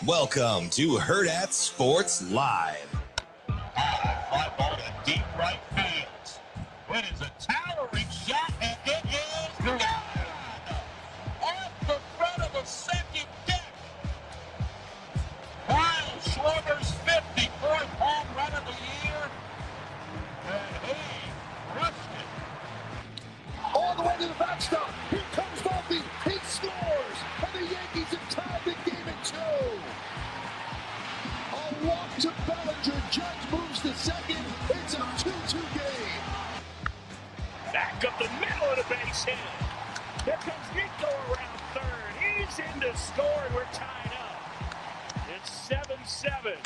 Welcome to Hurrdat Sports Live. Fly ball to deep right field. It is a towering shot, and it is gone! Off the front of the second deck. Kyle Schwarber's 54th home run of the year. And he crushed it. All the way to the backstop. Here comes Ravi. He scores. And the Yankees have tied the game at 2. A walk to Bellinger. Judge moves to second. It's a 2-2 game. Back up the middle of the base hit. Here comes Nico around third. He's in to score, and we're tied up. It's 7-7.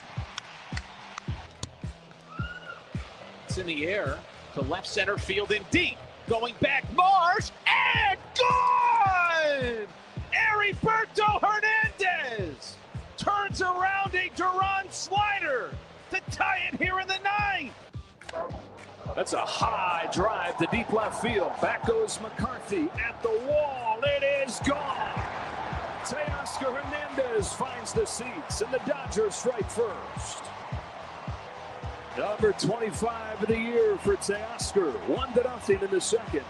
It's in the air to left center field and deep. Going back, Marsh, and gone! Heriberto Hernandez turns around a Duran slider to tie it here in the ninth. That's a high drive to deep left field. Back goes McCarthy at the wall. It is gone. Teoscar Hernandez finds the seats, and the Dodgers strike first. Number 25 of the year for Teoscar. 1-0 in the second.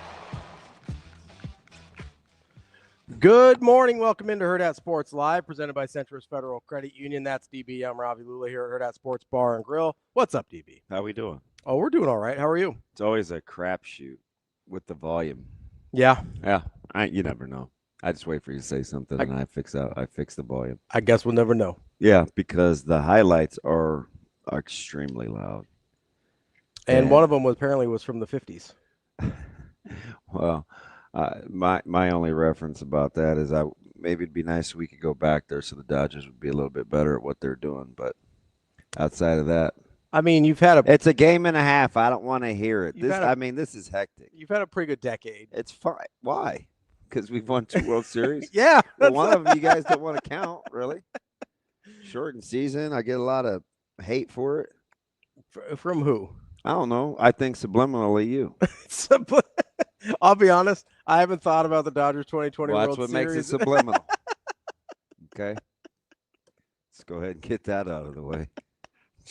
Good morning. Welcome into Hurrdat Sports Live, presented by Centris Federal Credit Union. That's DB. I'm Ravi Lulla here at Hurrdat Sports Bar and Grill. What's up, DB? How we doing? Oh, we're doing all right. How are you? It's always a crapshoot with the volume. Yeah. Yeah, you never know. I just wait for you to say something, and I fix the volume. I guess we'll never know. Yeah, because the highlights are extremely loud. And one of them was from the 50s. Well, my only reference about that is maybe it'd be nice if we could go back there so the Dodgers would be a little bit better at what they're doing. But outside of that, I mean, it's a game and a half. I don't want to hear it. This is hectic. You've had a pretty good decade. It's fine. Why? Because we've won 2 World Series. Yeah. Well, one of them you guys don't want to count, really. Shortened season. I get a lot of hate for it. From who? I don't know. I think subliminally you. I'll be honest. I haven't thought about the Dodgers 2020 World Series. That's what makes it subliminal. Okay. Let's go ahead and get that out of the way.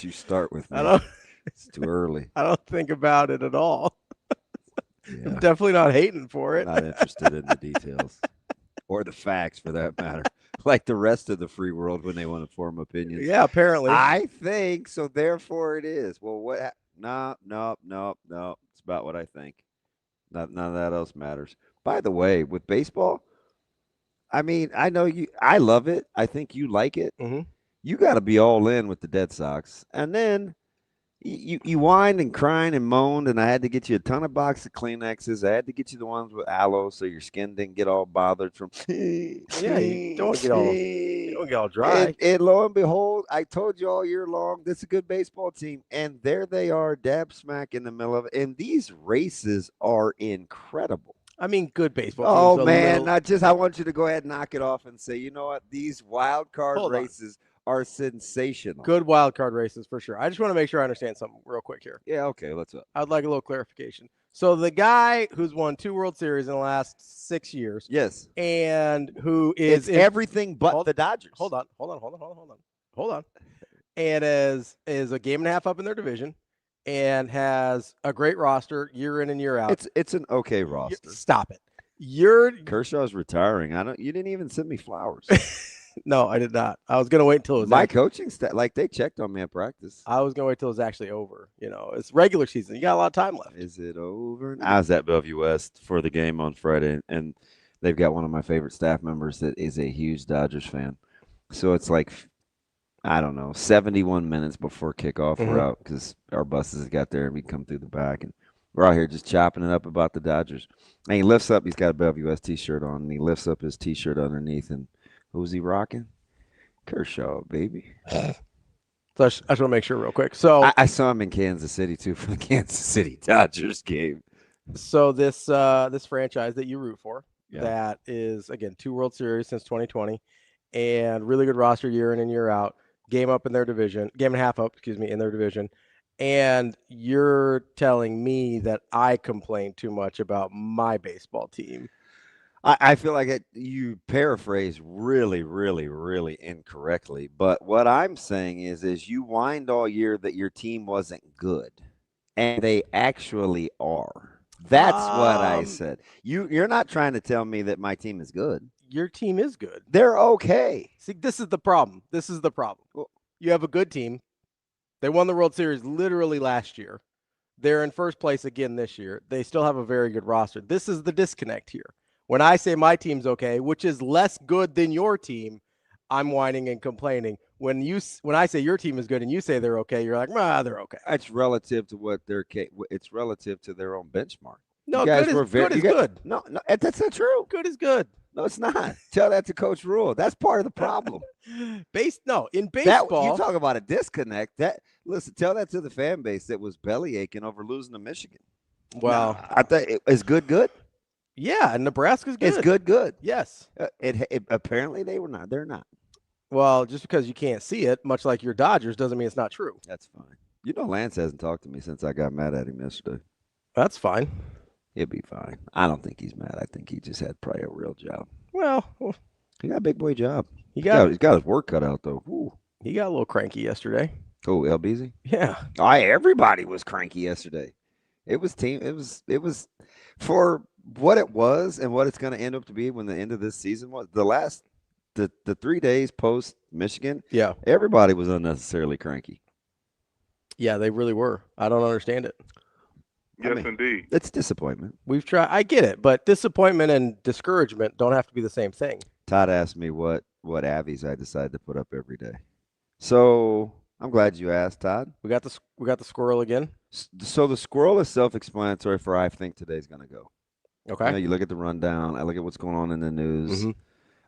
You start with me. It's too early. I don't think about it at all. Yeah. I'm definitely not hating for it. Not interested in the details or the facts, for that matter. Like the rest of the free world when they want to form opinions. Yeah, apparently. I think so. Therefore, it is. Well, what? No. It's about what I think. None of that else matters. By the way, with baseball, I mean, I know you. I love it. I think you like it. Mm-hmm. You got to be all in with the Dead Sox, and then you whined and crined and moaned, and I had to get you a ton of box of Kleenexes. I had to get you the ones with aloe so your skin didn't get all bothered from. Yeah, you don't get all dry. And lo and behold, I told you all year long, this is a good baseball team, and there they are, dab smack in the middle of it. And these races are incredible. I mean, good baseball. Oh man, I want you to go ahead and knock it off and say, you know what, these wild card races are sensational. Good wild card races for sure. I just want to make sure I understand something real quick here. Yeah, okay, let's up. I'd like a little clarification. So the guy who's won 2 World Series in the last 6 years. Yes. And who is everything but the Dodgers. Hold on. And is a game and a half up in their division and has a great roster year in and year out. It's an okay roster. Stop it. Kershaw's retiring. You didn't even send me flowers. No, I did not. I was going to wait until it was my coaching staff. Like, they checked on me at practice. I was going to wait till it was actually over. You know, it's regular season. You got a lot of time left. Is it over? I was at Bellevue West for the game on Friday, and they've got one of my favorite staff members that is a huge Dodgers fan. So it's like, I don't know, 71 minutes before kickoff. We're out because our buses got there, and we come through the back, and we're out here just chopping it up about the Dodgers. And he lifts up. He's got a Bellevue West T-shirt on, and he lifts up his T-shirt underneath, and who's he rocking? Kershaw, baby. So I just want to make sure real quick. So I saw him in Kansas City, too, for the Kansas City Dodgers game. So this franchise that you root for, that is, again, 2 World Series since 2020, and really good roster year in and year out, game and a half up, in their division. And you're telling me that I complain too much about my baseball team. I feel like you paraphrase really, really, really incorrectly. But what I'm saying is you whined all year that your team wasn't good, and they actually are. That's what I said. You're not trying to tell me that my team is good. Your team is good. They're okay. See, this is the problem. Well, you have a good team. They won the World Series literally last year. They're in first place again this year. They still have a very good roster. This is the disconnect here. When I say my team's okay, which is less good than your team, I'm whining and complaining. When I say your team is good and you say they're okay, you're like, they're okay. It's relative to what it's relative to their own benchmark. No, good is good. No, that's not true. Good is good. No, it's not. Tell that to Coach Rule. That's part of the problem. In baseball, you talk about a disconnect. Tell that to the fan base that was belly aching over losing to Michigan. Well, I thought it was good. Yeah, and Nebraska's good. It's good. Yes. It apparently they were not. They're not. Well, just because you can't see it, much like your Dodgers, doesn't mean it's not true. That's fine. You know, Lance hasn't talked to me since I got mad at him yesterday. That's fine. He'll be fine. I don't think he's mad. I think he just had probably a real job. Well, he got a big boy job. He's got his work cut out though. Ooh. He got a little cranky yesterday. Oh, LBZ? Yeah. Everybody was cranky yesterday. It was for what it was and what it's going to end up to be when the end of this season was. The 3 days post Michigan. Yeah. Everybody was unnecessarily cranky. Yeah, they really were. I don't understand it. Yes, indeed. It's disappointment. We've tried. I get it, but disappointment and discouragement don't have to be the same thing. Todd asked me what Avies I decided to put up every day. So I'm glad you asked, Todd. We got the squirrel again. So the squirrel is self-explanatory for how I think today's going to go. Okay. You look at the rundown. I look at what's going on in the news. Mm-hmm.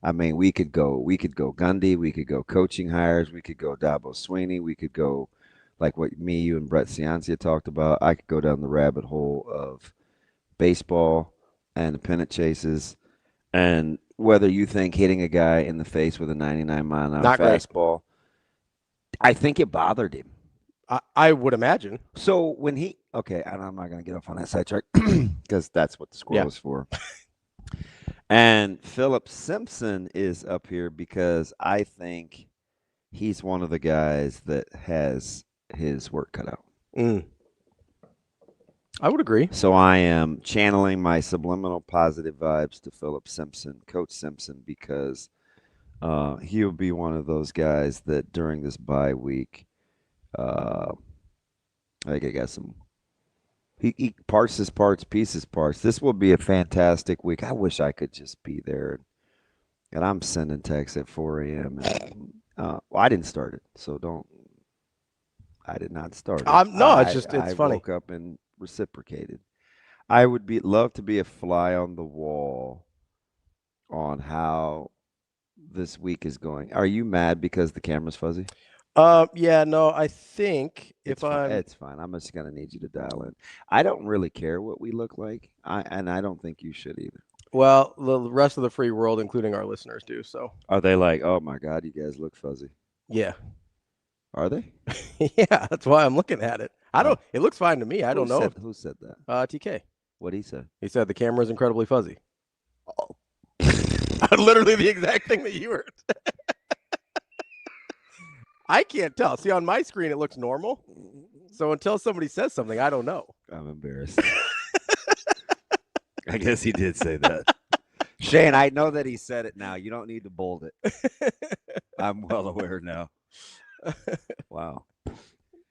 I mean, we could go Gundy. We could go coaching hires. We could go Dabo Sweeney. We could go like what me, you, and Brett Ciancia talked about. I could go down the rabbit hole of baseball and the pennant chases, and whether you think hitting a guy in the face with a 99-mile-an-hour fastball, I think it bothered him. I would imagine. So when and I'm not going to get off on that sidetrack because that's what the squirrel is for. And Philip Simpson is up here because I think he's one of the guys that has his work cut out. I would agree. So I am channeling my subliminal positive vibes to Philip Simpson, Coach Simpson, because he'll be one of those guys that during this bye week, I think I got some. He parts his parts, pieces parts. This will be a fantastic week. I wish I could just be there. And I'm sending texts at 4 a.m. I didn't start it, so don't. I did not start it. It's funny. I woke up and reciprocated. I would love to be a fly on the wall on how this week is going. Are you mad because the camera's fuzzy? Yeah, no, I think it's fine. I'm just gonna need you to dial in. I don't really care what we look like, and I don't think you should either. Well, the rest of the free world, including our listeners, do. So are they like, oh my God, you guys look fuzzy? Yeah. Are they? Yeah, that's why I'm looking at it. It looks fine to me. I don't know. Who said that? TK. What'd he say? He said the camera is incredibly fuzzy. Oh. Literally the exact thing that you heard. I can't tell. See, on my screen, it looks normal. So until somebody says something, I don't know. I'm embarrassed. I guess he did say that. Shane, I know that he said it now. You don't need to bold it. I'm well aware now. Wow.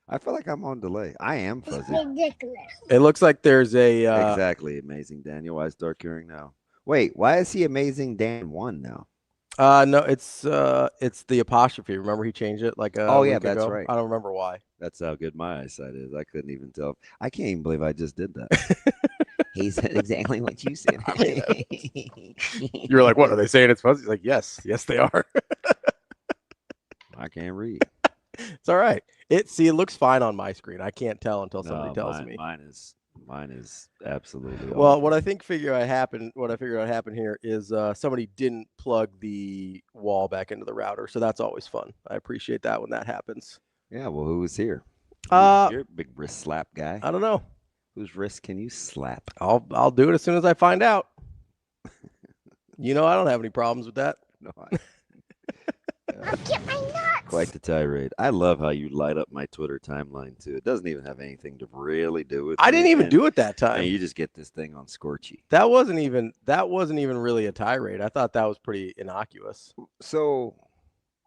I feel like I'm on delay. I am fuzzy. Ridiculous. It looks like there's a... Exactly. Amazing Daniel. Why is Dark hearing now? Wait, why is he Amazing Dan 1 now? No, it's the apostrophe. Remember he changed it like a week that's ago? right. I don't remember why. That's how good my eyesight is. I couldn't even tell. I can't even believe I just did that. He said exactly what you said. You're like, what are they saying? It's fuzzy. He's like, yes, they are. I can't read. It's all right. It looks fine on my screen. I can't tell until somebody tells me. Mine is absolutely well. awful. What I figured out happened here is somebody didn't plug the wall back into the router, so that's always fun. I appreciate that when that happens. Yeah. Well, who was here? You're a big wrist slap guy. I don't know. Whose wrist can you slap? I'll do it as soon as I find out. You know, I don't have any problems with that. No, quite the tirade. I love how you light up my Twitter timeline too. It doesn't even have anything to really do with. I didn't even do it that time. And you just get this thing on Scorchy. That wasn't even really a tirade. I thought that was pretty innocuous. So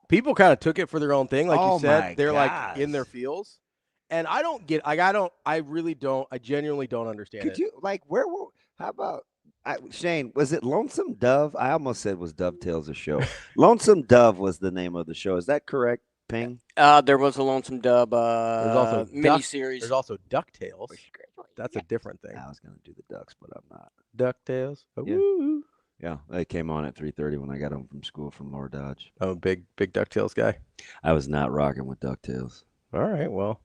people kind of took it for their own thing, like you said. They're gosh. like in their feels, and I don't get. Like I really don't. I genuinely don't understand it. Could you like where? How about? Shane, was it Lonesome Dove? I almost said was Dovetails a show. Lonesome Dove was the name of the show. Is that correct, Ping? There was a Lonesome Dove there's also miniseries. There's also DuckTales. That's a different thing. I was going to do the Ducks, but I'm not. DuckTales. Oh, yeah, they came on at 3:30 when I got home from school from Lower Dodge. Oh, big DuckTales guy. I was not rocking with DuckTales. All right, well.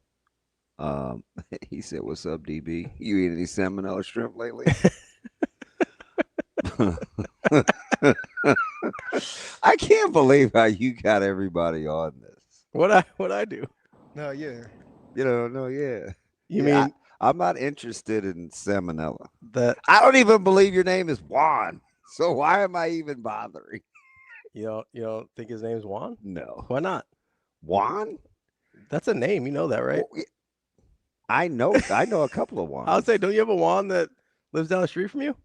He said, "What's up, DB? You eat any salmonella shrimp lately?" I can't believe how you got everybody on this. What I do? No, yeah. You mean I'm not interested in salmonella. That I don't even believe your name is Juan. So why am I even bothering? You don't think his name's Juan? No. Why not? Juan? That's a name. You know that, right? Well, I know a couple of Juans. I would say, don't you have a Juan that lives down the street from you?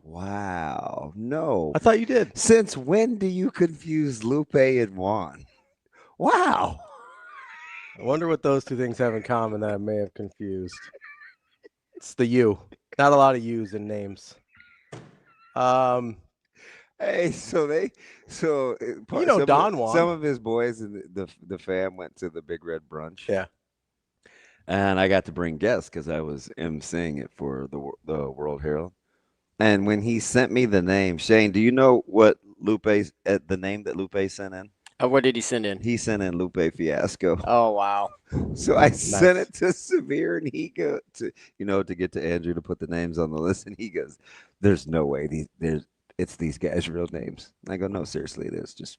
Wow. No. I thought you did. Since when do you confuse Lupe and Juan? Wow. I wonder what those two things have in common that I may have confused. It's the U. Not a lot of U's in names. Hey, so Don Juan. Some of his boys and the fam went to the Big Red Brunch. Yeah. And I got to bring guests because I was emceeing it for the World Herald. And when he sent me the name, Shane, do you know what the name that Lupe sent in? What did he send in? He sent in Lupe Fiasco. Oh, wow. So I sent it to Severe, and he go to get to Andrew to put the names on the list, and he goes, "There's no way it's these guys' real names." And I go, "No, seriously, it is. Just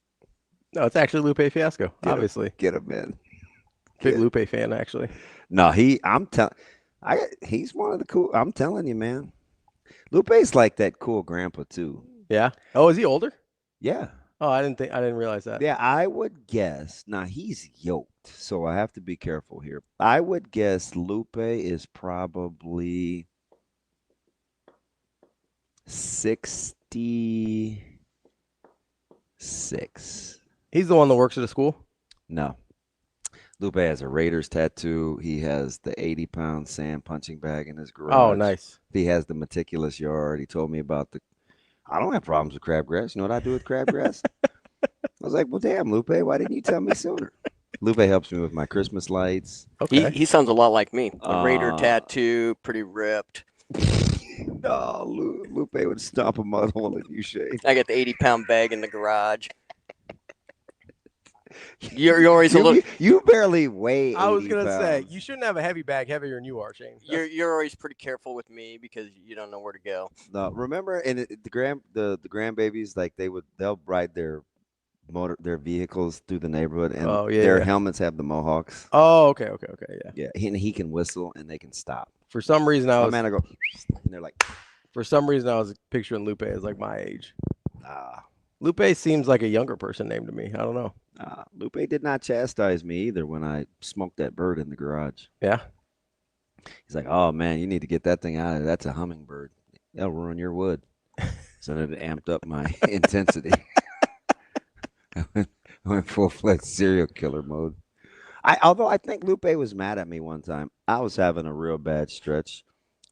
no, it's actually Lupe Fiasco. Obviously, get him in." Big Lupe fan, actually. No, he's one of the cool. I'm telling you, man. Lupe's like that cool grandpa too. Yeah. Oh, is he older? Yeah. Oh, I didn't realize that. Yeah, I would guess. Now he's yoked, so I have to be careful here. I would guess Lupe is probably 66. He's the one that works at a school? No. Lupe has a Raiders tattoo. He has the 80-pound sand punching bag in his garage. Oh, nice. He has the meticulous yard. He told me about I don't have problems with crabgrass. You know what I do with crabgrass? I was like, well, damn, Lupe, why didn't you tell me sooner? Lupe helps me with my Christmas lights. Okay. He sounds a lot like me. A Raider tattoo, pretty ripped. No, Lupe would stomp a mud hole in you, Shane. I got the 80-pound bag in the garage. You're always a little. You barely weigh. I was gonna pounds. say you shouldn't have a heavy bag heavier than you are, Shane. You're always pretty careful with me because you don't know where to go. No, remember, and the grandbabies, like they'll ride their vehicles through the neighborhood, and their helmets have the mohawks. Oh, okay, yeah. Yeah, he can whistle, and they can stop. For some reason, I go, and they're like. For some reason, I was picturing Lupe as like my age. Lupe seems like a younger person name to me. I don't know. Lupe did not chastise me either when I smoked that bird in the garage. Yeah. He's like, "Oh man, you need to get that thing out of there. That's a hummingbird. That'll ruin your wood." So it amped up my intensity. I went full-fledged serial killer mode. Although I think Lupe was mad at me one time. I was having a real bad stretch.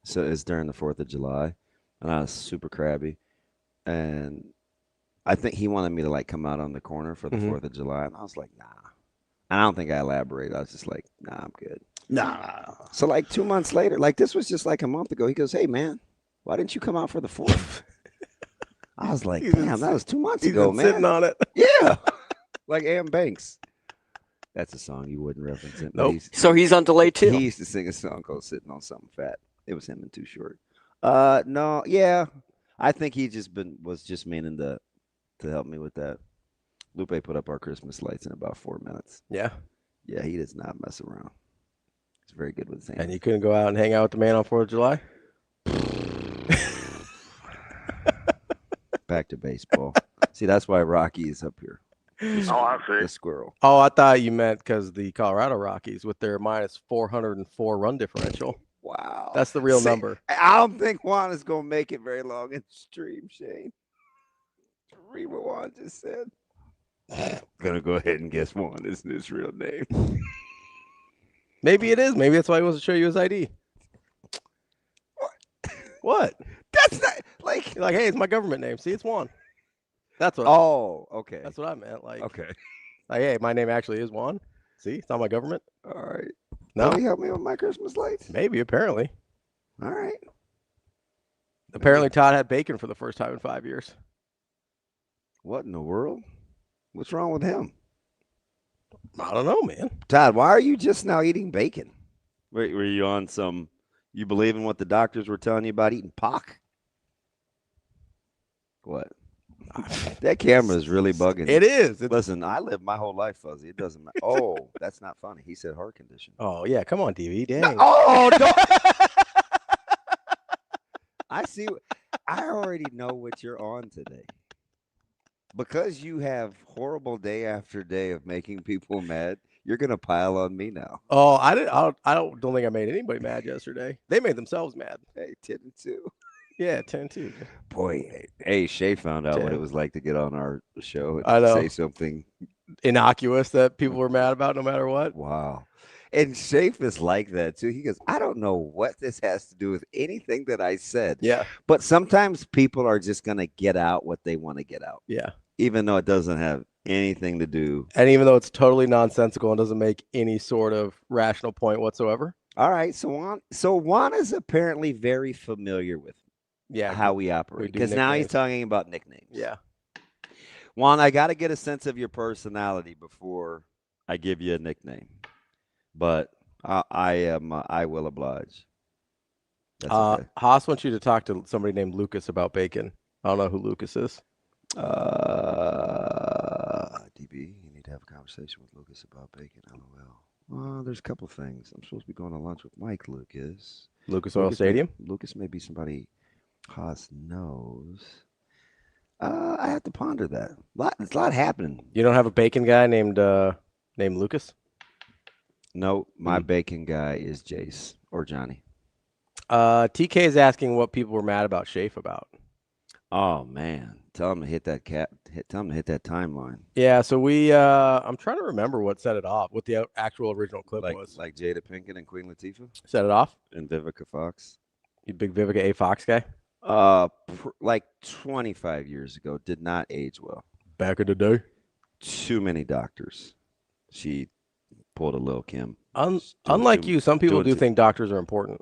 So it's during the 4th of July, and I was super crabby, and I think he wanted me to like come out on the corner for the 4th of July, and I was like, nah. I don't think I elaborated. I was just like, nah, I'm good. Nah. So like 2 months later, like this was just like a month ago. He goes, hey man, why didn't you come out for the 4th? I was like, damn, that was 2 months ago, man. Sitting on it. Yeah, like Am Banks. That's a song you wouldn't reference it. Nope. So he's on delay too. He used to sing a song called "Sitting on Something Fat." It was him and Too Short. No, yeah. I think he was just meaning to help me with that. Lupe put up our Christmas lights in about 4 minutes. Yeah. Yeah, he does not mess around. He's very good with his hands. And you couldn't go out and hang out with the man on 4th of July? back to baseball. See, that's why Rocky is up here. I see. The squirrel. Oh, I thought you meant because the Colorado Rockies with their minus 404 run differential. Wow. That's the real number. I don't think Juan is going to make it very long in the stream, Shane. Read what Juan just said. I'm going to go ahead and guess Juan isn't his real name. Maybe it is. Maybe that's why he wants to show you his ID. What? That's not like. You're like, hey, it's my government name. See, it's Juan. That's what. Oh, okay. That's what I meant. Like, okay. Like, hey, my name actually is Juan. See, it's not my government. All right. No. Will you help me with my Christmas lights? Maybe. Apparently. All right. Apparently, Todd had bacon for the first time in 5 years. What in the world? What's wrong with him? I don't know, man. Todd, why are you just now eating bacon? Were you on some? You believe in what the doctors were telling you about eating pork? What? That camera is really bugging. It is. Listen, I lived my whole life fuzzy. It doesn't matter. Oh, that's not funny. He said heart condition. Oh, yeah. Come on, DV. Dang. No, oh, don't. I see. I already know what you're on today. Because you have horrible day after day of making people mad, you're going to pile on me now. Oh, I don't think I made anybody mad yesterday. They made themselves mad. Hey, 10-2. Yeah, 10-2. Boy, hey, Shay found out 10. what it was like to get on our show and I know. say something Innocuous that people were mad about no matter what. Wow. And Shafe is like that too. He goes, I don't know what this has to do with anything that I said. Yeah. But sometimes people are just going to get out what they want to get out. Yeah. Even though it doesn't have anything to do. And even though it's totally nonsensical and doesn't make any sort of rational point whatsoever. All right. So Juan is apparently very familiar with how we operate. Because now he's talking about nicknames. Yeah. Juan, I got to get a sense of your personality before I give you a nickname. But I will oblige. That's okay. Haas wants you to talk to somebody named Lucas about bacon. I don't know who Lucas is. DB, you need to have a conversation with Lucas about bacon. LOL. Well, there's a couple things. I'm supposed to be going to lunch with Mike Lucas. Lucas Oil Stadium? Lucas may be somebody Haas knows. I have to ponder that. There's a lot happening. You don't have a bacon guy named Lucas? No, my bacon guy is Jace or Johnny. TK is asking what people were mad about Shafe about. Oh man, tell him to hit that tell him to hit that timeline. Yeah, so we I'm trying to remember what set it off, what the actual original clip was. Like Jada Pinkett and Queen Latifah? Set it off? And Vivica Fox. You big Vivica A. Fox guy? Like 25 years ago, did not age well. Back in the day? Too many doctors. She pulled a Lil' Kim. Unlike you, some people do think doctors are important.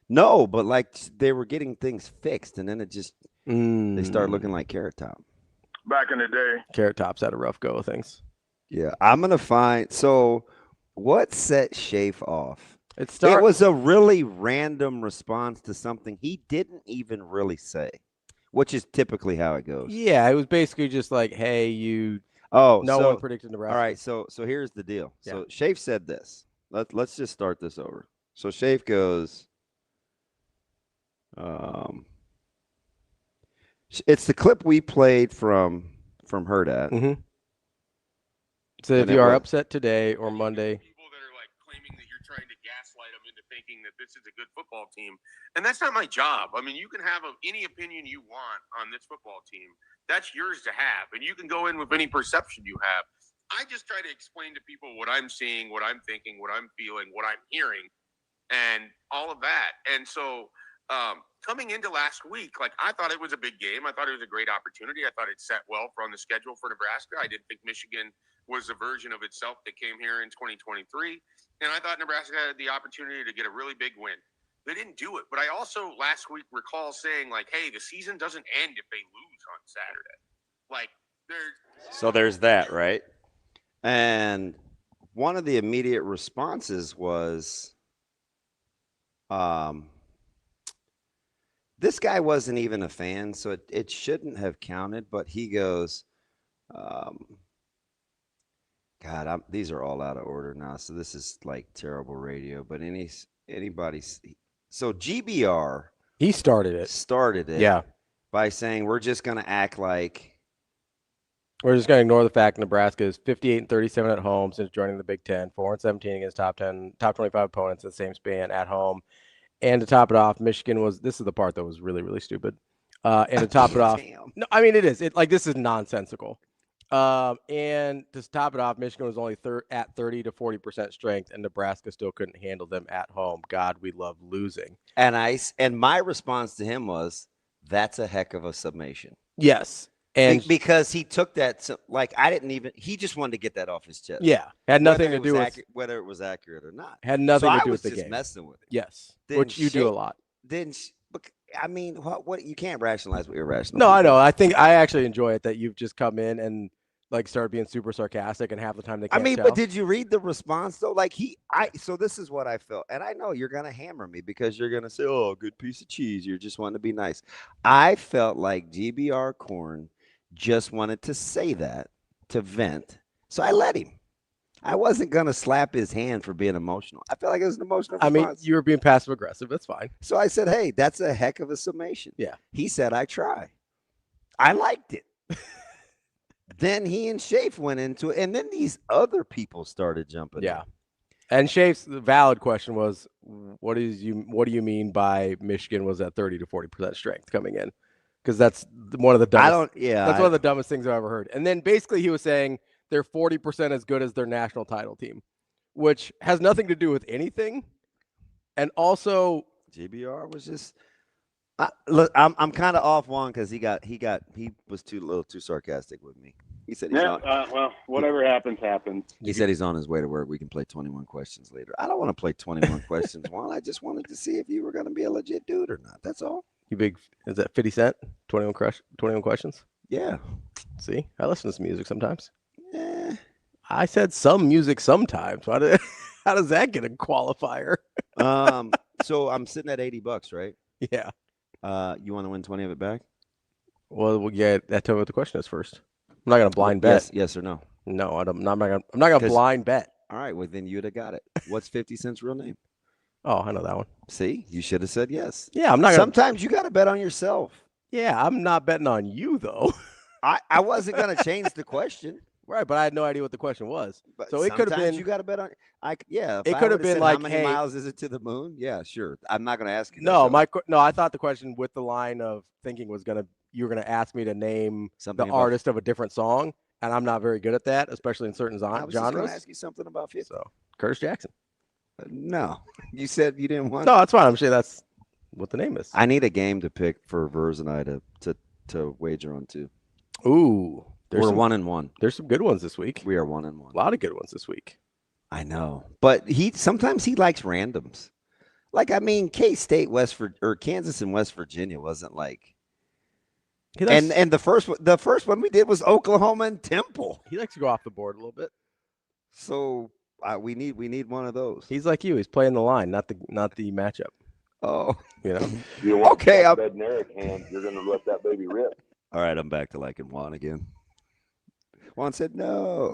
No, but like they were getting things fixed, and then it just they started looking like Carrot Top. Back in the day. Carrot Top's had a rough go of things. Yeah, I'm gonna find. So, what set Shafe off? It was a really random response to something he didn't even really say, which is typically how it goes. Yeah, it was basically just like, "Hey, you." Oh, no one predicted Nebraska. All right, so here's the deal. Yeah. So Shafe said this. Let's just start this over. So Shafe goes. It's the clip we played from Hurrdat. Mm-hmm. So if you are upset today or Monday. People that are like claiming that you're trying to gaslight them into thinking that this is a good football team. And that's not my job. I mean, you can have any opinion you want on this football team. That's yours to have. And you can go in with any perception you have. I just try to explain to people what I'm seeing, what I'm thinking, what I'm feeling, what I'm hearing, and all of that. And so coming into last week, like I thought it was a big game. I thought it was a great opportunity. I thought it set well on the schedule for Nebraska. I didn't think Michigan was a version of itself that came here in 2023. And I thought Nebraska had the opportunity to get a really big win. They didn't do it. But I also last week recall saying like, hey, the season doesn't end if they lose on Saturday. Like there's that, right? And one of the immediate responses was this guy wasn't even a fan, so it shouldn't have counted. But he goes, God, these are all out of order now. So this is like terrible radio. But anybody, so GBR, he started it. Yeah, by saying we're just going to act like we're just going to ignore the fact Nebraska is 58-37 at home since joining the Big Ten, 4-17 against top 25 opponents in the same span at home. And to top it off, Michigan was, this is the part that was really, really stupid. And to top it off, no, I mean, it is. This is nonsensical. And to top it off, Michigan was only at 30 to 40% strength, and Nebraska still couldn't handle them at home. God, we love losing. And my response to him was, that's a heck of a summation. Yes. And because he took that, he just wanted to get that off his chest. Yeah. Had nothing to do with whether it was accurate or not. Had nothing to do with the game. I was just messing with it. Yes. Which you do a lot. I mean, what you can't rationalize what irrational. No, I know. I think I actually enjoy it that you've just come in and start being super sarcastic, and half the time they can't tell. But did you read the response though? So this is what I felt, and I know you're gonna hammer me because you're gonna say, "Oh, good piece of cheese." You're just wanting to be nice. I felt like GBR Corn just wanted to say that to vent, so I let him. I wasn't gonna slap his hand for being emotional. I felt like it was an emotional response. I mean, you were being passive aggressive. That's fine. So I said, "Hey, that's a heck of a summation." Yeah. He said, "I try." I liked it. Then he and Shafe went into it, and then these other people started jumping. Yeah. And Shafe's valid question was, what do you mean by Michigan was at 30 to 40% strength coming in? Because that's one of the dumbest. That's one of the dumbest things I've ever heard. And then basically he was saying they're 40% as good as their national title team, which has nothing to do with anything. And also, GBR was just. Look, I'm kind of off one because he was a little too sarcastic with me. He said, well, whatever happens. He said he's on his way to work. We can play 21 questions later. I don't want to play 21 questions, Juan. I just wanted to see if you were going to be a legit dude or not. That's all. Is that 50 Cent? 21 questions? Yeah. See, I listen to some music sometimes. Yeah. I said some music sometimes. How does that get a qualifier? So I'm sitting at $80, right? Yeah. You want to win 20 of it back? Well, yeah. Tell me what the question is first. I'm not gonna blind bet. Yes or no? No, I'm not gonna blind bet. All right, well then you'd have got it. What's 50 Cent's real name? Oh, I know that one. See, you should have said yes. Yeah, I'm not. Sometimes you got to bet on yourself. Yeah, I'm not betting on you though. I wasn't gonna change the question. Right, but I had no idea what the question was. But so it could have been. You got to bet on. It could have been like, how many miles is it to the moon? Yeah, sure. I'm not going to ask you. No, I thought the question with the line of thinking was you were gonna ask me to name the artist of a different song, and I'm not very good at that, especially in certain genres. I was just going to ask you something about 50. So Curtis Jackson. No, you said you didn't want. No, that's fine. I'm sure that's what the name is. I need a game to pick for Vers and I to wager on too. Ooh. We're 1-1. There's some good ones this week. We are 1-1. A lot of good ones this week. I know, but sometimes he likes randoms. Like, I mean, K-State, Kansas and West Virginia wasn't like. And the first one we did was Oklahoma and Temple. He likes to go off the board a little bit. So we need one of those. He's like you. He's playing the line, not the matchup. Oh, You want that Bednarik hand, you're going to let that baby rip. All right, I'm back to liking Juan again. Juan said no.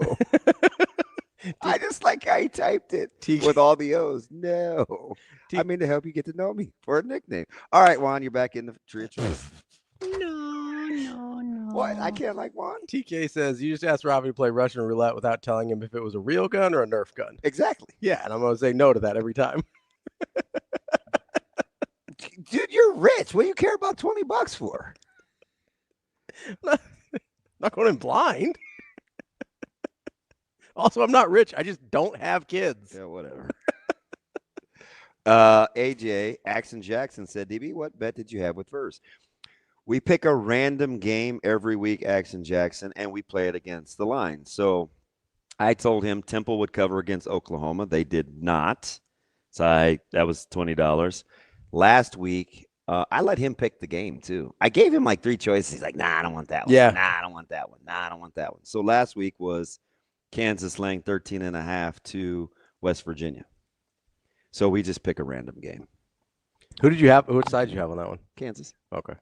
I just like how he typed it with all the O's. No. I mean to help you get to know me for a nickname. All right, Juan, you're back in the tree of truth. No. What? I can't like Juan? TK says, you just asked Ravi to play Russian roulette without telling him if it was a real gun or a Nerf gun. Exactly. Yeah, and I'm going to say no to that every time. Dude, you're rich. What do you care about $20 for? Not going in blind. Also, I'm not rich. I just don't have kids. Yeah, whatever. AJ Axon Jackson said, DB, what bet did you have with Vers? We pick a random game every week, Axon Jackson, and we play it against the line. So I told him Temple would cover against Oklahoma. They did not. So that was $20. Last week, I let him pick the game, too. I gave him like 3 choices. He's like, nah, I don't want that one. Yeah. Nah, I don't want that one. Nah, I don't want that one. So last week was Kansas laying 13.5 to West Virginia. So we just pick a random game. Who did you have? Which side did you have on that one? Kansas. Okay.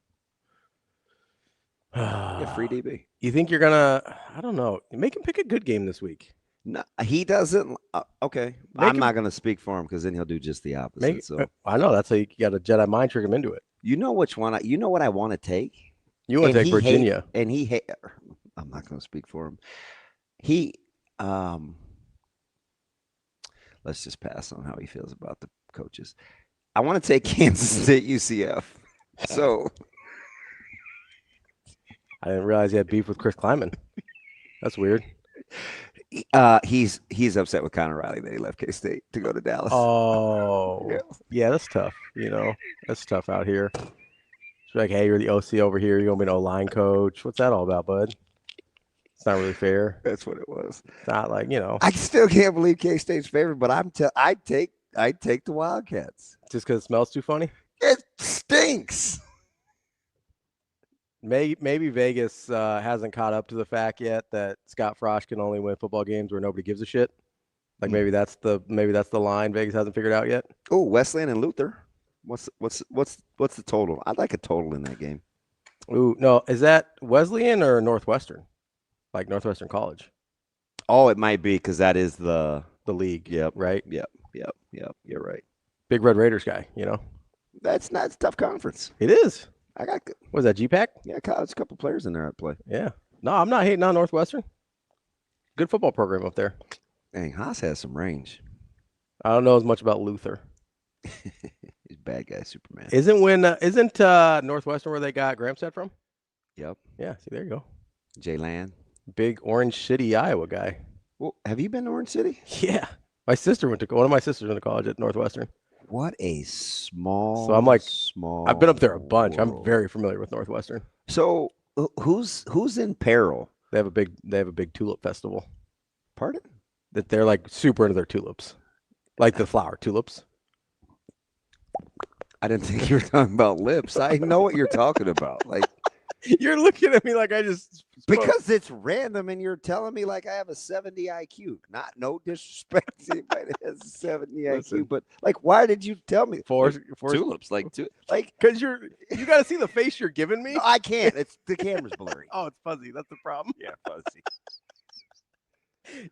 Yeah, free DB. You think you're going to, I don't know, make him pick a good game this week. No, he doesn't. Okay. I'm not going to speak for him because then he'll do just the opposite. I know. That's how you got to Jedi mind trick him into it. You know which one? You know what I want to take? You want to take Virginia. I'm not going to speak for him. Let's just pass on how he feels about the coaches. I want to take Kansas State UCF. So I didn't realize he had beef with Chris Kleiman. That's weird. He's upset with Connor Riley that he left K-State to go to Dallas. Oh, yeah, that's tough. That's tough out here. It's like, hey, you're the OC over here. You're going to be an O-line coach. What's that all about, bud? It's not really fair. That's what it was. It's not like, I still can't believe K-State's favorite, but I'd take the Wildcats. Just because it smells too funny? It stinks. Maybe Vegas hasn't caught up to the fact yet that Scott Frost can only win football games where nobody gives a shit. Like maybe that's the line Vegas hasn't figured out yet. Oh, Wesleyan and Luther. What's the total? I'd like a total in that game. Ooh, no, is that Wesleyan or Northwestern? Like Northwestern College? Oh, it might be because that is the league. Yep. Right. Yep. You're right. Big Red Raiders guy. That's not a tough conference. It is. I got. What is that, GPAC? Yeah, college. A couple players in there I play. Yeah. No, I'm not hating on Northwestern. Good football program up there. Dang, Haas has some range. I don't know as much about Luther. He's a bad guy, Superman. Isn't Northwestern where they got Gramstad from? Yep. Yeah. See, there you go. Jay Land. Big Orange City, Iowa guy. Well, have you been to Orange City? Yeah. One of my sisters went to college at Northwestern. What a small. So I'm like, small. I've been up there a bunch. world. I'm very familiar with Northwestern. So who's in peril? They have a big tulip festival. Pardon? That they're like super into their tulips, like the flower tulips. I didn't think you were talking about lips. I know what you're talking about. Like you're looking at me like I just spoke. Because it's random, and you're telling me like I have a 70 IQ. No disrespect to anybody that has a 70 IQ, but like, why did you tell me for tulips? Because you got to see the face you're giving me. No, I can't. It's the camera's blurry. Oh, it's fuzzy. That's the problem. Yeah, fuzzy.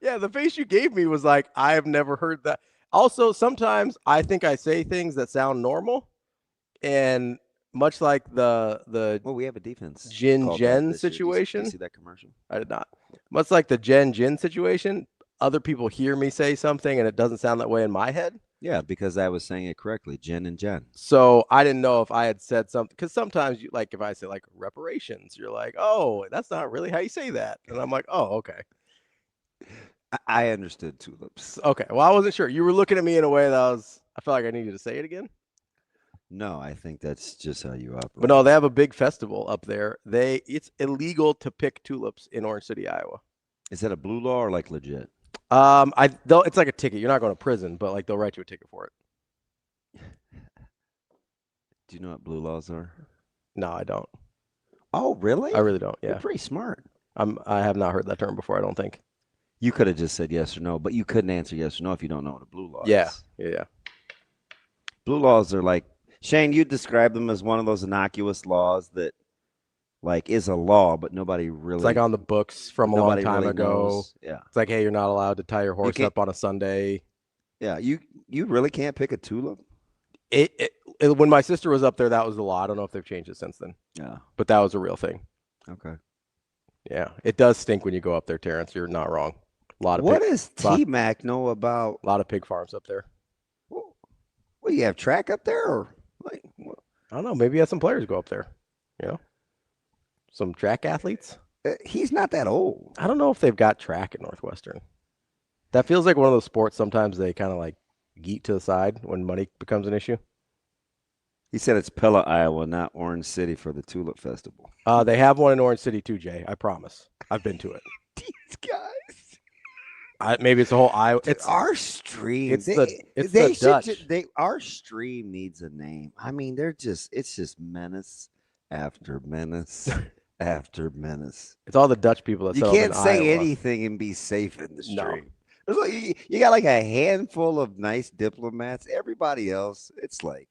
Yeah, the face you gave me was like, I have never heard that. Also, sometimes I think I say things that sound normal, and much like the we have a defense Jen situation. Did you see that commercial? I did not. Much like the Jen situation, other people hear me say something and it doesn't sound that way in my head. Yeah, because I was saying it correctly, Jen and Jen. So I didn't know if I had said something, because sometimes you like if I say like reparations, you're like, oh, that's not really how you say that, and I'm like, oh, okay. I understood tulips. Okay, well, I wasn't sure. You were looking at me in a way that I felt like I needed to say it again. No, I think that's just how you operate. But no, they have a big festival up there. It's illegal to pick tulips in Orange City, Iowa. Is that a blue law or like legit? It's like a ticket. You're not going to prison, but like they'll write you a ticket for it. Do you know what blue laws are? No, I don't. Oh, really? I really don't. Yeah, you're pretty smart. I have not heard that term before. I don't think. You could have just said yes or no, but you couldn't answer yes or no if you don't know what a blue law is. Yeah. Blue laws are like, Shane, you describe them as one of those innocuous laws that like is a law, but nobody really. It's like on the books from a long time really ago. knows. Yeah. It's like, hey, you're not allowed to tie your horse up on a Sunday. Yeah. You really can't pick a tulip. When my sister was up there, that was the law. I don't know if they've changed it since then. Yeah. But that was a real thing. Okay. Yeah. It does stink when you go up there, Terrence. You're not wrong. What does T-Mac know about? A lot of pig farms up there. Well, you have track up there, or like? What? I don't know. Maybe he has some players go up there. Some track athletes. He's not that old. I don't know if they've got track at Northwestern. That feels like one of those sports. Sometimes they kind of like geet to the side when money becomes an issue. He said it's Pella, Iowa, not Orange City for the Tulip Festival. They have one in Orange City too, Jay. I promise. I've been to it. These guys. Maybe it's the whole Iowa. It's our stream. It's the Dutch. Our stream needs a name. I mean, it's just menace after menace after menace. It's all the Dutch people that you can't say anything and be safe in the stream. No. There's like you got like a handful of nice diplomats. Everybody else, it's like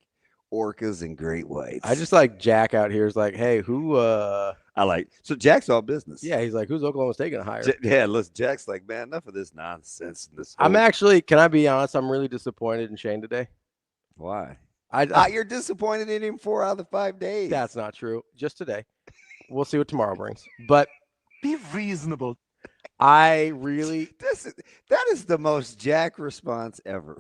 orcas and great whites. I just like Jack out here is like, hey, who so Jack's all business. Yeah, he's like, who's Oklahoma State gonna hire? Listen, Jack's like, man, enough of this nonsense. I'm actually, can I be honest? I'm really disappointed in Shane today. Why? You're disappointed in him 4 out of the 5 days. That's not true. Just today. we'll see what tomorrow brings. But be reasonable. I really that is the most Jack response ever.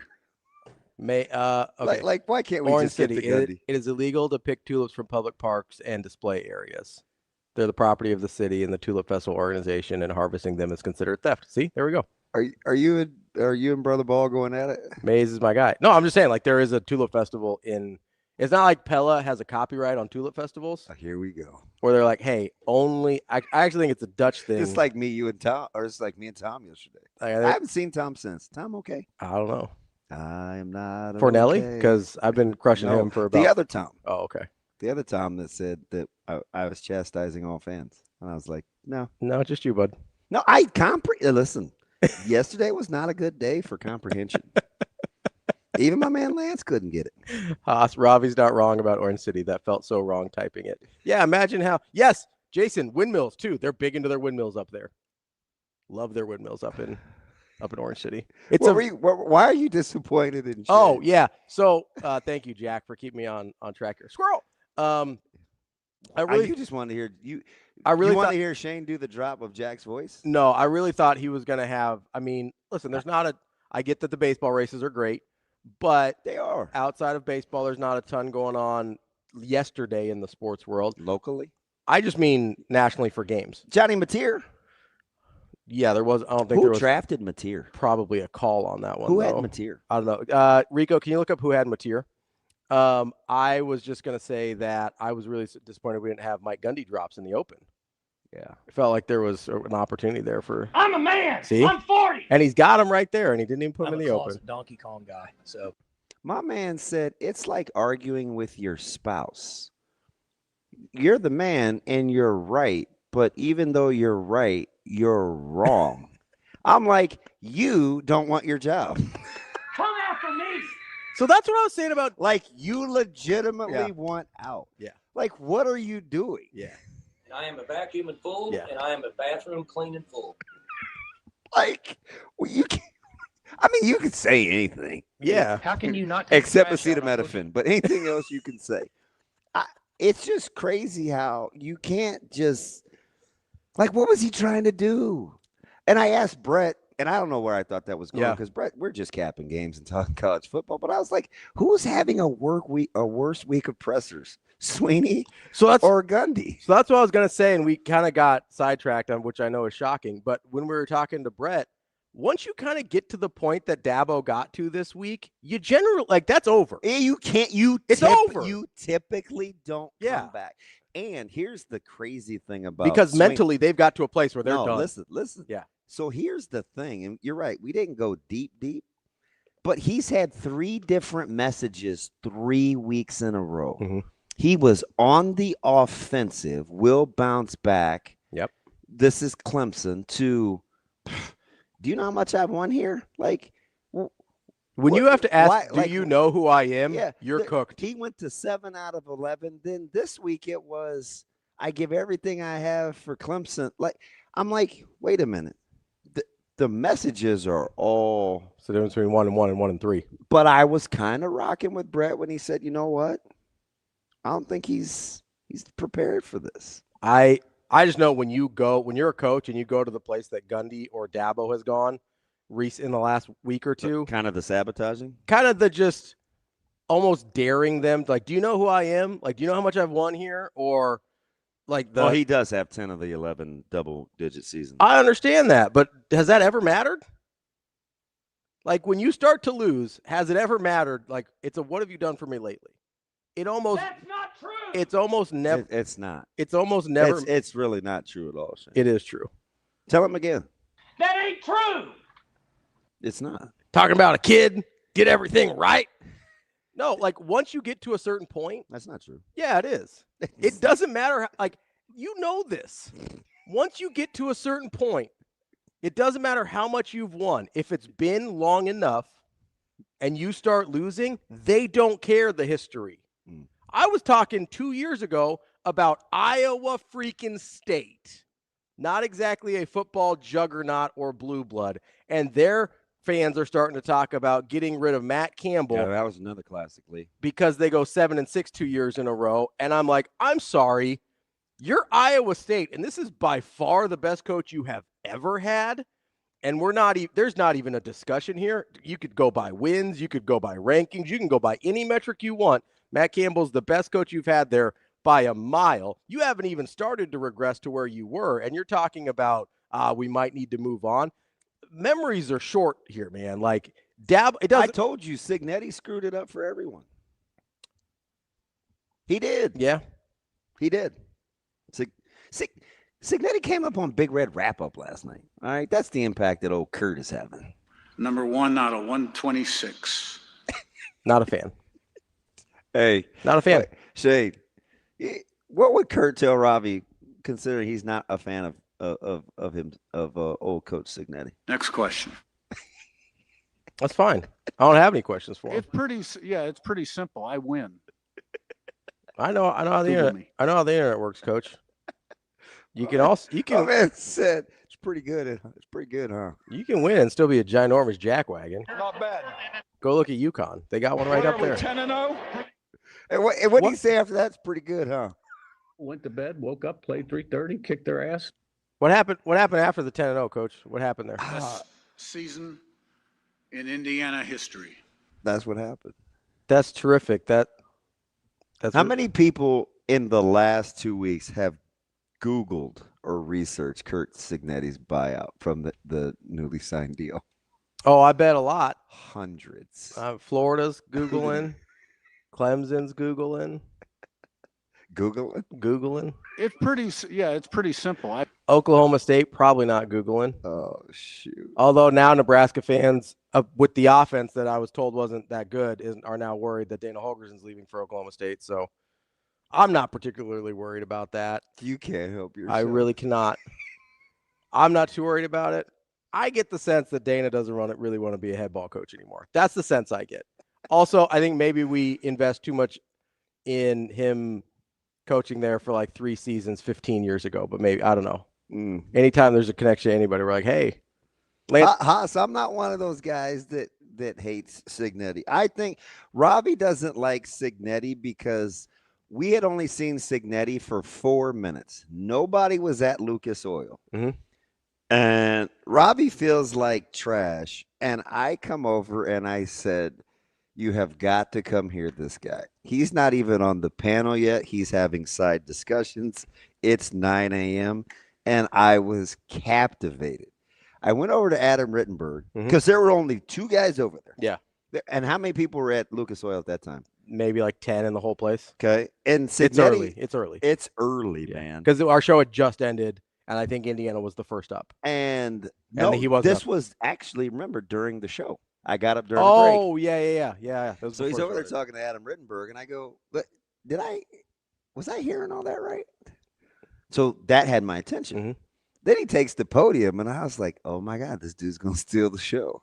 Okay. Like why can't we Orange just get City, the Gundy? it is illegal to pick tulips from public parks and display areas. They're the property of the city and the Tulip Festival organization, and harvesting them is considered theft. See, there we go. Are you and Brother Ball going at it? Maze is my guy. No, I'm just saying, like, there is a Tulip Festival in. It's not like Pella has a copyright on Tulip Festivals. Here we go. Where they're like, hey, only. I actually think it's a Dutch thing. It's like me, you and Tom, or it's like me and Tom yesterday. I haven't seen Tom since. Tom, okay? I don't know. I am not. Fornelli, because I've been crushing him for about the other Tom. Oh, okay. The other Tom that said that I was chastising all fans, and I was like, no, just you, bud. No, listen. Yesterday was not a good day for comprehension. Even my man Lance couldn't get it. Ravi's not wrong about Orange City. That felt so wrong typing it. Yeah, imagine how. Yes, Jason, windmills too. They're big into their windmills up there. Love their windmills up in Orange City. Why are you disappointed in Shane? Oh, yeah. So thank you, Jack, for keeping me on track here. Squirrel. You just wanted to hear you. I really want to hear Shane do the drop of Jack's voice. No, I really thought he was going to have. I mean, listen, there's not a. I get that the baseball races are great, but they are outside of baseball. There's not a ton going on yesterday in the sports world locally. I just mean nationally for games. Johnny Mateer. Yeah, there was. I don't think there was. Who drafted Mateer? Probably a call on that one. Who had Mateer? I don't know. Rico, can you look up who had Mateer? I was just going to say that I was really disappointed we didn't have Mike Gundy drops in the open. Yeah. It felt like there was an opportunity there for. I'm a man. See? I'm 40. And he's got him right there, and he didn't even put him in the open. I'm a Donkey Kong guy. So my man said it's like arguing with your spouse. You're the man and you're right, but even though you're right, you're wrong. I'm like, you don't want your job. Come after me. So that's what I was saying about, like, you legitimately want out. Yeah. Like, what are you doing? Yeah. And I am a vacuum and full, and I am a bathroom clean and full. Like, well, you can. I mean, you can say anything. Yeah. How can you not? Except acetaminophen, but anything else you can say. It's just crazy how you can't just. Like, what was he trying to do? And I asked Brett. And I don't know where I thought that was going because Brett, we're just capping games and talking college football. But I was like, who's having a worse week of pressers, Sweeney or Gundy? So that's what I was going to say. And we kind of got sidetracked on, which I know is shocking. But when we were talking to Brett, once you kind of get to the point that Dabo got to this week, you generally that's over. You can't. It's over. You typically don't come back. And here's the crazy thing about because mentally they've got to a place where they're done. Listen. Yeah. So here's the thing, and you're right. We didn't go deep, but he's had 3 different messages 3 weeks in a row. Mm-hmm. He was on the offensive, will bounce back. Yep. This is Clemson to, do you know how much I've won here? Like, when you have to ask, do you know who I am? Yeah, you're cooked. He went to 7 out of 11. Then this week it was, I give everything I have for Clemson. Like, I'm like, wait a minute. The messages are all. It's the difference between 1 and 1 and 1 and 3. But I was kind of rocking with Brett when he said, you know what? I don't think he's prepared for this. I just know when you're a coach and you go to the place that Gundy or Dabo has gone in the last week or two. Kind of the sabotaging? Kind of the just almost daring them. Like, do you know who I am? Like, do you know how much I've won here? Or like well, he does have 10 of the 11 double-digit seasons. I understand that, but has that ever mattered? Like, when you start to lose, has it ever mattered? Like, it's what have you done for me lately? That's not true. It's almost never. It's not. It's almost never. It's really not true at all, Shane. It is true. Tell him again. That ain't true. It's not. Talking about a kid, get everything right. No, like once you get to a certain point. That's not true. Yeah, it is. It doesn't matter. Like, you know this. Once you get to a certain point, it doesn't matter how much you've won. If it's been long enough and you start losing, they don't care the history. I was talking 2 years ago about Iowa freaking State. Not exactly a football juggernaut or blue blood. And their fans are starting to talk about getting rid of Matt Campbell. Yeah, that was another classic league. Because they go 7-6 2 years in a row. And I'm like, I'm sorry. You're Iowa State, and this is by far the best coach you have ever had. And there's not even a discussion here. You could go by wins. You could go by rankings. You can go by any metric you want. Matt Campbell's the best coach you've had there by a mile. You haven't even started to regress to where you were, and you're talking about we might need to move on. Memories are short here, man. Like, I told you, Cignetti screwed it up for everyone. He did. Yeah. He did. Cignetti came up on Big Red wrap-up last night. All right, that's the impact that old Kurt is having. Number 1 out of 126. Not a fan. Hey. Not a fan. Shade, what would Kurt tell Ravi, considering he's not a fan of old Coach Cignetti? Next question. That's fine. I don't have any questions for him. It's pretty simple. I win. I know how the internet works, Coach. You can. Oh, man said it's pretty good. It's pretty good, huh? You can win and still be a ginormous jackwagon. Not bad. Go look at UConn. They got one right up there. 10-0. And what did he say after that? It's pretty good, huh? Went to bed, woke up, played 3:30, kicked their ass. What happened after the 10-0, Coach? What happened there? Best season in Indiana history. That's what happened. That's terrific. That's how many people in the last 2 weeks have Googled or researched Kurt Cignetti's buyout from the newly signed deal? Oh, I bet a lot. Hundreds. Florida's Googling. Clemson's Googling. Googling. It's pretty simple. Oklahoma State, probably not Googling. Oh, shoot. Although now Nebraska fans, with the offense that I was told wasn't that good, are now worried that Dana Holgorsen's leaving for Oklahoma State. So I'm not particularly worried about that. You can't help yourself. I really cannot. I'm not too worried about it. I get the sense that Dana doesn't really want to be a head ball coach anymore. That's the sense I get. Also, I think maybe we invest too much in him coaching there for like 3 seasons 15 years ago, but maybe, I don't know. Anytime there's a connection to anybody, we're like, hey. Haas, I'm not one of those guys that hates Cignetti. I think Ravi doesn't like Cignetti because we had only seen Cignetti for 4 minutes. Nobody was at Lucas Oil. Mm-hmm. And Ravi feels like trash. And I come over and I said, you have got to come hear this guy. He's not even on the panel yet. He's having side discussions. It's 9 a.m. And I was captivated. I went over to Adam Rittenberg because there were only 2 guys over there. Yeah. And how many people were at Lucas Oil at that time? Maybe like 10 in the whole place. Okay. And Cignetti, it's early. It's early, man. Because our show had just ended, and I think Indiana was the first up. And he wasn't this up. Was actually, remember, during the show. I got up during the break. Oh, yeah. So he's over there talking to Adam Rittenberg, and I go, but was I hearing all that right? So that had my attention. Mm-hmm. Then he takes the podium, and I was like, oh, my God, this dude's going to steal the show.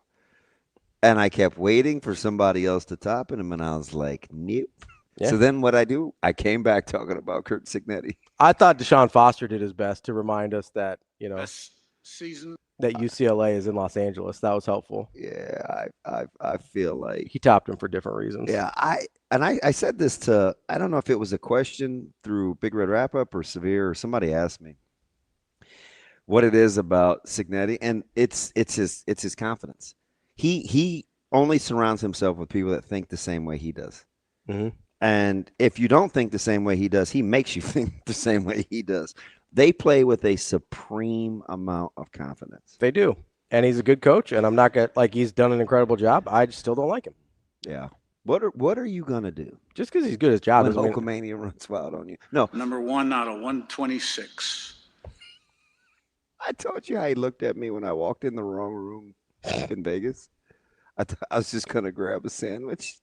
And I kept waiting for somebody else to top him, and I was like, nope. Yeah. So then what I do, I came back talking about Kurt Cignetti. I thought Deshaun Foster did his best to remind us that, Best season. That UCLA is in Los Angeles. That was helpful. Yeah, I feel like he topped him for different reasons. Yeah, I said this to, I don't know if it was a question through Big Red Wrap Up or Severe, or somebody asked me what it is about Cignetti, and it's his confidence. He only surrounds himself with people that think the same way he does. Mm-hmm. And if you don't think the same way he does, he makes you think the same way he does. They play with a supreme amount of confidence. They do. And he's a good coach, and I'm not going to, he's done an incredible job. I just still don't like him. Yeah. What are you going to do? Just because he's good at his job. When Hulkamania runs wild on you. No. Number 1 out of 126. I told you how he looked at me when I walked in the wrong room in Vegas. I was just going to grab a sandwich,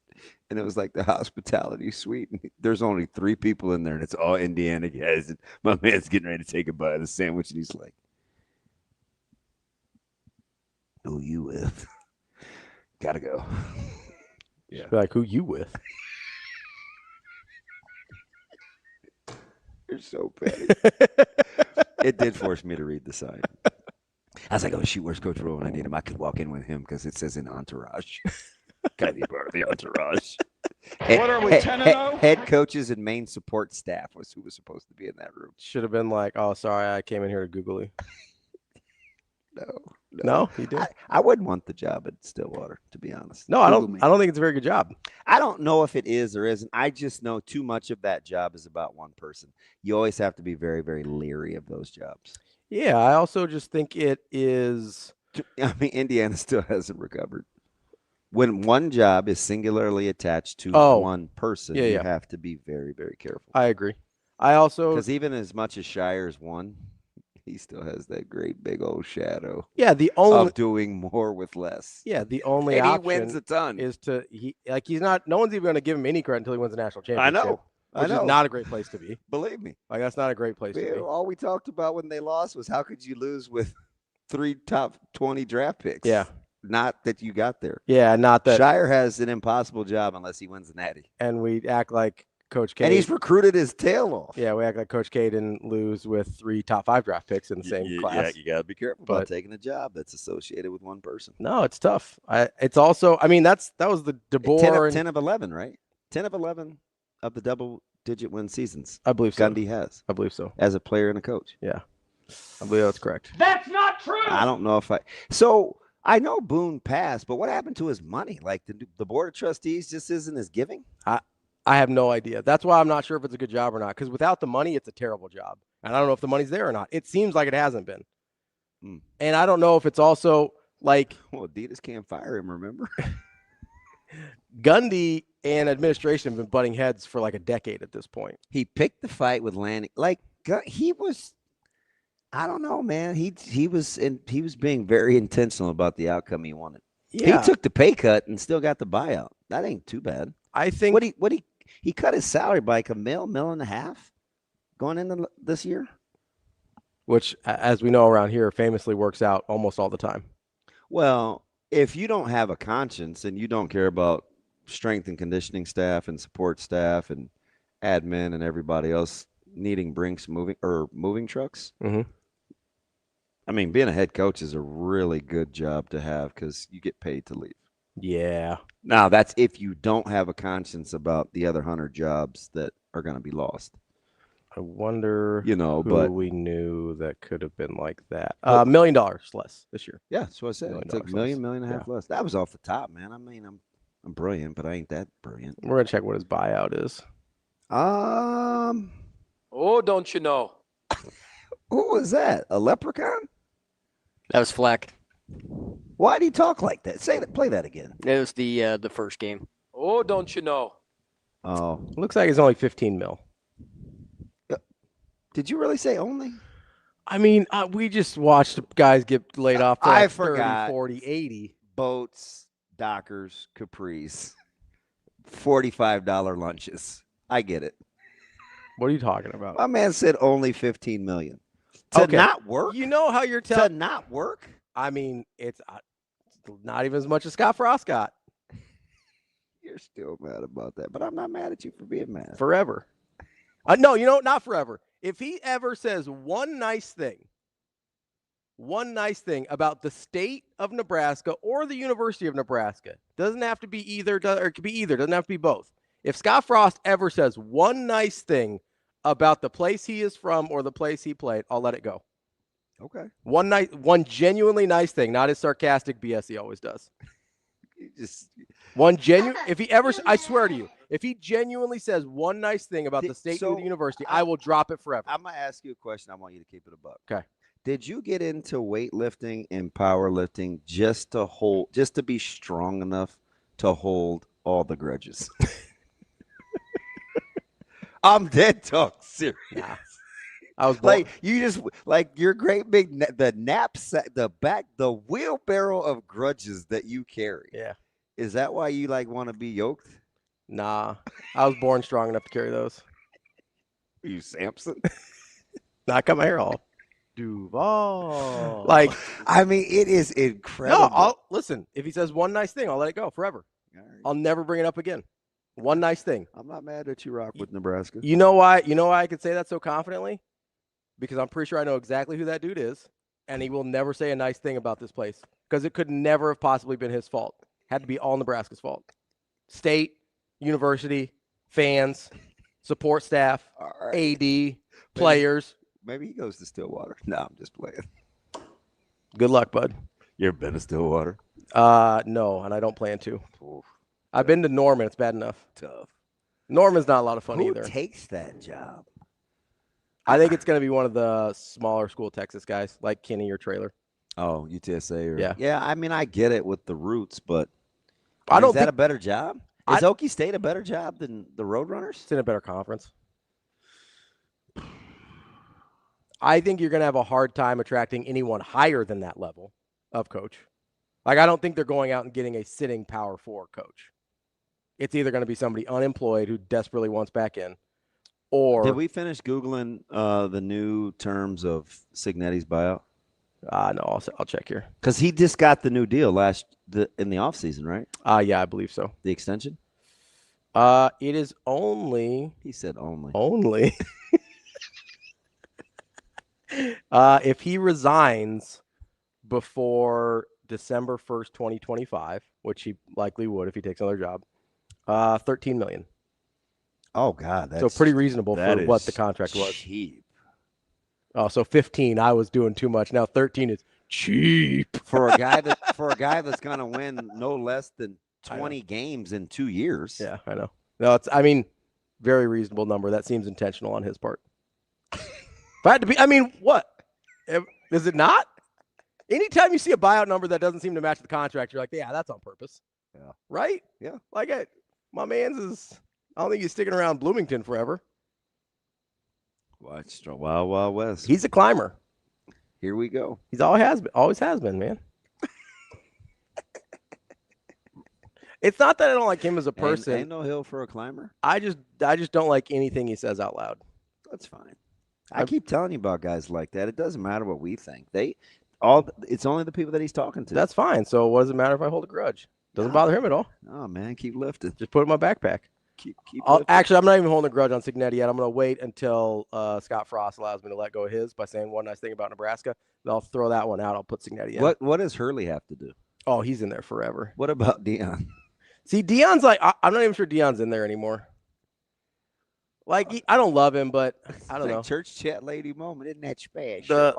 and it was like the hospitality suite. And there's only 3 people in there, and it's all Indiana guys. And my man's getting ready to take a bite of the sandwich, and he's like, who you with? Gotta go. Yeah. Like, who you with? You're so petty. It did force me to read the sign. I was like, oh, shoot, where's Coach Rowe when I need him? I could walk in with him because it says in entourage. Can I be part of the entourage? What are we, 10-0? Head coaches and main support staff was who was supposed to be in that room. Should have been like, oh, sorry, I came in here to Google you. No, he did. I wouldn't want the job at Stillwater, to be honest. No, I don't think it's a very good job. I don't know if it is or isn't. I just know too much of that job is about one person. You always have to be very, very leery of those jobs. Yeah, I also just think it is. I mean, Indiana still hasn't recovered. When one job is singularly attached to one person, you have to be very, very careful. I agree. I also, because even as much as Shire's won, he still has that great big old shadow. Yeah, the only of doing more with less. Yeah, the only and option he wins a ton. Is to he's not. No one's even going to give him any credit until he wins the national championship. I know. Which is not a great place to be. Believe me. Like, that's not a great place to be. All we talked about when they lost was how could you lose with 3 top 20 draft picks? Yeah. Not that you got there. Yeah, not that. Shire has an impossible job unless he wins the Natty. And we act like Coach K. And he's recruited his tail off. Yeah, we act like Coach K didn't lose with 3 top 5 draft picks in the same class. Yeah, you got to be careful about taking a job that's associated with one person. No, it's tough. It's also, I mean, that was the DeBoer. 10 of 11, right? 10 of 11 of the double-digit win seasons. I believe so. Gundy has. I believe so. As a player and a coach. Yeah. I believe that's correct. That's not true. I don't know if So I know Boone passed, but what happened to his money? Like the board of trustees just isn't as giving? I have no idea. That's why I'm not sure if it's a good job or not. Because without the money, it's a terrible job. And I don't know if the money's there or not. It seems like it hasn't been. And I don't know if it's also like. Well, Adidas can't fire him, remember? Gundy and administration have been butting heads for like a decade at this point. He picked the fight with Lanning. Like he was. I don't know, man. He was being very intentional about the outcome he wanted. Yeah. He took the pay cut and still got the buyout. That ain't too bad. I think he cut his salary by like $1 million and a half going into this year, which, as we know around here, famously works out almost all the time. Well, if you don't have a conscience and you don't care about strength and conditioning staff and support staff and admin and everybody else needing Brinks moving trucks. Mm-hmm. I mean, being a head coach is a really good job to have because you get paid to leave. Yeah. Now, that's if you don't have a conscience about the other 100 jobs that are going to be lost. I wonder but we knew that could have been like that. $1 million less this year. Yeah, that's what I said. It took $1 million and a half less. That was off the top, man. I mean, I'm brilliant, but I ain't that brilliant. We're going to check what his buyout is. Oh, don't you know? Who was that? A leprechaun? That was Fleck. Why did he talk like that? Play that again. It was the first game. Oh, don't you know? Oh. Looks like it's only 15 mil. Did you really say only? I mean, we just watched guys get laid off to like 30, 40, 80. Boats, Dockers, Capris, $45 lunches. I get it. What are you talking about? My man said only $15 million. To not work? You know how you're telling to not work? I mean, it's not even as much as Scott Frost got. You're still mad about that, but I'm not mad at you for being mad. Forever. No, not forever. If he ever says one nice thing about the state of Nebraska or the University of Nebraska, doesn't have to be either, or it could be either, doesn't have to be both. If Scott Frost ever says one nice thing about the place he is from or the place he played, I'll let it go. Okay. One genuinely nice thing, not his sarcastic BS he always does. If he ever, I swear to you, if he genuinely says one nice thing about the state or the university, I will drop it forever. I'm going to ask you a question. I want you to keep it a buck. Okay. Did you get into weightlifting and powerlifting just to be strong enough to hold all the grudges? I'm dead talk serious. Nah. I was like you just like your great big the knapsack, the wheelbarrow of grudges that you carry. Yeah. Is that why you want to be yoked? Nah. I was born strong enough to carry those. Are you Samson? Not cut my hair off. Duval. I mean, it is incredible. No, listen. If he says one nice thing, I'll let it go forever. Right. I'll never bring it up again. One nice thing. I'm not mad that you rock with Nebraska. You know why? You know why I could say that so confidently? Because I'm pretty sure I know exactly who that dude is, and he will never say a nice thing about this place because it could never have possibly been his fault. Had to be all Nebraska's fault. State, university, fans, support staff, AD, players. Maybe he goes to Stillwater. No, I'm just playing. Good luck, bud. You ever been to Stillwater? No, and I don't plan to. Oof. I've been to Norman. It's bad enough. Tough. Norman's not a lot of fun Who either. takes that job? I think it's going to be one of the smaller school Texas guys, like Kenny or Trailer. Oh, UTSA. Yeah. Yeah, I mean, I get it with the roots, but is that a better job? Is Okie State a better job than the Roadrunners? It's in a better conference. I think you're going to have a hard time attracting anyone higher than that level of coach. Like, I don't think they're going out and getting a sitting Power 4 coach. It's either going to be somebody unemployed who desperately wants back in, or... Did we finish Googling the new terms of Cignetti's buyout? No, I'll check here. Because he just got the new deal in the offseason, right? Yeah, I believe so. The extension? It is only... He said only. Only. If he resigns before December 1st, 2025, which he likely would if he takes another job, $13 million. Oh, God. So pretty reasonable for what the contract was. Cheap. Oh, so 15, I was doing too much. Now 13 is cheap. For a guy that's going to win no less than 20 games in 2 years. Yeah, I know. No, very reasonable number. That seems intentional on his part. If I had to be, what? Is it not? Anytime you see a buyout number that doesn't seem to match the contract, you're like, yeah, that's on purpose. Yeah. Right? Yeah. Like, my man's is, I don't think he's sticking around Bloomington forever. Watch Wild Wild West. He's a climber. Here we go. He's always has been, man. It's not that I don't like him as a person. Ain't no hill for a climber. I just don't like anything he says out loud. That's fine. I keep telling you about guys like that. It doesn't matter what we think. It's only the people that he's talking to. That's fine. So what does it matter if I hold a grudge? Doesn't bother him at all. Oh man, keep lifting. Just put it in my backpack. Keep actually, I'm not even holding a grudge on Cignetti yet. I'm going to wait until Scott Frost allows me to let go of his by saying one nice thing about Nebraska. Then I'll throw that one out. I'll put Cignetti in. What does Hurley have to do? Oh, he's in there forever. What about Dion? See, Dion's like, I'm not even sure Dion's in there anymore. Like, I don't love him, but I don't know. Church chat lady moment, isn't that special?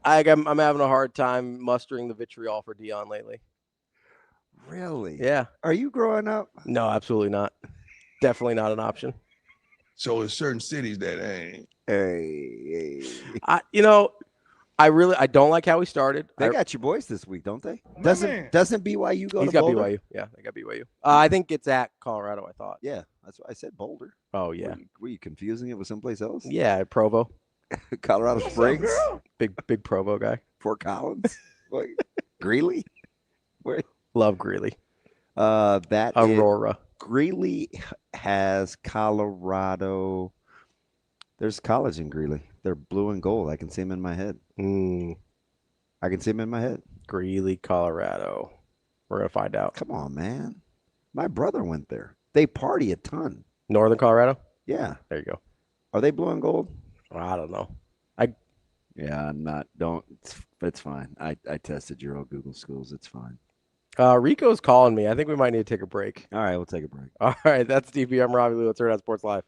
I'm having a hard time mustering the vitriol for Dion lately. Really? Yeah. Are you growing up? No, absolutely not. Definitely not an option. So in certain cities that ain't. Hey. I don't like how he started. They got your boys this week, don't they? Doesn't BYU go He's to got Boulder? BYU. Yeah, they got BYU. I think it's at Colorado, I thought. Yeah, that's what I said, Boulder. Oh, yeah. Were you confusing it with someplace else? Yeah, Provo. Colorado Springs? Big Provo guy. Fort Collins? Greeley? Where? Love Greeley. That Aurora. Greeley has Colorado. There's college in Greeley. They're blue and gold. I can see them in my head. I can see them in my head. Greeley, Colorado. We're going to find out. Come on, man. My brother went there. They party a ton. Northern Colorado? Yeah. There you go. Are they blue and gold? Well, I don't know. Yeah, I'm not. Don't. It's fine. I tested your old Google schools. It's fine. Rico's calling me. I think we might need to take a break. All right, we'll take a break. All right, that's DP. I'm Ravi. Let's Hurrdat Sports Live.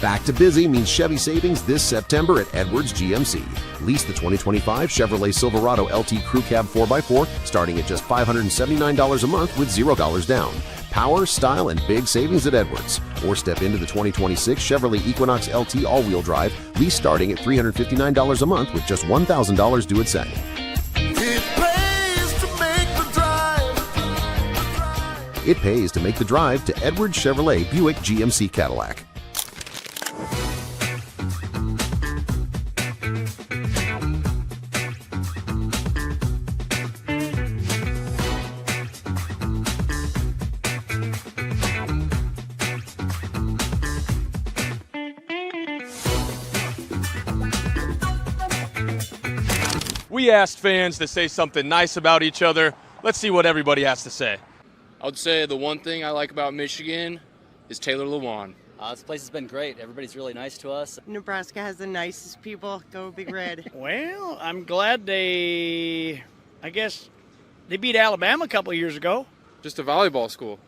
Back to busy means Chevy savings this September at Edwards GMC. Lease the 2025 Chevrolet Silverado LT Crew Cab 4x4 starting at just $579 a month with $0 down. Power, style, and big savings at Edwards. Or step into the 2026 Chevrolet Equinox LT all-wheel drive, lease starting at $359 a month with just $1,000 due at second. It pays to make the drive to Edwards Chevrolet Buick GMC Cadillac. We asked fans to say something nice about each other. Let's see what everybody has to say. I would say the one thing I like about Michigan is Taylor Lewan. This place has been great. Everybody's really nice to us. Nebraska has the nicest people. Go Big Red. Well, I'm glad they beat Alabama a couple of years ago. Just a volleyball school,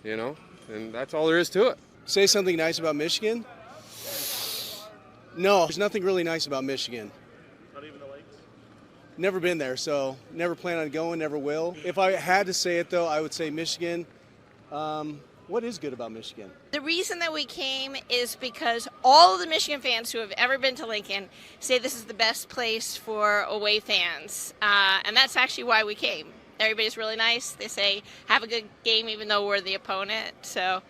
and that's all there is to it. Say something nice about Michigan? No, there's nothing really nice about Michigan. Not even the lakes? Never been there, so never plan on going, never will. If I had to say it, though, I would say Michigan. What is good about Michigan? The reason that we came is because all of the Michigan fans who have ever been to Lincoln say this is the best place for away fans. And that's actually why we came. Everybody's really nice. They say, have a good game even though we're the opponent. So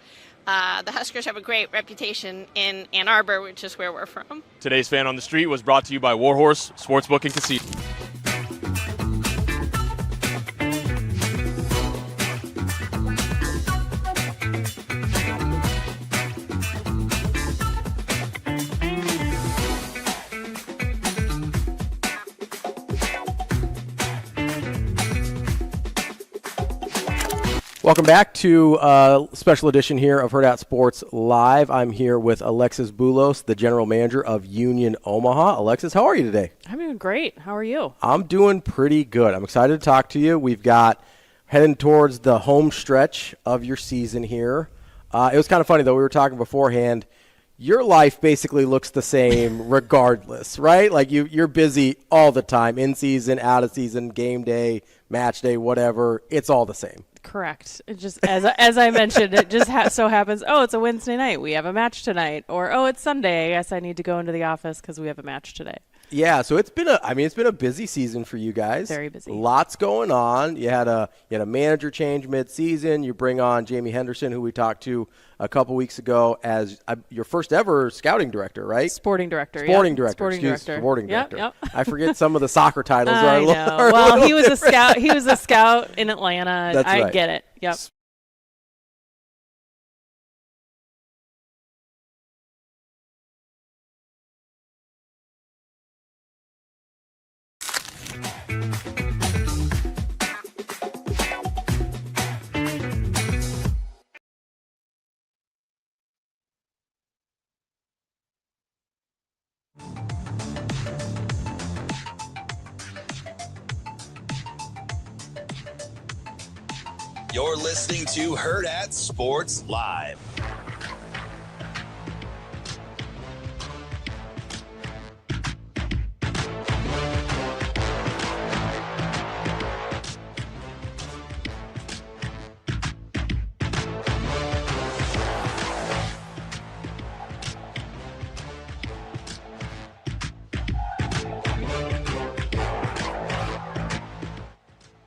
the Huskers have a great reputation in Ann Arbor, which is where we're from. Today's Fan on the Street was brought to you by Warhorse Sportsbook and Casino. Welcome back to a special edition here of Hurrdat Sports Live. I'm here with Alexis Boulos, the general manager of Union Omaha. Alexis, how are you today? I'm doing great. How are you? I'm doing pretty good. I'm excited to talk to you. We've got heading towards the home stretch of your season here. It was kind of funny, though. We were talking beforehand. Your life basically looks the same regardless, right? Like you're busy all the time, in season, out of season, game day, match day, whatever. It's all the same. Correct. It just as I mentioned, it just so happens. Oh, it's a Wednesday night. We have a match tonight. Or oh, it's Sunday. I guess I need to go into the office because we have a match today. Yeah, so it's been a busy season for you guys. Very busy. Lots going on. You had a manager change mid-season. You bring on Jamie Henderson, who we talked to a couple weeks ago, as your first ever scouting director, right? Sporting director. Sporting director. Yep. I forget some of the soccer titles. I know. Well, he was a scout. He was a scout in Atlanta. That's right. I get it. Yep. You're listening to Hurrdat Sports Live.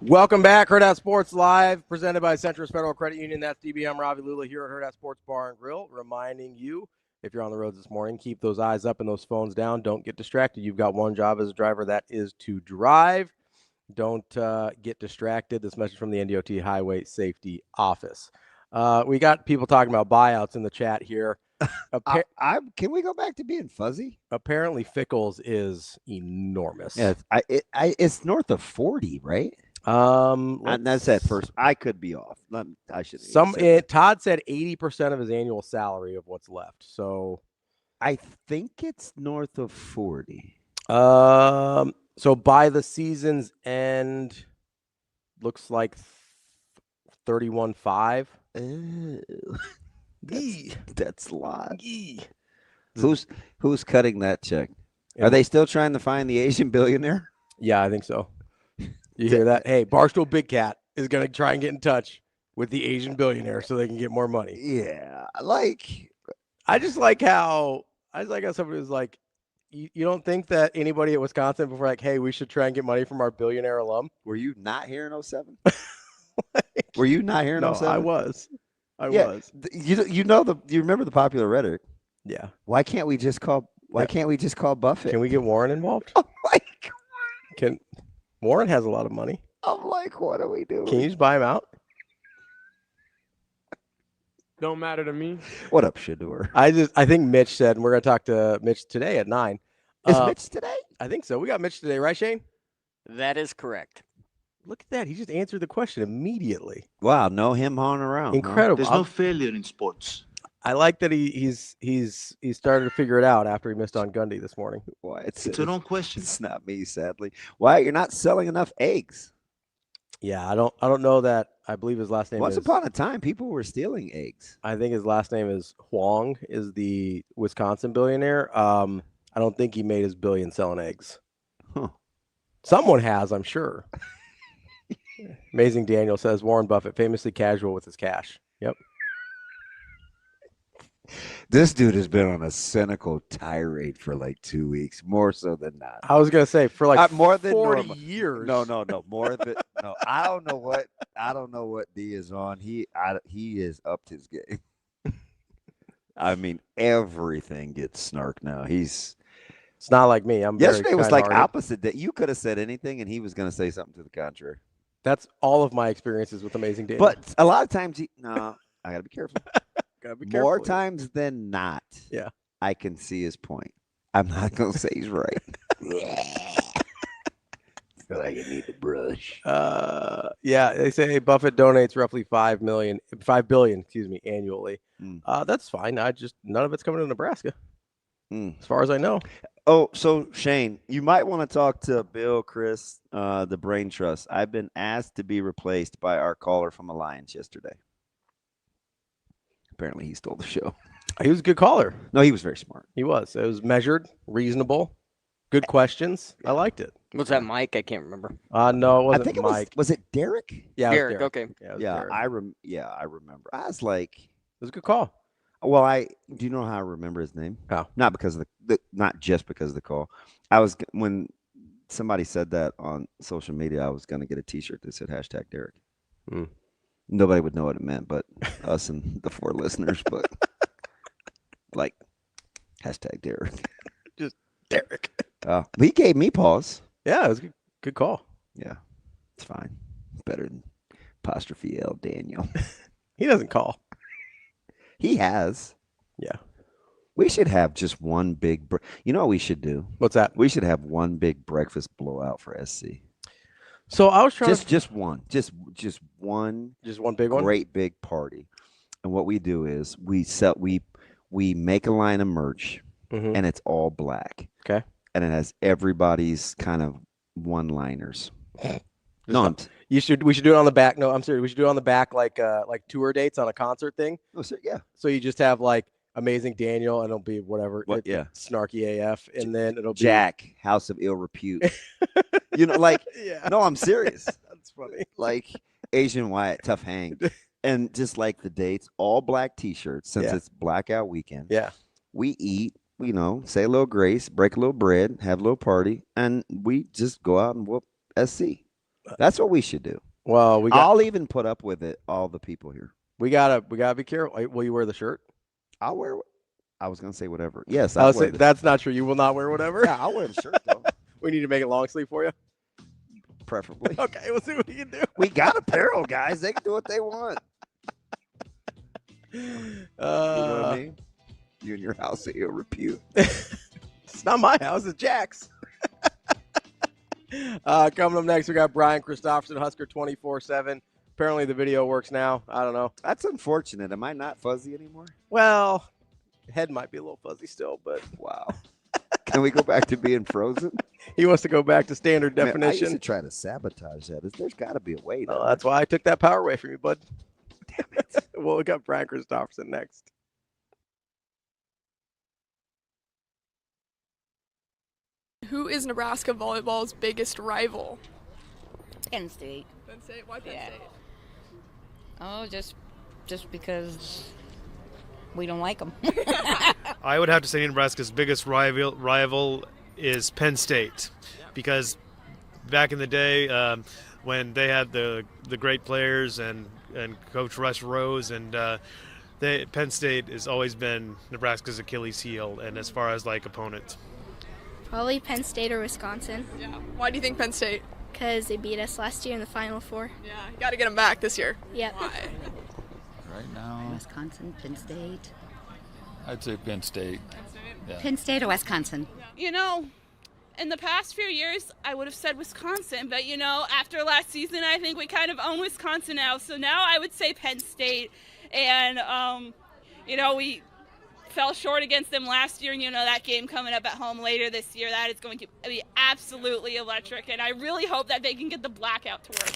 Welcome back, Hurrdat Sports Live, presented by Centris Federal Credit Union. That's DB. I'm Ravi Lulla here at Hurrdat Sports Bar and Grill, reminding you, if you're on the roads this morning, keep those eyes up and those phones down. Don't get distracted. You've got one job as a driver, that is to drive. Don't get distracted. This message from the NDOT Highway Safety Office. We got people talking about buyouts in the chat here. Can we go back to being fuzzy? Apparently, Fickell's is enormous. Yeah, it's north of 40, right? And that's that first. I could be off. I should. Todd said 80% of his annual salary of what's left. So, I think it's north of 40. So by the season's end, looks like 31.5. That's a lot. Who's cutting that check? Are they still trying to find the Asian billionaire? Yeah, I think so. You hear that? Hey, Barstool Big Cat is going to try and get in touch with the Asian billionaire so they can get more money. Yeah, I just like how somebody was like, you don't think that anybody at Wisconsin before like, hey, we should try and get money from our billionaire alum? Were you not here in 07? Were you not here in 07? No, I was. You remember the popular rhetoric? Yeah. Why can't we just call Buffett? Can we get Warren involved? Oh my God. Warren has a lot of money. I'm like, what are we doing? Can you just buy him out? Don't matter to me. What up, Shador? I think Mitch said, and we're going to talk to Mitch today at 9. Is Mitch today? I think so. We got Mitch today, right, Shane? That is correct. Look at that. He just answered the question immediately. Wow, no him hauling around. Incredible. There's no failure in sports. I like that he's started to figure it out after he missed on Gundy this morning. Why So don't question. It's not me, sadly. Why you're not selling enough eggs? Yeah, I don't know that. I believe his last name Once is. upon a time, people were stealing eggs. I think his last name is Huang. Is the Wisconsin billionaire? I don't think he made his billion selling eggs. Huh. Someone has, I'm sure. Amazing Daniel says Warren Buffett famously casual with his cash. Yep. This dude has been on a cynical tirade for like 2 weeks, more so than not. I was gonna say for like more than 40 normal. years. No, more than no. I don't know what D is on. He is upped his game. I mean, everything gets snark now. It's not like me. Yesterday was like opposite. That you could have said anything, and he was going to say something to the contrary. That's all of my experiences with Amazing Daniel. But a lot of times, I got to be careful. Gotta be careful. More times than not, yeah, I can see his point. I'm not going to say he's right. Feel like I need to brush. Yeah, they say Buffett donates roughly $5 billion, annually. That's fine. None of it's coming to Nebraska, as far as I know. Oh, so Shane, you might want to talk to Bill, Chris, the Brain Trust. I've been asked to be replaced by our caller from Alliance yesterday. Apparently, he stole the show. He was a good caller. No, he was very smart. He was. It was measured, reasonable, good questions. I liked it. Was that Mike? I can't remember. No, it wasn't. I think Mike. Was it Derek? Yeah, Derek. Okay. Yeah, I remember. I was like, it was a good call. Well, do you know how I remember his name? How? Not because of not just because of the call. When somebody said that on social media, I was going to get a T-shirt that said #Derek. Nobody would know what it meant, but us and the 4 listeners. But like #Derek, just Derek. He gave me pause. Yeah, it was a good call. Yeah, it's fine. Better than apostrophe L Daniel. He doesn't call. He has. Yeah. We should have just one big. You know what we should do? What's that? We should have one big breakfast blowout for SC. So I was trying just one big one, great big party. And what we do is we make a line of merch, and it's all black. Okay. And it has everybody's kind of one-liners. We should do it on the back. No, I'm serious. We should do it on the back like tour dates on a concert thing. Oh, so, yeah. So you just have like Amazing Daniel, and it'll be whatever. Yeah. Snarky AF, and then it'll be Jack, House of Ill Repute. Yeah. No, I'm serious. That's funny. Like Asian Wyatt, Tough Hang, and just like the dates, all black T-shirts since it's blackout weekend. Yeah. We eat, say a little grace, break a little bread, have a little party, and we just go out and whoop SC. That's what we should do. Well, I'll even put up with it. All the people here. We gotta be careful. Will you wear the shirt? I'll wear. I was gonna say whatever. Yes, I'll say that's not true. You will not wear whatever. Yeah, I'll wear the shirt though. We need to make it long sleeve for you. Preferably. Okay, we'll see what we can do. We got apparel, guys. They can do what they want. You know what I mean? You and your House of Ill Repute. It's not my house. It's Jack's. Coming up next, we got Brian Christopherson, Husker 24/7. Apparently the video works now. I don't know. That's unfortunate. Am I not fuzzy anymore? Well, head might be a little fuzzy still, but wow. Can we go back to being frozen? He wants to go back to standard definition. I used to try to sabotage that. There's got to be a way. Oh, that's why I took that power away from you, bud. Damn it. Well, we got Brian Christopherson next. Who is Nebraska volleyball's biggest rival? Penn State. Penn State? Why Penn State? Oh, just because we don't like them. I would have to say Nebraska's biggest rival is Penn State, because back in the day when they had the great players and Coach Russ Rose, and Penn State has always been Nebraska's Achilles heel, and as far as like opponents. Probably Penn State or Wisconsin. Yeah. Why do you think Penn State? Because they beat us last year in the Final Four. Yeah, you got to get them back this year. Yep. Why? Right now, Wisconsin, Penn State. I'd say Penn State. Penn State? Yeah. Penn State or Wisconsin. You know, in the past few years, I would have said Wisconsin, but after last season, I think we kind of own Wisconsin now. So now I would say Penn State. And, we fell short against them last year, and that game coming up at home later this year, that is going to be absolutely electric, and I really hope that they can get the blackout to work.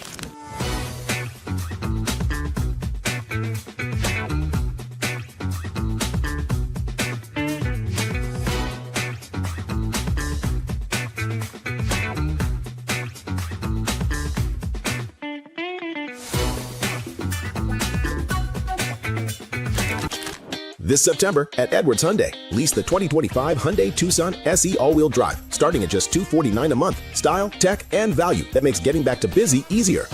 This September at Edwards Hyundai, lease the 2025 Hyundai Tucson SE all-wheel drive, starting at just $249 a month. Style, tech, and value that makes getting back to busy easier.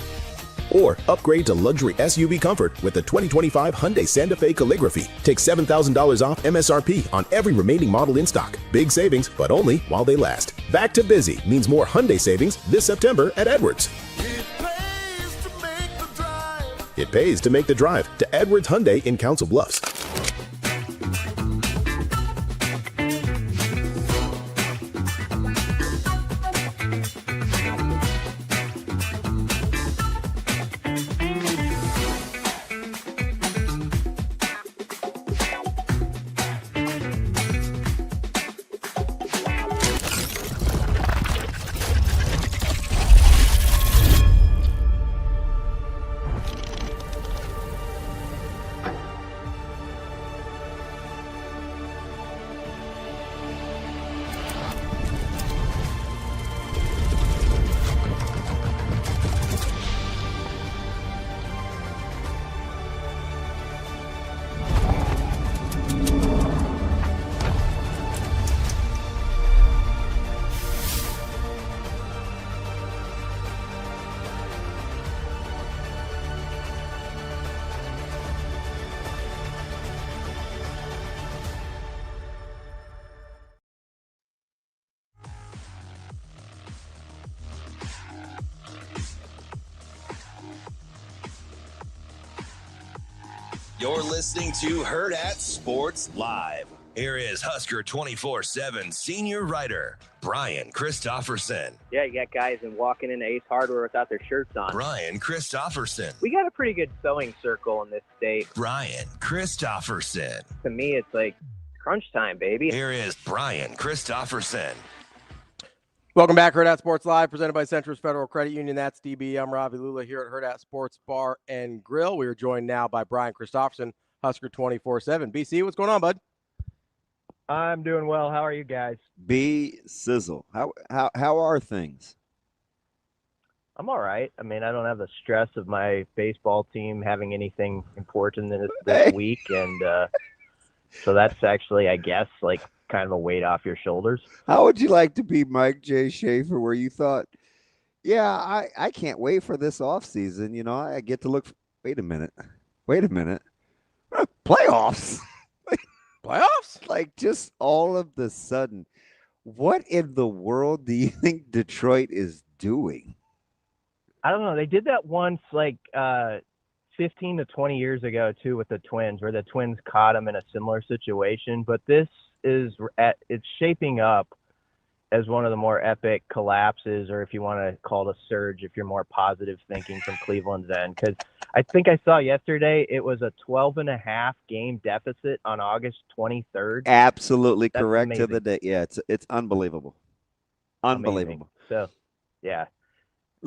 Or upgrade to luxury SUV comfort with the 2025 Hyundai Santa Fe Calligraphy. Take $7,000 off MSRP on every remaining model in stock. Big savings, but only while they last. Back to busy means more Hyundai savings this September at Edwards. It pays to make the drive to Edwards Hyundai in Council Bluffs. You're listening to Hurrdat Sports Live. Here is Husker 24/7 senior writer, Brian Christopherson. Yeah, you got guys walking into Ace Hardware without their shirts on. Brian Christopherson. We got a pretty good sewing circle in this state. Brian Christopherson. To me, it's like crunch time, baby. Here is Brian Christopherson. Welcome back, Hurrdat Sports Live, presented by Centris Federal Credit Union. That's DB. I'm Ravi Lulla here at Hurrdat Sports Bar and Grill. We are joined now by Brian Christopherson, Husker 24/7. BC, what's going on, bud? I'm doing well. How are you guys? B Sizzle. How are things? I'm all right. I mean, I don't have the stress of my baseball team having anything important this week, and so that's actually, I guess, like kind of a weight off your shoulders. How would you like to be Mike J. Schaefer, where you thought, yeah, I can't wait for this offseason. You know, I get to look. Wait a minute. Playoffs. Playoffs? Like, just all of the sudden, what in the world do you think Detroit is doing? I don't know. They did that once, like 15 to 20 years ago, too, with the Twins, where the Twins caught them in a similar situation. But this it's shaping up as one of the more epic collapses, or if you want to call it a surge, if you're more positive thinking from Cleveland's end. Because I think I saw yesterday it was a 12.5 game deficit on August 23rd. Absolutely That's correct amazing. to the day. Yeah, it's unbelievable. Unbelievable. Amazing. So, yeah.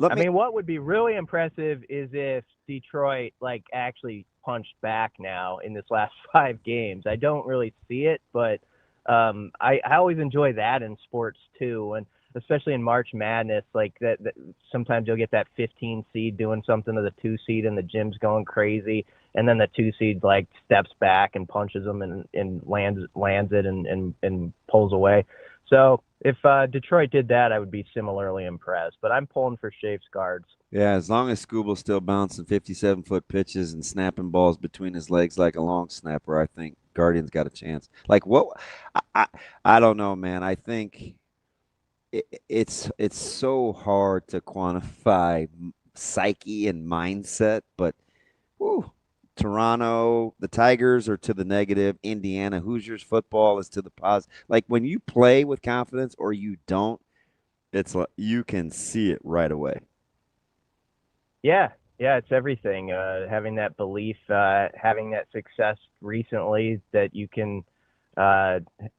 I mean, what would be really impressive is if Detroit actually punched back now in this last 5 games. I don't really see it, but I always enjoy that in sports too, and especially in March Madness, like that sometimes you'll get that 15 seed doing something to the 2 seed, and the gym's going crazy, and then the 2 seed steps back and punches them and lands it and pulls away. So if Detroit did that, I would be similarly impressed. But I'm pulling for Schaef's Guards. Yeah, as long as Scooble's still bouncing 57-foot pitches and snapping balls between his legs like a long snapper, I think Guardians got a chance. Like, what? I don't know, man. I think it's so hard to quantify psyche and mindset, but Toronto, the Tigers are to the negative. Indiana, Hoosiers football is to the positive. Like, when you play with confidence or you don't, it's like you can see it right away. Yeah, Yeah, it's everything. Having that belief, having that success recently that you can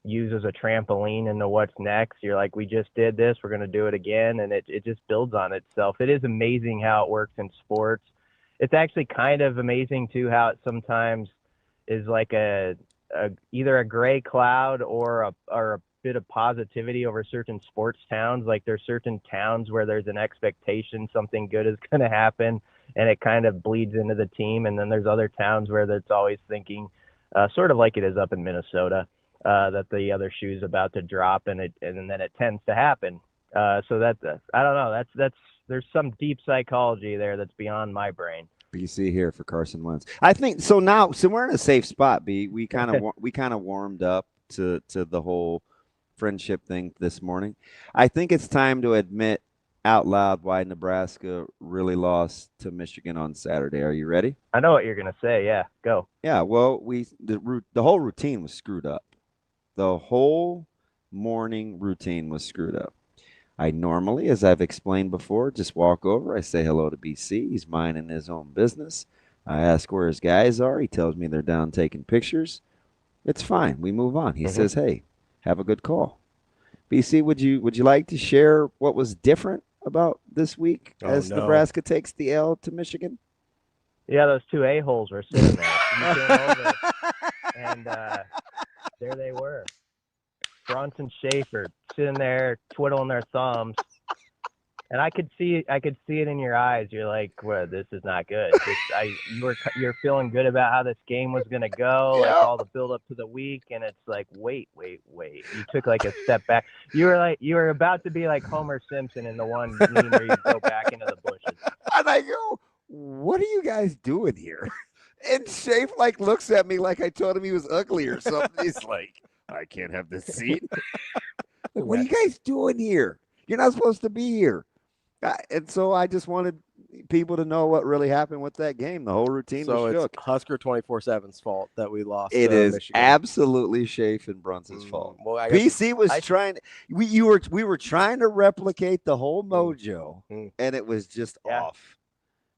use as a trampoline into what's next. You're like, we just did this, we're going to do it again, and it just builds on itself. It is amazing how it works in sports. It's actually kind of amazing too how it sometimes is like either a gray cloud or a bit of positivity over certain sports towns. Like there's certain towns where there's an expectation something good is going to happen, and it kind of bleeds into the team. And then there's other towns where it's always thinking, sort of like it is up in Minnesota, that the other shoe's about to drop, and then it tends to happen. So that's I don't know. That's there's some deep psychology there that's beyond my brain. BC here for Carson Wentz. I think so. Now, so we're in a safe spot. B. We kind of warmed up to the whole friendship thing this morning. I think it's time to admit out loud why Nebraska really lost to Michigan on Saturday. Are you ready? I know what you're gonna say. Yeah, go. Yeah. Well, the whole routine was screwed up. The whole morning routine was screwed up. I normally, as I've explained before, just walk over. I say hello to BC. He's minding his own business. I ask where his guys are. He tells me they're down taking pictures. It's fine. We move on. He says, "Hey, have a good call." BC, would you like to share what was different about this week as Nebraska takes the L to Michigan? Yeah, those two a-holes were sitting there. You came over, and there they were. Bronson Schaefer sitting there twiddling their thumbs, and I could see it in your eyes. You're like, "Well, this is not good." You're feeling good about how this game was going to go, like all the build up to the week, and it's like, wait. You took like a step back. You were about to be like Homer Simpson in the one meme where you go back into the bushes. And I go, "What are you guys doing here?" And Schaefer like looks at me like I told him he was ugly or something. He's like, "I can't have this seat." Like, what are you guys doing here? You're not supposed to be here. And so I just wanted people to know what really happened with that game. The whole routine was shook. It's Husker 24/7's fault that we lost. It is Michigan. Absolutely Schaefer and Brunson's fault. Well, BC was trying. We were trying to replicate the whole mojo, and it was just off.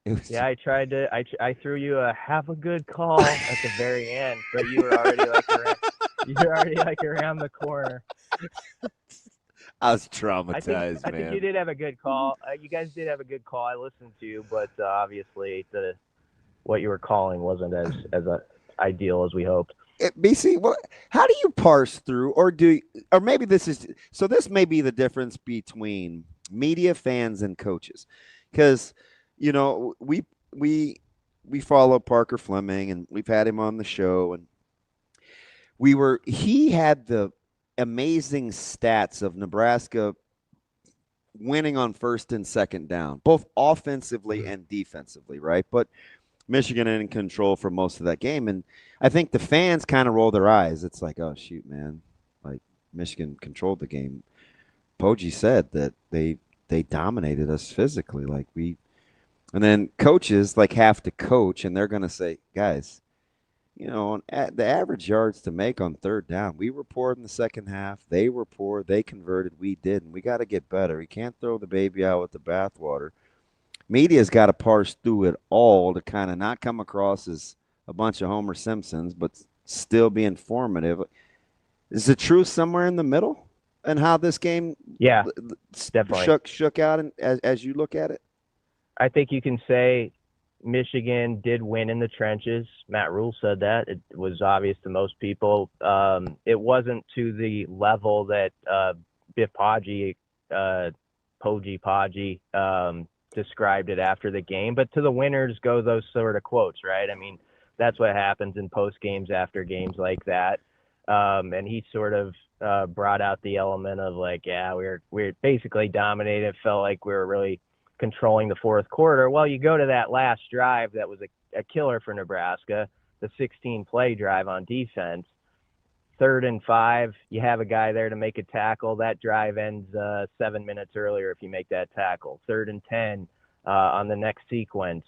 I tried to. I threw you a have a good call at the very end, but you were already like around the corner. I was traumatized, I think you did have a good call. You guys did have a good call. I listened to, but obviously what you were calling wasn't as ideal as we hoped. BC, how do you parse through, or maybe this may be the difference between media, fans, and coaches, because we follow Parker Fleming, and we've had him on the show, and he had the amazing stats of Nebraska winning on first and second down, both offensively and defensively, right? But Michigan in control for most of that game, and I think the fans kind of roll their eyes. It's like, oh shoot, man, like Michigan controlled the game. Poggi said that they dominated us physically, and then coaches have to coach, and they're going to say, guys, the average yards to make on third down, we were poor in the second half. They were poor. They converted. We didn't. We got to get better. We can't throw the baby out with the bathwater. Media's got to parse through it all to kind of not come across as a bunch of Homer Simpsons, but still be informative. Is the truth somewhere in the middle and how this game definitely shook out as you look at it? I think you can say Michigan did win in the trenches. Matt Rule said that. It was obvious to most people. It wasn't to the level that Biff Poggi described it after the game. But to the winners go those sort of quotes, right? I mean, that's what happens in post games after games like that. And he sort of brought out the element of we're basically dominated. It felt like we were really controlling the fourth quarter. Well, you go to that last drive that was a killer for Nebraska, the 16-play drive on defense. 3rd and 5, you have a guy there to make a tackle. That drive ends 7 minutes earlier if you make that tackle. 3rd and 10 on the next sequence,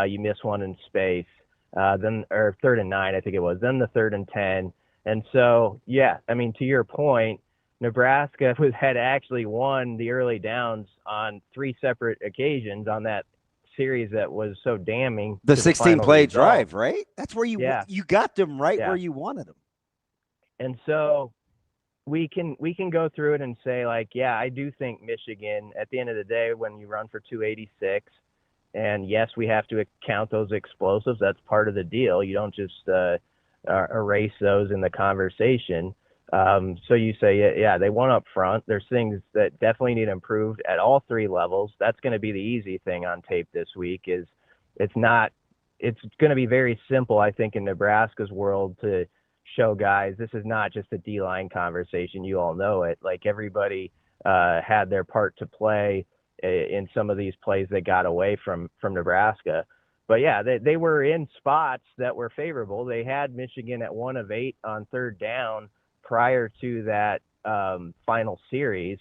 you miss one in space. Then 3rd and 9, I think it was. Then the 3rd and 10. And so, to your point, Nebraska had actually won the early downs on 3 separate occasions on that series that was so damning. The to the 16 final play result. drive, right? That's where you got them right Yeah. where you wanted them. And so we can go through it and say, like, yeah, I do think Michigan, at the end of the day, when you run for 286, and yes, we have to count those explosives. That's part of the deal. You don't just erase those in the conversation. So you say, yeah, they won up front. There's things that definitely need improved at all three levels. That's going to be the easy thing on tape this week. It's going to be very simple, I think, in Nebraska's world to show guys this is not just a D-line conversation. You all know it. Like, everybody had their part to play in some of these plays that got away from Nebraska. But yeah, they were in spots that were favorable. They had Michigan at 1 of 8 on third down prior to that final series,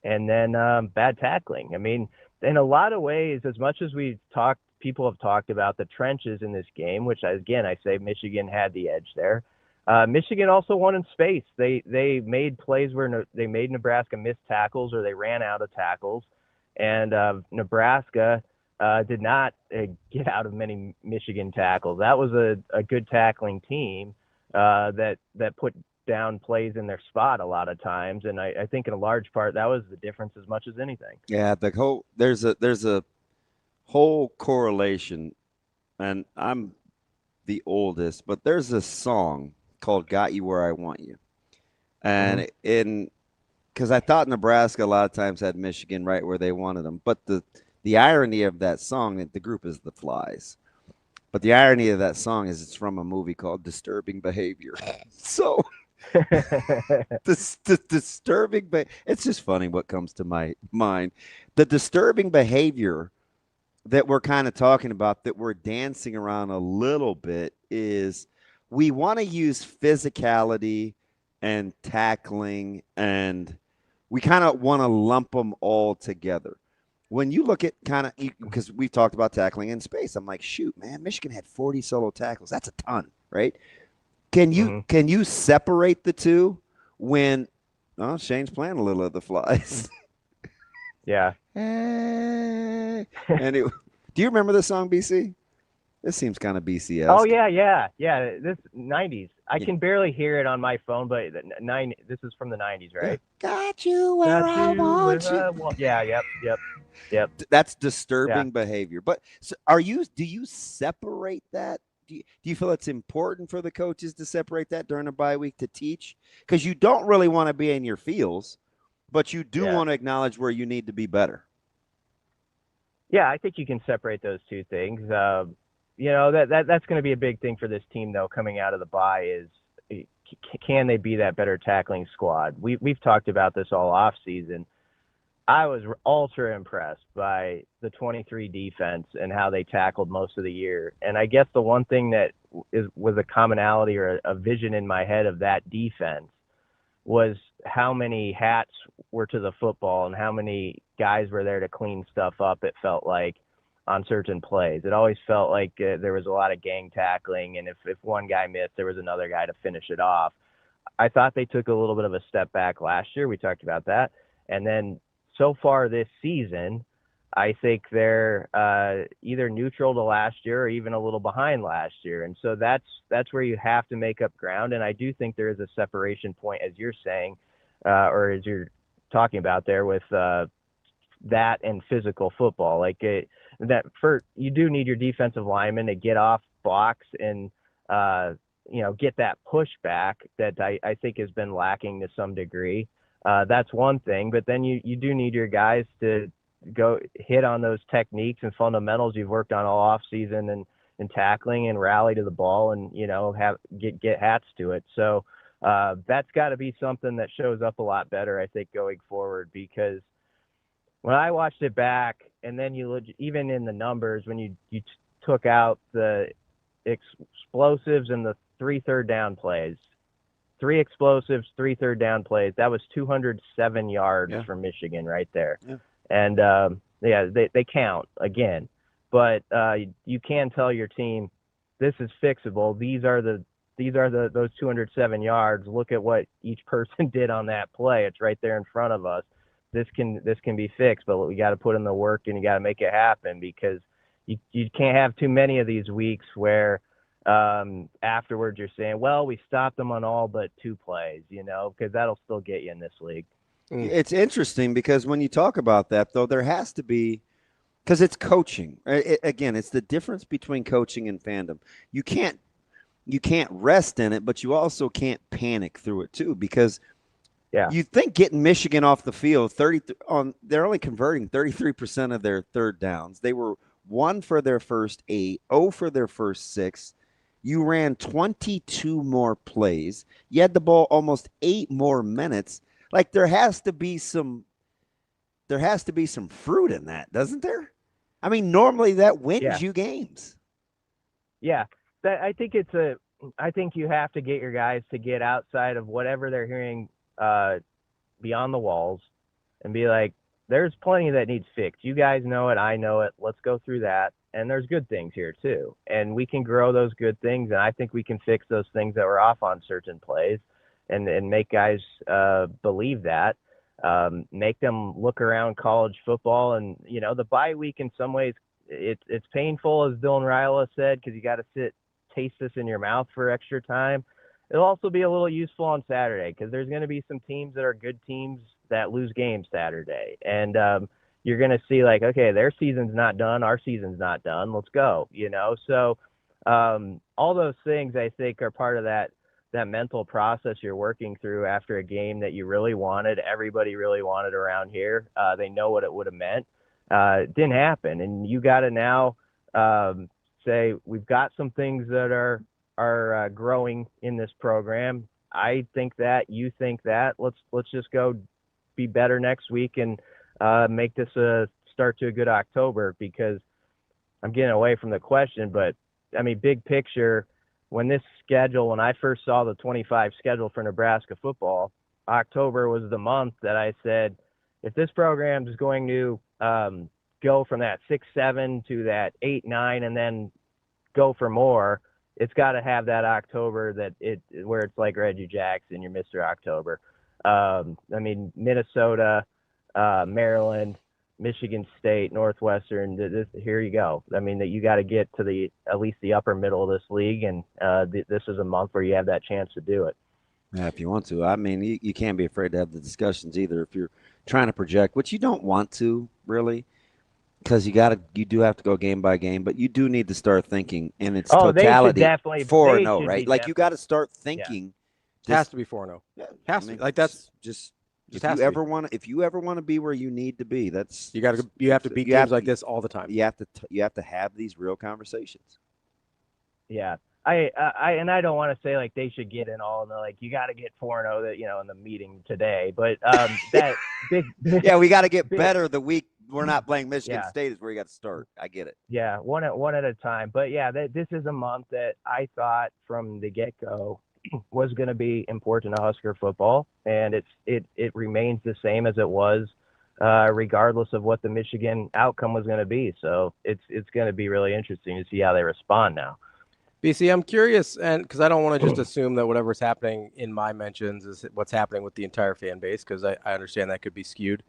and then bad tackling. I mean, in a lot of ways, as much as people have talked about the trenches in this game, which again, I say Michigan had the edge there. Michigan also won in space. They made plays where they made Nebraska miss tackles or they ran out of tackles, and Nebraska did not get out of many Michigan tackles. That was a good tackling team that put down plays in their spot a lot of times, and I think in a large part that was the difference as much as anything. Yeah, there's a whole correlation, and I'm the oldest, but there's a song called "Got You Where I Want You," and because I thought Nebraska a lot of times had Michigan right where they wanted them, but the irony of that song, that the group is the Flies, but the irony of that song is it's from a movie called Disturbing Behavior. So the disturbing, it's just funny what comes to my mind. The disturbing behavior that we're kind of talking about, that we're dancing around a little bit, is we want to use physicality and tackling, and we kind of want to lump them all together. When you look at because we've talked about tackling in space, I'm like, shoot, man, Michigan had 40 solo tackles. That's a ton, right? Can you separate the two when Shane's playing a little of the Flies? Yeah. Anyway, do you remember the song, BC? This seems kind of BCS. Oh yeah. This 90s. I can barely hear it on my phone, but this is from the 90s, right? Got you where I want you. Yeah. Yep. That's disturbing behavior. But so do you separate that? Do you feel it's important for the coaches to separate that during a bye week to teach? Because you don't really want to be in your feels, but you do want to acknowledge where you need to be better. Yeah, I think you can separate those two things. That's going to be a big thing for this team, though, coming out of the bye is can they be that better tackling squad? We've talked about this all off season. I was ultra impressed by the 23 defense and how they tackled most of the year. And I guess the one thing that was a commonality or a vision in my head of that defense was how many hats were to the football and how many guys were there to clean stuff up, it felt like, on certain plays. It always felt like there was a lot of gang tackling, and if one guy missed, there was another guy to finish it off. I thought they took a little bit of a step back last year. We talked about that. And then so far this season, I think they're either neutral to last year or even a little behind last year. And so that's where you have to make up ground. And I do think there is a separation point, as you're saying, or as you're talking about there, with that and physical football. Like you do need your defensive linemen to get off blocks and get that pushback that I think has been lacking to some degree. That's one thing, but then you do need your guys to go hit on those techniques and fundamentals you've worked on all off season and tackling and rally to the ball and get hats to it. So that's got to be something that shows up a lot better, I think, going forward, because when I watched it back, and then you look even in the numbers, when you took out the explosives and the 3 third down plays, 3 explosives, 3 third down plays, that was 207 yards for Michigan right there. Yeah. And they count again, but you can tell your team this is fixable. These are those 207 yards. Look at what each person did on that play. It's right there in front of us. This can be fixed, but we got to put in the work and you got to make it happen, because you can't have too many of these weeks where afterwards you're saying, well, we stopped them on all but 2 plays, because that'll still get you in this league. It's interesting because when you talk about that, though, there has to be, because it's coaching. Again, it's the difference between coaching and fandom. You can't rest in it, but you also can't panic through it too, because you think getting Michigan off the field, they're only converting 33% of their third downs. They were 1 for their first 8, 0 for their first 6. You ran 22 more plays. You had the ball almost 8 more minutes. Like there has to be some fruit in that, doesn't there? I mean, normally that wins you games. Yeah, I think you have to get your guys to get outside of whatever they're hearing beyond the walls and be like, there's plenty that needs fixed. You guys know it. I know it. Let's go through that. And there's good things here too. And we can grow those good things. And I think we can fix those things that were off on certain plays and make guys believe that. Make them look around college football. And, the bye week in some ways, it's painful, as Dylan Raiola said, because you got to taste this in your mouth for extra time. It'll also be a little useful on Saturday because there's going to be some teams that are good teams that lose games Saturday. And you're going to see like, okay, their season's not done. Our season's not done. Let's go, So all those things I think are part of that mental process you're working through after a game that you really wanted. Everybody really wanted around here. They know what it would have meant. It didn't happen. And you got to now say, we've got some things that are growing in this program. I think that, you think that. Let's just go be better next week and make this a start to a good October, because I'm getting away from the question, but I mean, big picture, when I first saw the 25 schedule for Nebraska football, October was the month that I said, if this program is going to go from that 6-7 to that 8-9 and then go for more, it's got to have that October where it's like Reggie Jackson, you're Mr. October. I mean, Minnesota, Maryland, Michigan State, Northwestern, here you go. I mean, that you got to get to at least the upper middle of this league, and this is a month where you have that chance to do it. Yeah, if you want to. I mean, you can't be afraid to have the discussions either if you're trying to project, which you don't want to really, because you do have to go game by game, but you do need to start thinking in its totality. 4-0, right? Like you got to start thinking. It has to be 4-0. Yeah, has to be. Like that's just. If you ever want to be where you need to be, you have to beat games like this all the time. You have to have these real conversations. Yeah, I don't want to say like they should get in all and like you got to get 4-0 that in the meeting today, but that big yeah, we got to get better the week we're not playing Michigan State is where you got to start. I get it. Yeah, one at a time. But yeah, this is a month that I thought from the get-go was going to be important to Husker football, and it remains the same as it was, regardless of what the Michigan outcome was going to be. So it's going to be really interesting to see how they respond now. BC, I'm curious, and because I don't want to just assume that whatever's happening in my mentions is what's happening with the entire fan base, because I understand that could be skewed.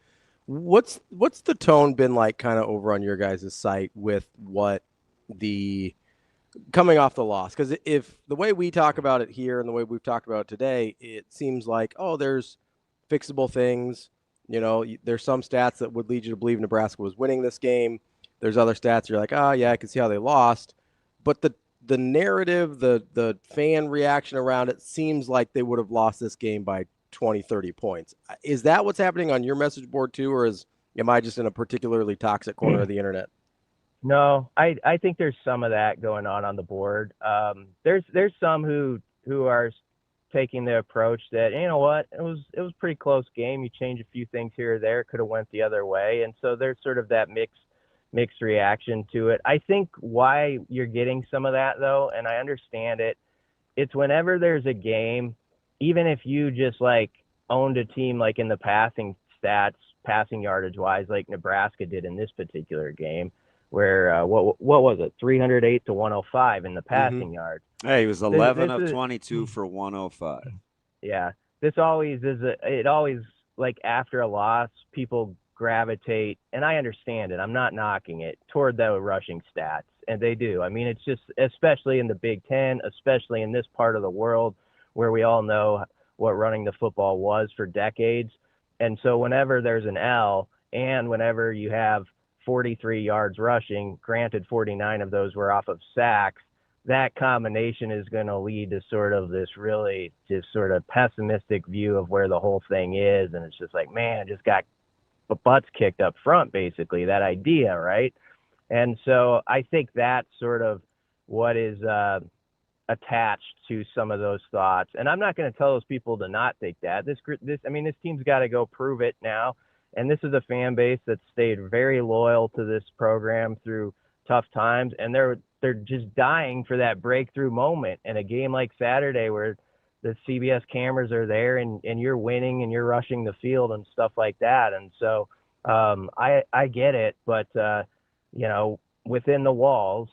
What's the tone been like kind of over on your guys' site with what the coming off the loss? Because if the way we talk about it here and the way we've talked about it today, it seems like, there's fixable things. There's some stats that would lead you to believe Nebraska was winning this game. There's other stats you're like, yeah, I can see how they lost. But the narrative, the fan reaction around it seems like they would have lost this game by 20, 30 points. Is that what's happening on your message board too, or am I just in a particularly toxic corner of the internet? No, I think there's some of that going on the board. There's some who are taking the approach that, you know what, it was a pretty close game. You change a few things here or there, could have went the other way. And so there's sort of that mixed reaction to it. I think why you're getting some of that though, and I understand it, it's whenever there's a game, even if you just like owned a team like in the passing stats, passing yardage wise, like Nebraska did in this particular game, where what was it, 308 to 105 in the passing yards. Hey, he was 11 of 22 for 105. Yeah, this always is it always, like after a loss, people gravitate, and I understand it, I'm not knocking it, toward the rushing stats. And they do. I mean, it's just, especially in the Big Ten, especially in this part of the world where we all know what running the football was for decades. And so whenever there's an L and whenever you have 43 yards rushing, granted 49 of those were off of sacks, that combination is going to lead to sort of this really just sort of pessimistic view of where the whole thing is. And it's just like, man, just got butts kicked up front, basically, that idea, right? And so I think that's sort of what is attached to some of those thoughts. And I'm not going to tell those people to not think that. This team's got to go prove it now. And this is a fan base that stayed very loyal to this program through tough times. And they're just dying for that breakthrough moment. And a game like Saturday where the CBS cameras are there and you're winning and you're rushing the field and stuff like that. And so I get it, but within the walls,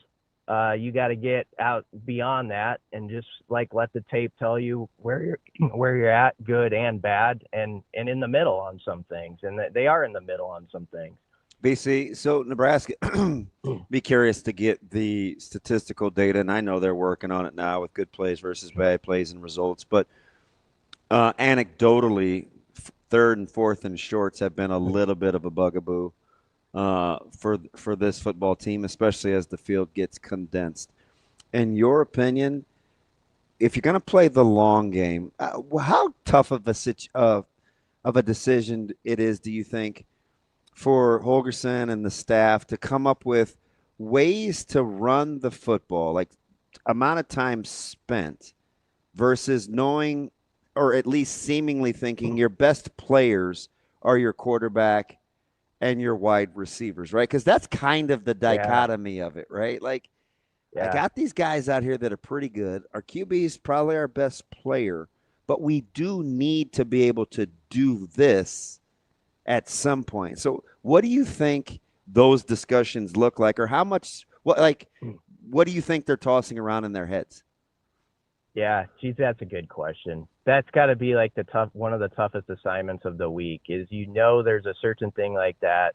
you got to get out beyond that and just let the tape tell you where you're at, good and bad, and in the middle on some things. And they are in the middle on some things. BC, so Nebraska, be curious to get the statistical data, and I know they're working on it now with good plays versus bad plays and results. But anecdotally, third and fourth and shorts have been a little bit of a bugaboo for this football team, especially as the field gets condensed. In your opinion, if you're going to play the long game, how tough of a decision it is, do you think, for Holgorsen and the staff to come up with ways to run the football, like amount of time spent, versus knowing, or at least seemingly thinking, your best players are your quarterback and your wide receivers, right? Because that's kind of the dichotomy of it, right? Like, I got these guys out here that are pretty good. Our QB is probably our best player, but we do need to be able to do this at some point. So what do you think those discussions look like, or what do you think they're tossing around in their heads? Yeah, geez, that's a good question. That's got to be one of the toughest assignments of the week is, there's a certain thing like that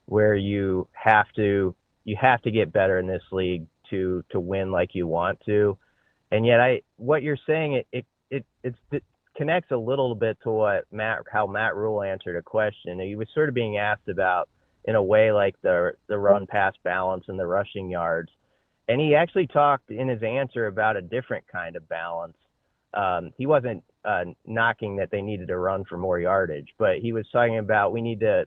where you have to get better in this league to win like you want to. And yet what you're saying, it connects a little bit to how Matt Rule answered a question. He was sort of being asked about, in a way, like the run pass balance and the rushing yards. And he actually talked in his answer about a different kind of balance. He wasn't knocking that they needed to run for more yardage, but he was talking about we need to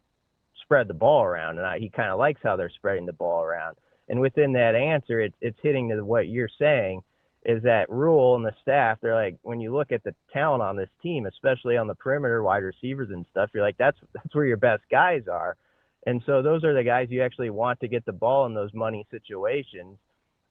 spread the ball around. And he kind of likes how they're spreading the ball around. And within that answer, it's hitting to what you're saying, is that Rule and the staff, they're like, when you look at the talent on this team, especially on the perimeter, wide receivers and stuff, you're like, that's where your best guys are. And so those are the guys you actually want to get the ball in those money situations.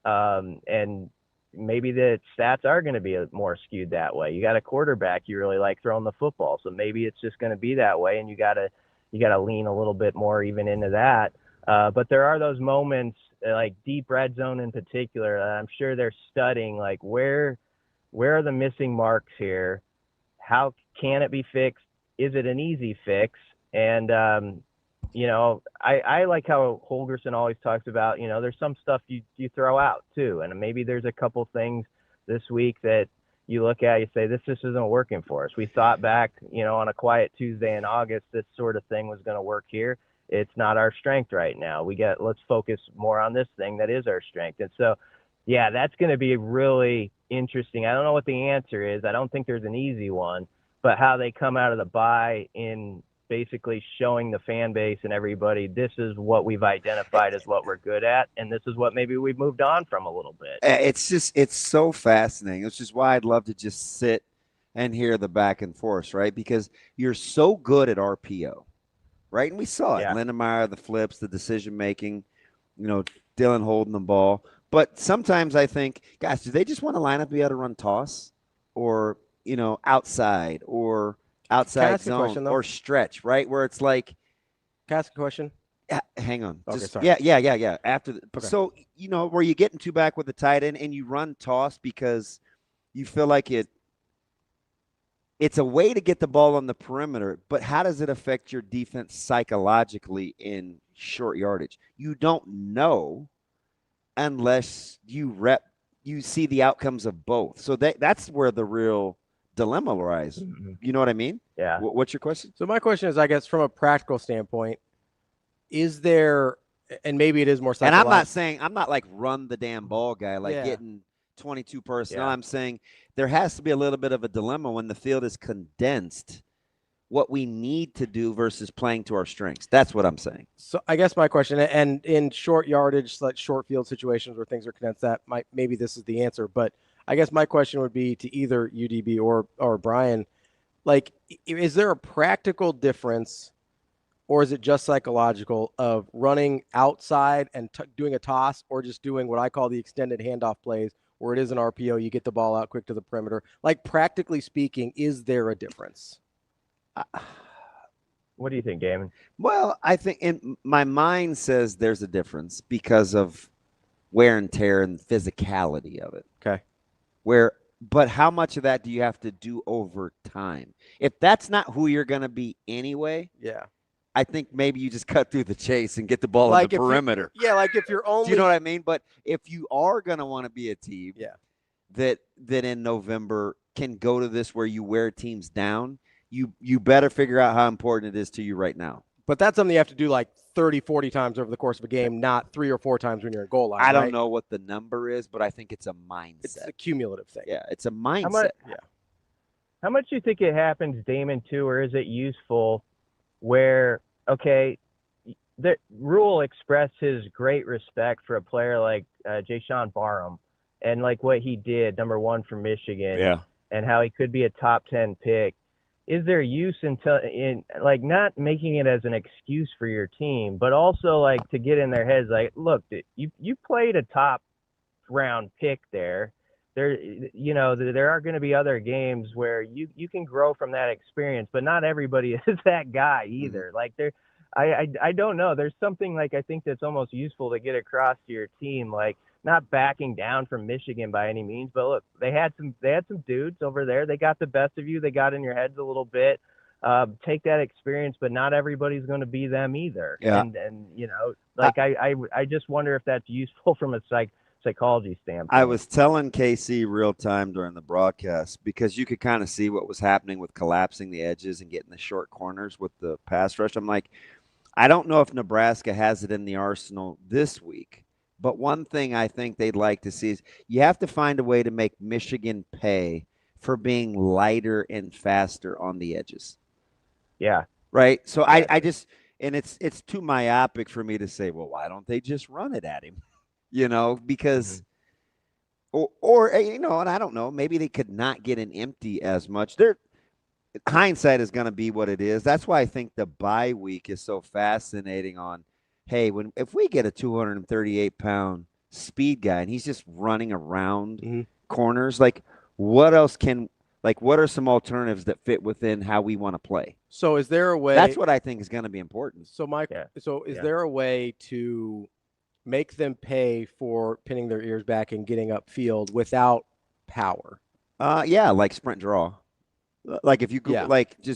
And maybe the stats are going to be more skewed that way. You got a quarterback you really like throwing the football, so maybe it's just going to be that way, and you got to lean a little bit more even into that. But there are those moments, like deep red zone in particular, I'm sure they're studying, like where are the missing marks here? How can it be fixed? Is it an easy fix? And I like how Holgorsen always talks about, there's some stuff you throw out too. And maybe there's a couple things this week that you look at, you say, this just isn't working for us. We thought back, on a quiet Tuesday in August, this sort of thing was going to work here. It's not our strength right now. Let's focus more on this thing that is our strength. And so, yeah, that's going to be really interesting. I don't know what the answer is. I don't think there's an easy one, but how they come out of the bye in basically showing the fan base and everybody, this is what we've identified as what we're good at, and this is what maybe we've moved on from a little bit. It's so fascinating. It's just why I'd love to just sit and hear the back and forth, right? Because you're so good at RPO, right? And we saw it. Lindemeyer, the flips, the decision-making, Dylan holding the ball. But sometimes I think, guys, do they just want to line up, be able to run toss or, outside or outside zone or stretch, right? Where it's like. Can I ask a question? Yeah, hang on. Okay, just, sorry. Yeah. After okay. So, where you getting two back with the tight end and you run toss because you feel like it it's a way to get the ball on the perimeter, but how does it affect your defense psychologically in short yardage? You don't know unless you see the outcomes of both. So that's where the real dilemma lies. Mm-hmm. You know what I mean? Yeah. What's your question? So my question is, I guess, from a practical standpoint, is there, and maybe it is more And psychological. I'm not like run the damn ball guy, like getting 22 personnel. Yeah. I'm saying there has to be a little bit of a dilemma when the field is condensed, what we need to do versus playing to our strengths. That's what I'm saying. So I guess my question, and in short yardage, like short field situations where things are condensed, maybe this is the answer. But I guess my question would be to either UDB or Brian, like, is there a practical difference, or is it just psychological, of running outside and doing a toss, or just doing what I call the extended handoff plays, where it is an RPO, you get the ball out quick to the perimeter? Like, practically speaking, is there a difference? What do you think, Damon? Well, I think my mind says there's a difference because of wear and tear and physicality of it. Okay. But how much of that do you have to do over time? If that's not who you're going to be anyway, yeah, I think maybe you just cut through the chase and get the ball on the perimeter. Yeah, like if you're only. Do you know what I mean? But if you are going to want to be a team, that in November can go to this where you wear teams down, you better figure out how important it is to you right now. But that's something you have to do like 30, 40 times over the course of a game, not 3 or 4 times when you're in goal line. I don't know what the number is, but I think it's a mindset. It's a cumulative thing. Yeah, it's a mindset. How much do you think it happens, Damon, too, or is it useful where, okay, Rule expressed his great respect for a player like Jayshawn Barham and like what he did, number 1 for Michigan, and how he could be a top 10 pick. Is there use in like not making it as an excuse for your team, but also like to get in their heads, like, look, you played a top round pick there. There are going to be other games where you can grow from that experience, but not everybody is that guy either. Like I don't know. There's something like I think that's almost useful to get across to your team, like not backing down from Michigan by any means, but look, they had some dudes over there. They got the best of you. They got in your heads a little bit. Take that experience, but not everybody's going to be them either. Yeah. And I just wonder if that's useful from a psychology standpoint. I was telling KC real time during the broadcast because you could kind of see what was happening with collapsing the edges and getting the short corners with the pass rush. I'm like, I don't know if Nebraska has it in the arsenal this week. But one thing I think they'd like to see is you have to find a way to make Michigan pay for being lighter and faster on the edges. Yeah. Right? So I just – and it's too myopic for me to say, well, why don't they just run it at him? Because or and I don't know, maybe they could not get an empty as much. Hindsight is going to be what it is. That's why I think the bye week is so fascinating on – hey, if we get a 238-pound speed guy and he's just running around corners, like what else what are some alternatives that fit within how we want to play? So is there a way? That's what I think is going to be important. So is there a way to make them pay for pinning their ears back and getting upfield without power? Like sprint draw. Like if you go,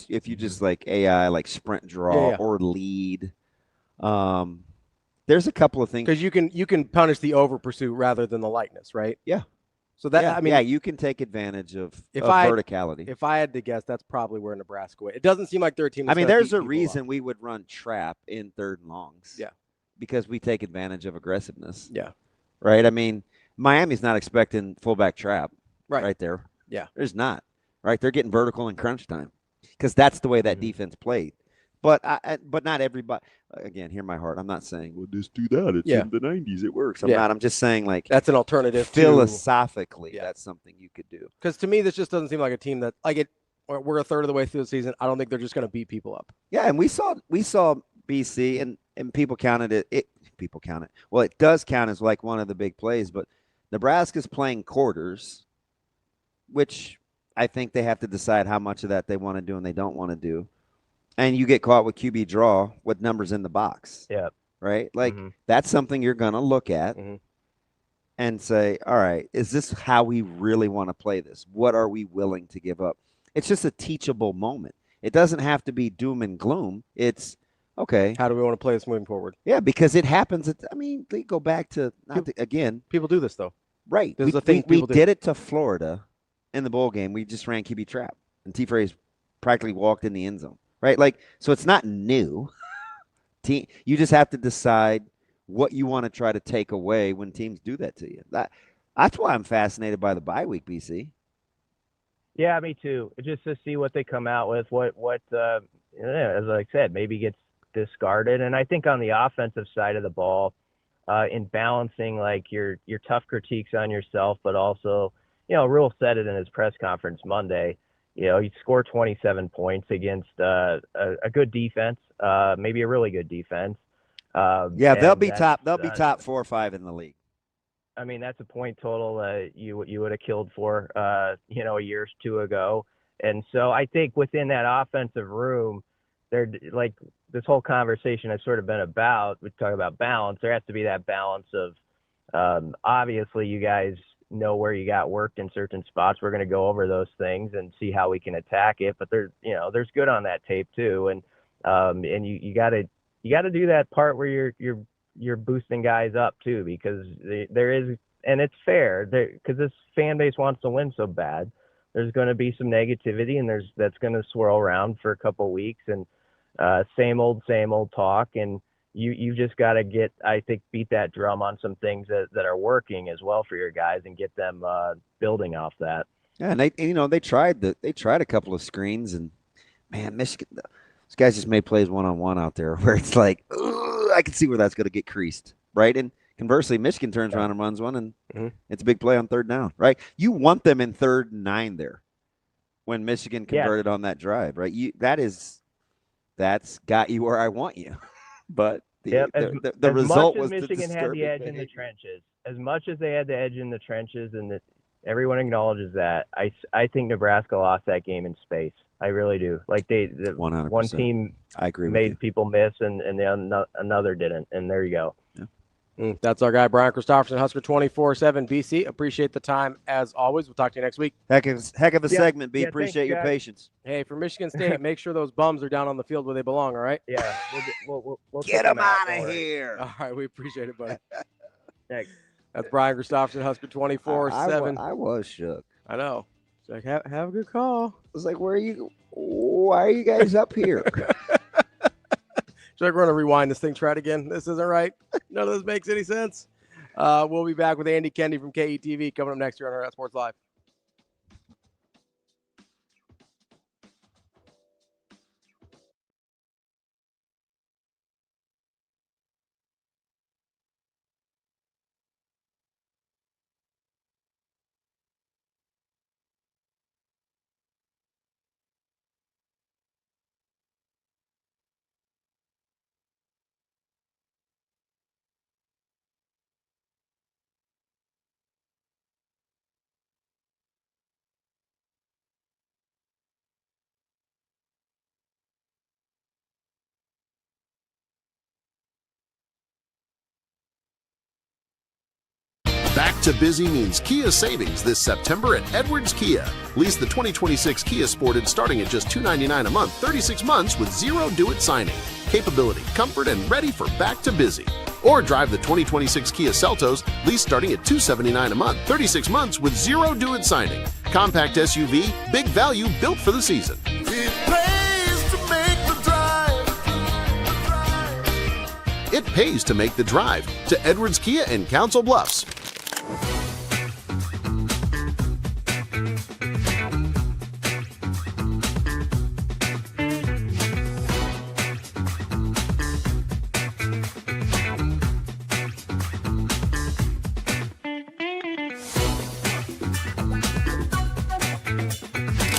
if you just like AI, like sprint draw or lead. There's a couple of things because you can punish the over pursuit rather than the lightness, right? Yeah. So that you can take advantage of verticality. If I had to guess, that's probably where Nebraska went. It doesn't seem like they're a team. That's there's a reason we would run trap in 3rd and longs. Yeah. Because we take advantage of aggressiveness. Yeah. Right. Miami's not expecting fullback trap. Right there. Yeah. There's not. Right. They're getting vertical in crunch time because that's the way that defense played. But not everybody. Again, hear my heart. I'm not saying, well, just do that. It's in the 90s. It works. I'm just saying, like, that's an alternative. Philosophically, that's something you could do. Because to me, this just doesn't seem like a team that we're a third of the way through the season. I don't think they're just going to beat people up. Yeah, and we saw BC and people counted it. People count it. Well, it does count as like one of the big plays. But Nebraska's playing quarters, which I think they have to decide how much of that they want to do and they don't want to do. And you get caught with QB draw with numbers in the box. Yeah. Right? Like, that's something you're going to look at and say, all right, is this how we really want to play this? What are we willing to give up? It's just a teachable moment. It doesn't have to be doom and gloom. It's okay. How do we want to play this moving forward? Yeah, because it happens. They go back to again. People do this though, right? This is the thing we people do. did it to Florida in the bowl game. We just ran QB trap, and T-Fray's practically walked in the end zone. Right? Like, so it's not new. You just have to decide what you want to try to take away when teams do that to you. That's why I'm fascinated by the bye week, BC. Yeah, me too. Just to see what they come out with, as I said, maybe gets discarded. And I think on the offensive side of the ball, in balancing like your tough critiques on yourself, but also, Rule said it in his press conference Monday. You score 27 points against a good defense, maybe a really good defense. They'll be top 4 or 5 in the league. I mean, that's a point total you would have killed for, a year or two ago. And so I think within that offensive room, they're like this whole conversation has sort of been about, we talk about balance. There has to be that balance of, obviously you guys know where you got worked in certain spots. We're going to go over those things and see how we can attack it. But there's good on that tape too. And you got to do that part where you're boosting guys up too, because there is, and it's fair because this fan base wants to win so bad. There's going to be some negativity, and that's going to swirl around for a couple of weeks, and same old talk. And you just got to beat that drum on some things that are working as well for your guys and get them building off that. Yeah, and they tried a couple of screens, and man, Michigan, these guys just made plays one-on-one out there where it's like, I can see where that's going to get creased, right? And conversely, Michigan turns around and runs one, and it's a big play on third down, right? You want them in 3rd and 9 there when Michigan converted on that drive, right? That's got you where I want you. But the result was Michigan had the edge in the trenches. As much as they had the edge in the trenches, and everyone acknowledges that, I think Nebraska lost that game in space. I really do. Like 100%. One team I agree made people miss, and another didn't. And there you go. Yeah. That's our guy, Brian Christopherson, Husker 24/7 BC. Appreciate the time as always. We'll talk to you next week. Heck of a segment, B. Appreciate your patience. Hey, for Michigan State, make sure those bums are down on the field where they belong. All right. Yeah. We'll get them out of here. All right, we appreciate it, buddy. Thanks. That's Brian Christopherson, Husker 24/7. I was shook. I know. It's like have a good call. I was like, why are you guys up here? Should I run to rewind this thing? Try it again. This isn't right. None of this makes any sense. We'll be back with Andy Kendeigh from KETV coming up next year on Hurrdat Sports Live. Back to busy means Kia savings this September at Edwards Kia. Lease the 2026 Kia Sportage starting at just $299 a month, 36 months with zero do-it signing. Capability, comfort, and ready for back to busy. Or drive the 2026 Kia Seltos, lease starting at $279 a month, 36 months with zero do-it signing. Compact SUV, big value built for the season. It pays to make the drive. It pays to make the drive to Edwards Kia in Council Bluffs.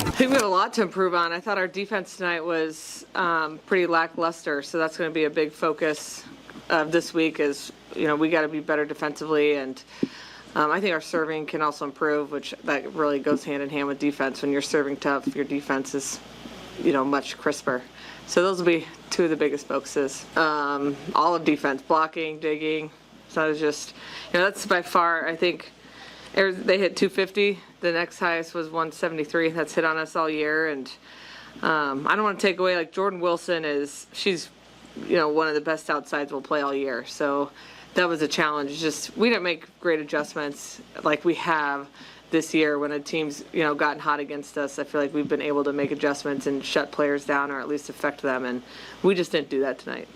I think we have a lot to improve on. I thought our defense tonight was pretty lackluster, so that's going to be a big focus of this week. Is we got to be better defensively, and I think our serving can also improve, which that really goes hand in hand with defense. When you're serving tough, your defense is much crisper. So those will be two of the biggest focuses. All of defense, blocking, digging. So it's just that's by far, I think. They hit 250 The next highest was 173. That's hit on us all year. And I don't want to take away, like, Jordan Wilson she's, one of the best outsides we'll play all year. So that was a challenge. It's just we didn't make great adjustments like we have this year when a team's, gotten hot against us. I feel like we've been able to make adjustments and shut players down or at least affect them. And we just didn't do that tonight.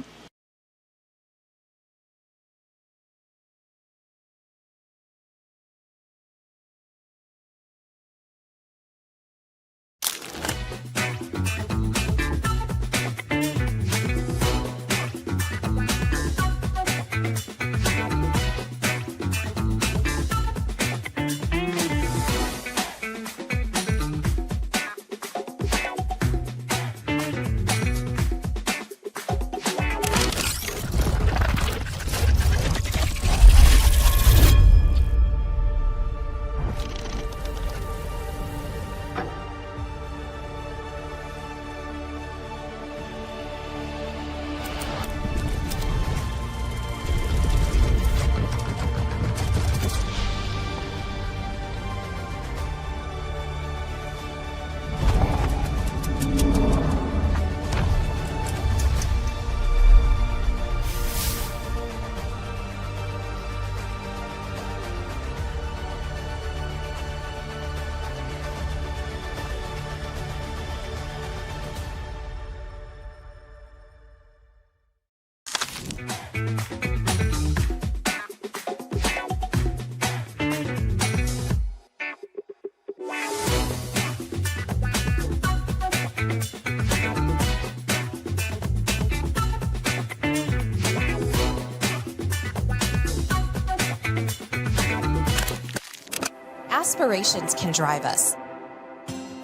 Aspirations can drive us.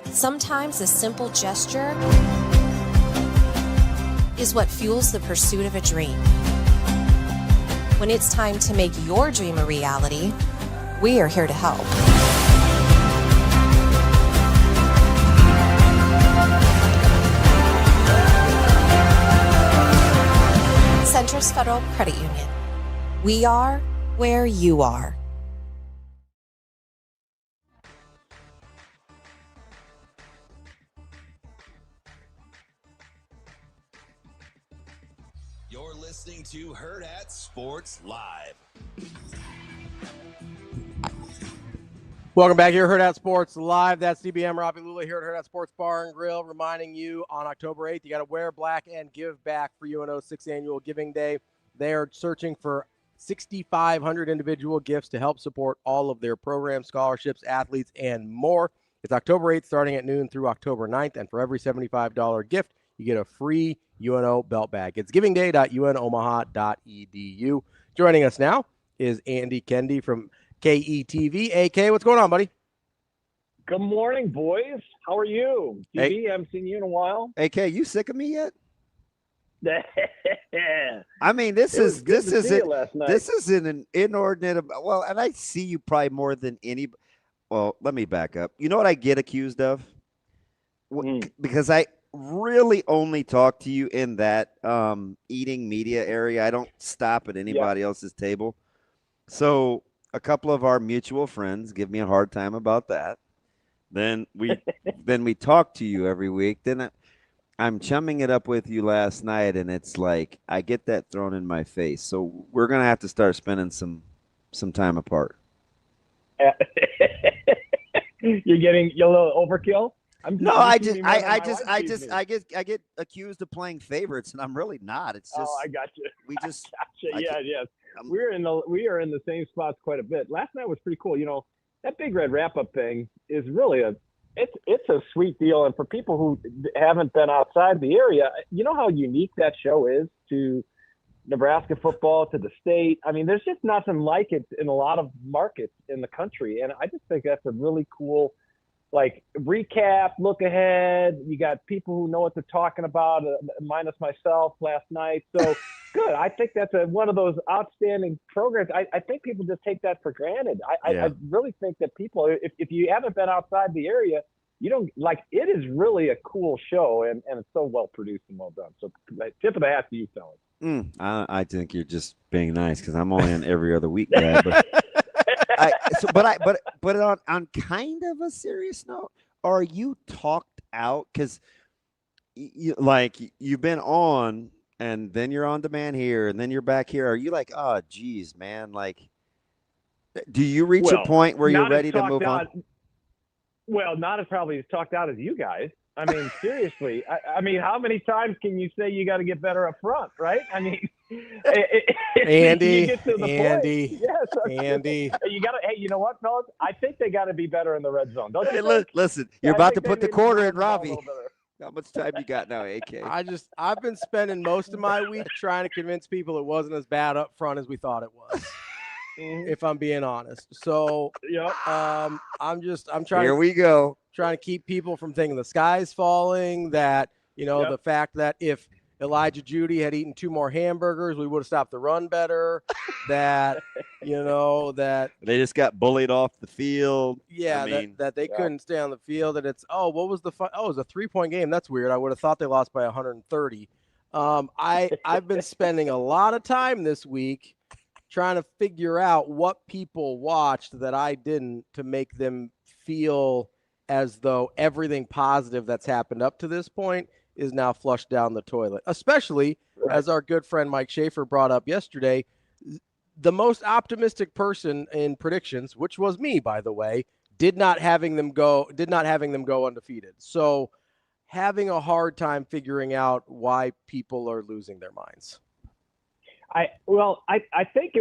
Sometimes a simple gesture is what fuels the pursuit of a dream. When it's time to make your dream a reality, we are here to help. Centris Federal Credit Union. We are where you are. You're listening to Hurrdat Sports Live. Welcome back here, Hurrdat Sports Live. That's DBM Ravi Lulla here at Hurrdat Sports Bar and Grill, reminding you on October 8th, you got to wear black and give back for UNO's 6th annual Giving Day. They are searching for 6,500 individual gifts to help support all of their programs, scholarships, athletes, and more. It's October 8th starting at noon through October 9th, and for every $75 gift, you get a free UNO belt bag. It's givingday.unomaha.edu. Joining us now is Andy Kendeigh from KETV. AK, what's going on, buddy? Good morning, boys. How are you? DB, I haven't seen you in a while. AK, you sick of me yet? I mean, this is an inordinate. Well, and I see you probably more than any. Well, let me back up. You know what I get accused of? Because I really only talk to you in that eating media area. I don't stop at anybody else's table. So a couple of our mutual friends give me a hard time about that. Then we talk to you every week. Then I'm chumming it up with you last night, and it's like I get that thrown in my face. So we're gonna have to start spending some time apart. You're getting a little overkill. I get accused of playing favorites, and I'm really not. It's just I got you. We just yes. We are in the same spots quite a bit. Last night was pretty cool. You know, that Big Red wrap-up thing is really it's a sweet deal. And for people who haven't been outside the area, you know how unique that show is to Nebraska football, to the state. I mean, there's just nothing like it in a lot of markets in the country. And I just think that's a really cool, like, recap, look ahead. You got people who know what they're talking about, minus myself last night. So good. I think that's one of those outstanding programs. I think people just take that for granted. I really think that people, if you haven't been outside the area, you don't like it. Is really a cool show, and it's so well produced and well done. So tip of the hat to you, fellas. I think you're just being nice because I'm only on every other week guy. But but on kind of a serious note, are you talked out? Because you've been on, and then you're on demand here, and then you're back here. Are you like, oh, geez, man? Like, do you reach a point where you're ready to move on? Well, not as probably as talked out as you guys. I mean, seriously. I mean, how many times can you say you got to get better up front, right? I mean, Andy, you get to the Andy, point. Yes, Andy. You got to. Hey, you know what, fellas? I think they got to be better in the red zone. Don't you? Hey, listen, you're about to put the quarter in, Ravi. How much time you got now, AK? I've been spending most of my week trying to convince people it wasn't as bad up front as we thought it was. If I'm being honest. So I'm trying Here we go. Trying to keep people from thinking the sky's falling, that, the fact that if Elijah Judy had eaten 2 more hamburgers, we would have stopped the run better, that, that they just got bullied off the field. Yeah, that they couldn't stay on the field, that it's, what was the fun? Oh, it was a 3-point game. That's weird. I would have thought they lost by 130. I've been spending a lot of time this week trying to figure out what people watched that I didn't, to make them feel as though everything positive that's happened up to this point is now flushed down the toilet, especially as our good friend Mike Schaefer brought up yesterday. The most optimistic person in predictions, which was me, by the way, did not having them go undefeated. So having a hard time figuring out why people are losing their minds. I think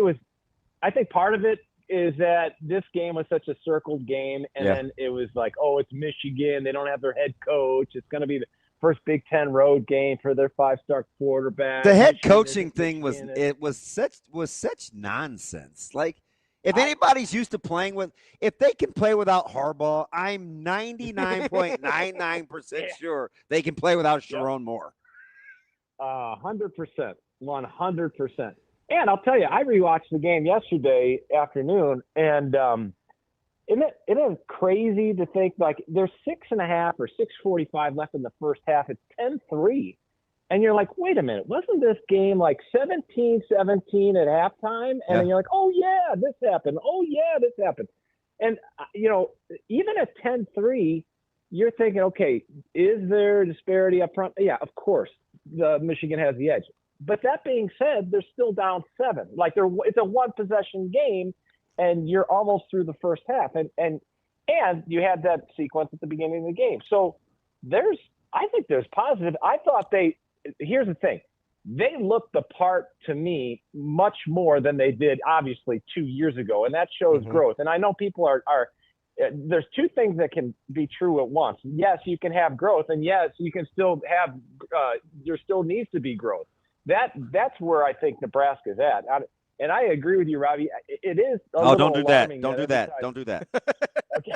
part of it is that this game was such a circled game, and then it was like, oh, it's Michigan. They don't have their head coach. It's going to be the first Big Ten road game for their 5-star quarterback. The head coaching thing was such nonsense. Like, if anybody's used to playing with, if they can play without Harbaugh, I'm 99.99% sure they can play without Sharon Moore. 100%. 100%. And I'll tell you, I rewatched the game yesterday afternoon, and isn't it crazy to think, like, there's 6.5 or 6:45 left in the first half. It's 10-3. And you're like, wait a minute, wasn't this game like 17-17 at halftime? And then you're like, oh, yeah, this happened. Oh, yeah, this happened. And, even at 10-3, you're thinking, okay, is there disparity up front? Yeah, of course, Michigan has the edge. But that being said, they're still down 7. Like, it's a 1-possession game, and you're almost through the first half. And you had that sequence at the beginning of the game. So I think there's positive. I thought here's the thing. They looked the part to me much more than they did, obviously, 2 years ago. And that shows growth. And I know people are there's 2 things that can be true at once. Yes, you can have growth, and yes, you can still have there still needs to be growth. That's where I think Nebraska's at. And I agree with you, Ravi. It is don't do that. Don't do that. Don't do that. Okay.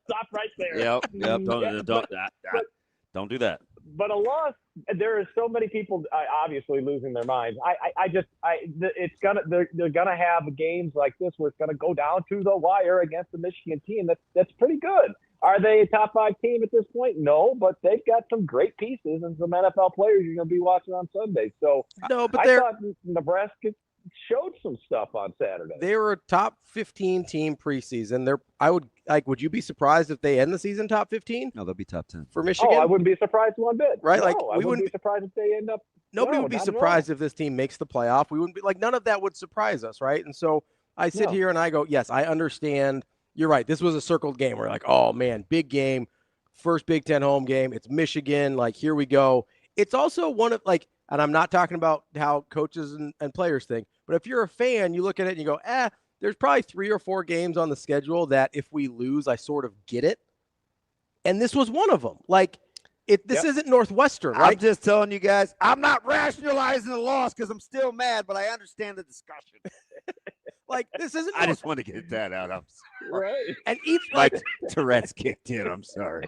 Stop right there. Yep. Don't do that. But there are so many people obviously losing their minds. They're gonna have games like this where it's gonna go down to the wire against the Michigan team. That's pretty good. Are they a top 5 team at this point? No, but they've got some great pieces and some NFL players you're going to be watching on Sunday. So I thought Nebraska showed some stuff on Saturday. They were a top 15 team preseason. Would you be surprised if they end the season top 15? No, they'll be top 10 for Michigan. Oh, I wouldn't be surprised one bit. Right? No, like we wouldn't be surprised if they end up. Nobody would be surprised if this team makes the playoff. We wouldn't be like, none of that would surprise us, right? And so I sit here and I go, yes, I understand. You're right. This was a circled game. We're like, oh, man, big game. First Big Ten home game. It's Michigan. Like, here we go. It's also one of, like, and I'm not talking about how coaches and players think, but if you're a fan, you look at it and you go, there's probably 3 or 4 games on the schedule that if we lose, I sort of get it. And this was one of them. Like, this isn't Northwestern, right? I'm just telling you guys, I'm not rationalizing the loss because I'm still mad, but I understand the discussion. Like, this isn't. I just want to get that out. I'm sorry. Right. And each Tourette's kicked in. I'm sorry.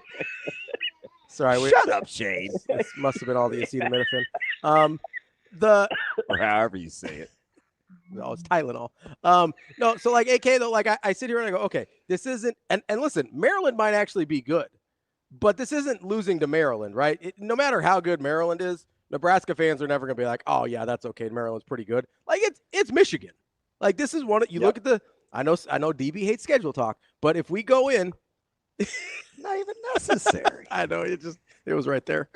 Sorry. Shut up, Shane. This must have been all the acetaminophen. Or however you say it. No, it's Tylenol. No, so like AK though, like I sit here and I go, okay, this isn't. And listen, Maryland might actually be good, but this isn't losing to Maryland, right? No matter how good Maryland is, Nebraska fans are never going to be like, oh yeah, that's okay. Maryland's pretty good. Like it's Michigan. Like this is one. You look at I know DB hates schedule talk, but if we go in, not even necessary. I know it was right there.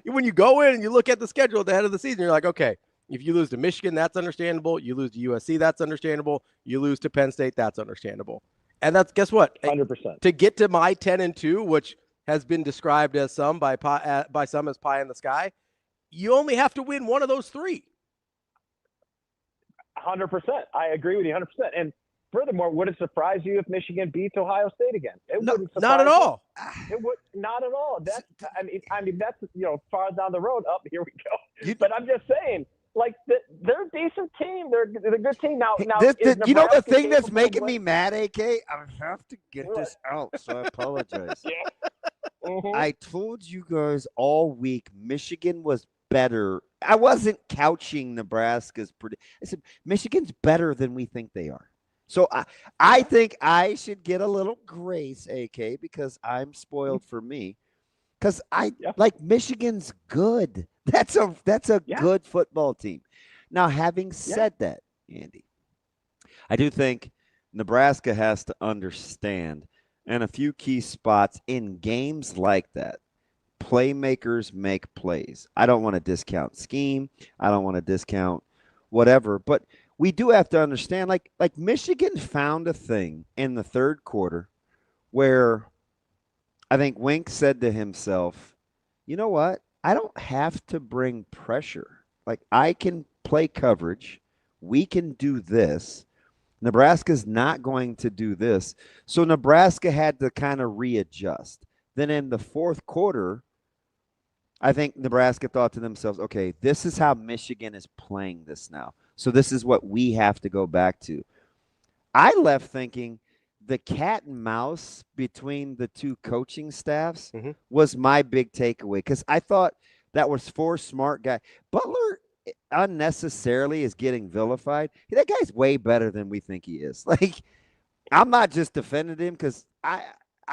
When you go in and you look at the schedule at the head of the season, you're like, okay, if you lose to Michigan, that's understandable. You lose to USC, that's understandable. You lose to Penn State, that's understandable. And that's, guess what? 100%. To get to my 10-2, which has been described as some by some as pie in the sky, you only have to win one of those three. 100%. I agree with you 100%. And furthermore, would it surprise you if Michigan beats Ohio State again? Wouldn't surprise not at all. It would not at all. That's I mean that's far down the road. Up here we go. But I'm just saying, like they're a decent team. They're a good team now. You know the thing that's making me mad, AK? I have to get this out, so I apologize. Yeah. Mm-hmm. I told you guys all week Michigan was better. I wasn't couching Nebraska's I said Michigan's better than we think they are. So I think I should get a little grace, AK, because I'm spoiled for me. Because like Michigan's good. That's a good football team. Now, having said that, Andy, I do think Nebraska has to understand in a few key spots in games like that, playmakers make plays. I don't want to discount scheme. I don't want to discount whatever, but we do have to understand, like Michigan found a thing in the third quarter where I think Wink said to himself, you know what? I don't have to bring pressure. Like, I can play coverage. We can do this. Nebraska's not going to do this. So Nebraska had to kind of readjust. Then in the fourth quarter, I think Nebraska thought to themselves, okay, this is how Michigan is playing this now. So this is what we have to go back to. I left thinking the cat and mouse between the two coaching staffs was my big takeaway, because I thought that was four smart guys. Butler unnecessarily is getting vilified. That guy's way better than we think he is. Like, I'm not just defending him because I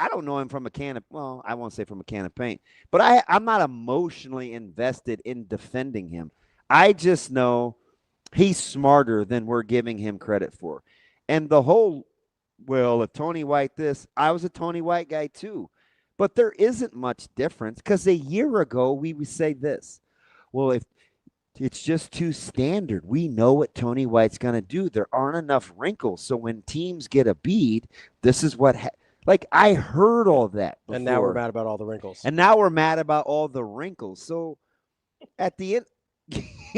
don't know him from a can of, well, I won't say from a can of paint, but I'm not emotionally invested in defending him. I just know he's smarter than we're giving him credit for. And the whole, well, if Tony White this, I was a Tony White guy too. But there isn't much difference, because a year ago we would say this. Well, if it's just too standard, we know what Tony White's going to do. There aren't enough wrinkles. So when teams get a bead, this is what like, I heard all that before. And now we're mad about all the wrinkles. And now we're mad about all the wrinkles. So at the end,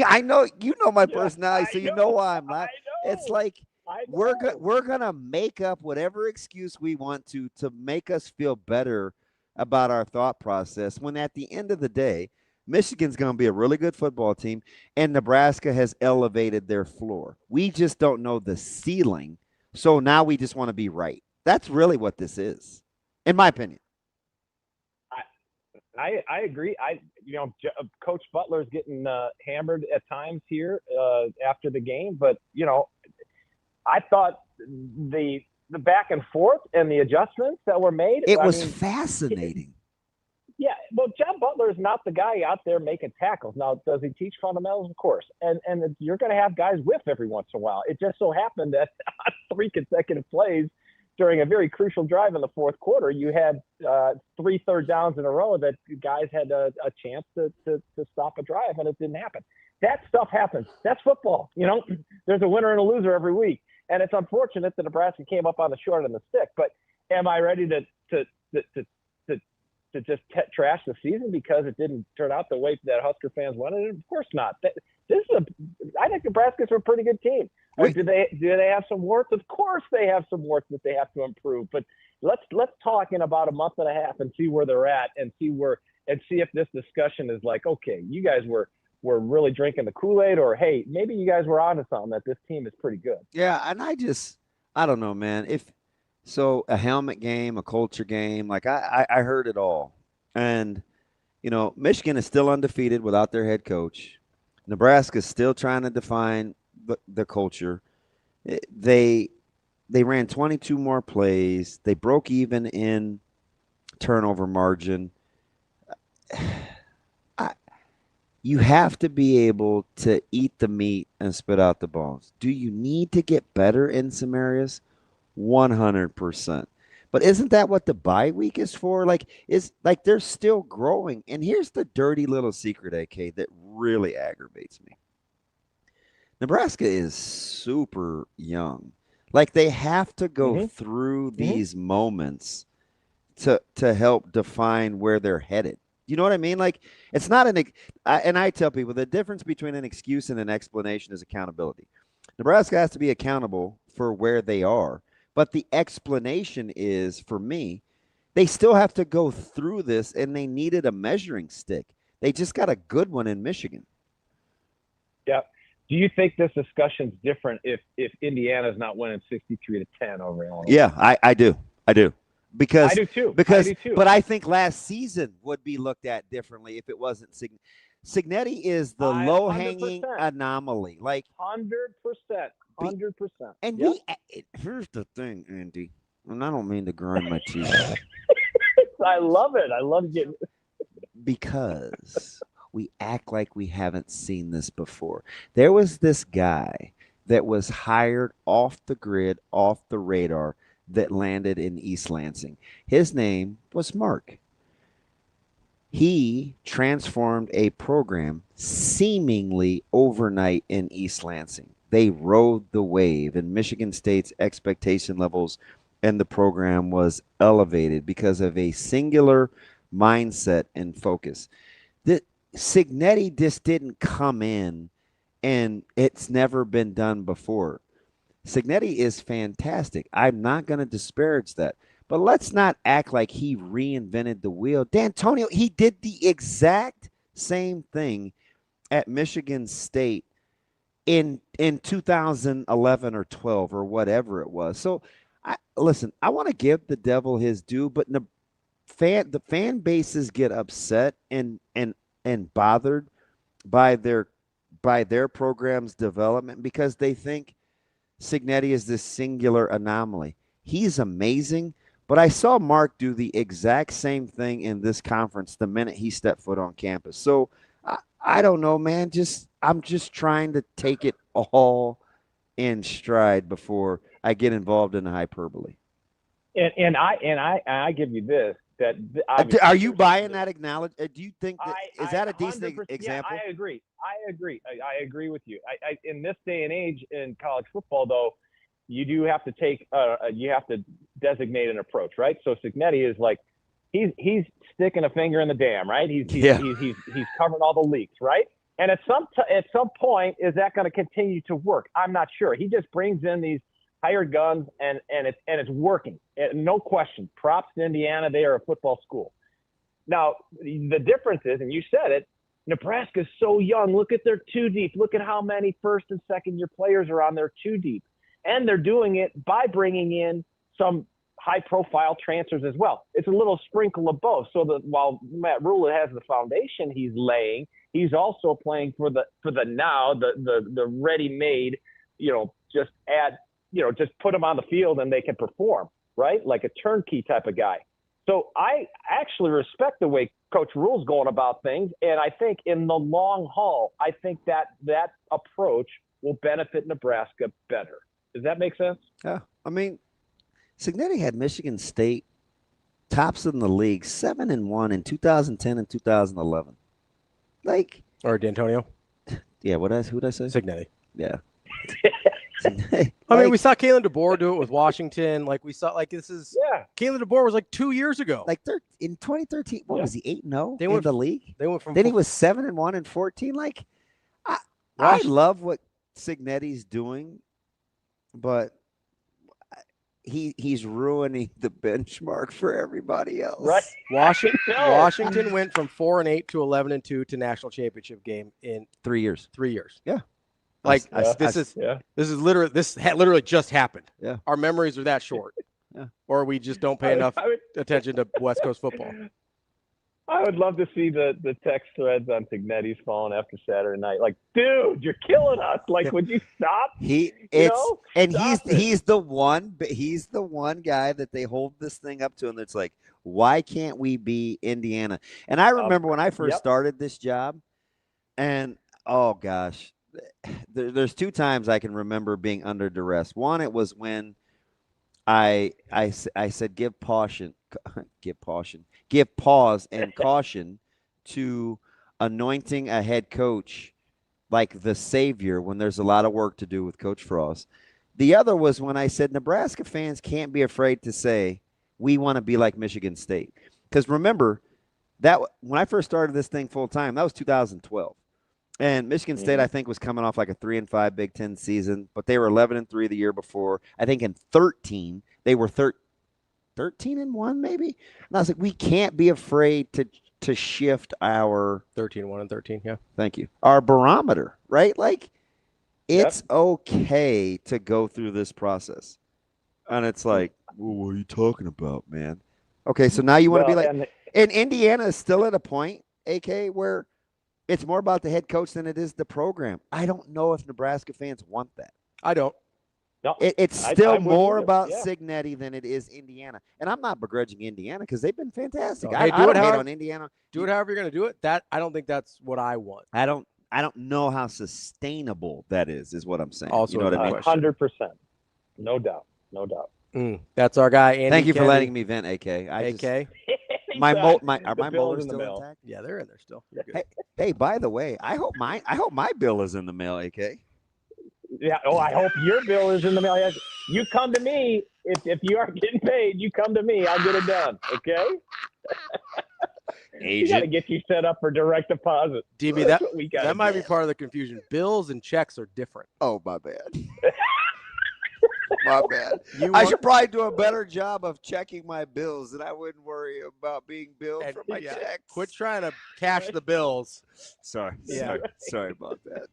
I know you know my personality, so you know why I'm not. It's like we're gonna make up whatever excuse we want to make us feel better about our thought process, when at the end of the day, Michigan's going to be a really good football team, and Nebraska has elevated their floor. We just don't know the ceiling, so now we just want to be right. That's really what this is, in my opinion. I agree. Coach Butler's getting hammered at times here after the game, but I thought the back and forth and the adjustments that were made. It was fascinating. Yeah, well, John Butler is not the guy out there making tackles. Now, does he teach fundamentals? Of course. And you're going to have guys whiff every once in a while. It just so happened that on 3 consecutive plays during a very crucial drive in the fourth quarter, you had 3 third downs in a row that guys had a chance to stop a drive, and it didn't happen. That stuff happens. That's football. There's a winner and a loser every week. And it's unfortunate that Nebraska came up on the short end of the stick. But am I ready to just trash the season because it didn't turn out the way that Husker fans wanted it? Of course not. I think Nebraska's a pretty good team. Do they have some warts? Of course they have some warts that they have to improve. But let's talk in about a month and a half and see where they're at, and see if this discussion is like, okay, you guys were really drinking the Kool-Aid, or hey, maybe you guys were onto something, that this team is pretty good. Yeah, and I don't know, man. So a helmet game, a culture game, like I heard it all. And, Michigan is still undefeated without their head coach. Nebraska is still trying to define the culture. They ran 22 more plays. They broke even in You have to be able to eat the meat and spit out the bones. Do you need to get better in some areas? 100%. But isn't that what the bye week is for? They're still growing. And here's the dirty little secret, AK, that really aggravates me. Nebraska is super young. Like, they have to go through these moments to help define where they're headed. You know what I mean? Like, it's not and I tell people the difference between an excuse and an explanation is accountability. Nebraska has to be accountable for where they are. But the explanation is, for me, they still have to go through this, and they needed a measuring stick. They just got a good one in Michigan. Yeah. Do you think this discussion's different if Indiana's not winning 63-10 over Illinois? Yeah, I do. Because I do too. But I think last season would be looked at differently if it wasn't Cignetti is the low-hanging anomaly. Like 100%. 100%. And here's the thing, Andy, and I don't mean to grind my teeth. I love it. I love getting because we act like we haven't seen this before. There was this guy that was hired off the grid, off the radar, that landed in East Lansing. His name was Mark. He transformed a program seemingly overnight in East Lansing. They rode the wave, and Michigan State's expectation levels and the program was elevated because of a singular mindset and focus. Cignetti just didn't come in, and it's never been done before. Cignetti is fantastic. I'm not going to disparage that. But let's not act like he reinvented the wheel. D'Antonio, he did the exact same thing at Michigan State in 2011 or 12 or whatever it was. So, I want to give the devil his due, but the fan bases get upset and bothered by their program's development because they think Cignetti is this singular anomaly. He's amazing, but I saw Mark do the exact same thing in this conference the minute he stepped foot on campus. So I don't know, man. I'm just trying to take it all in stride before I get involved in the hyperbole. And I give you this. Are you buying that acknowledgement? Do you think is that a decent example? Yeah, I agree. I agree with you. In this day and age in college football, though, you do have to you have to designate an approach, right? So Cignetti is like he's sticking a finger in the dam, right? He's covering all the leaks, right? And at some point, is that going to continue to work? I'm not sure. He just brings in these hired guns, and it's working. No question. Props to Indiana. They are a football school. Now, the difference is, and you said it, Nebraska's so young. Look at their two deep. Look at how many first and second year players are on their two deep. And they're doing it by bringing in some high-profile transfers as well. It's a little sprinkle of both. So that while Matt Rulla has the foundation he's laying, he's also playing for the now, the ready-made, just put them on the field and they can perform, right? Like a turnkey type of guy. So I actually respect the way Coach Rule's going about things, and I think in the long haul, I think that approach will benefit Nebraska better. Does that make sense? Yeah. I mean, Cignetti had Michigan State tops in the league 7-1 in 2010 and 2011. Or D'Antonio. Yeah, who did I say? Cignetti. Yeah. I mean, we saw Kalen DeBoer do it with Washington. Like, we saw, Kalen DeBoer was 2 years ago. Like, in 2013, what was he, 8-0 in the league? They went from then he was 7-1 in 14. Like, I love what Cignetti's doing, but he's ruining the benchmark for everybody else. Right. Washington went from 4-8 to 11-2 to national championship game in 3 years. 3 years. Yeah. This literally just happened. Yeah. Our memories are that short. Yeah. Or we just don't pay enough attention to West Coast football. I would love to see the text threads on Cignetti's phone after Saturday night. Like, dude, you're killing us. Like, would you stop? He's the one guy that they hold this thing up to, and it's like, why can't we be Indiana? And I remember when I first started this job, And, oh, gosh, there's 2 times I can remember being under duress. One, it was when I said give pause and caution to anointing a head coach like the savior when there's a lot of work to do with Coach Frost. The other was when I said Nebraska fans can't be afraid to say we want to be like Michigan State. Because remember, that when I first started this thing full time, that was 2012. And Michigan State, I think, was coming off like a 3-5 Big Ten season, but they were 11-3 the year before. I think in 13, they were 13-1 maybe. And I was like, we can't be afraid to shift our 13-1 and 13. Yeah, thank you. Our barometer, right? Like, it's okay to go through this process. And it's like, well, what are you talking about, man? Okay, so now you want to be like, and Indiana is still at a point, AK, where it's more about the head coach than it is the program. I don't know if Nebraska fans want that. I don't. No, it's still more about Signetti than it is Indiana. And I'm not begrudging Indiana because they've been fantastic. No, I don't hate on Indiana. Do it however you're going to do it. I don't think that's what I want. I don't know how sustainable that is what I'm saying. Also, you know what I mean? 100%. No doubt. That's our guy, Andy. Thank you Kendeigh. for letting me vent, AK. AK? Are my molars still intact? Yeah, they're in there still. Hey, by the way, I hope my bill is in the mail, AK. Yeah. Oh, I hope your bill is in the mail. You come to me if you aren't getting paid. You come to me. I'll get it done. Okay. We got to get you set up for direct deposit. DB, that might be part of the confusion. Bills and checks are different. Oh, my bad. My bad. I should probably do a better job of checking my bills, and I wouldn't worry about being billed for my checks. Quit trying to cash the bills. Sorry about that.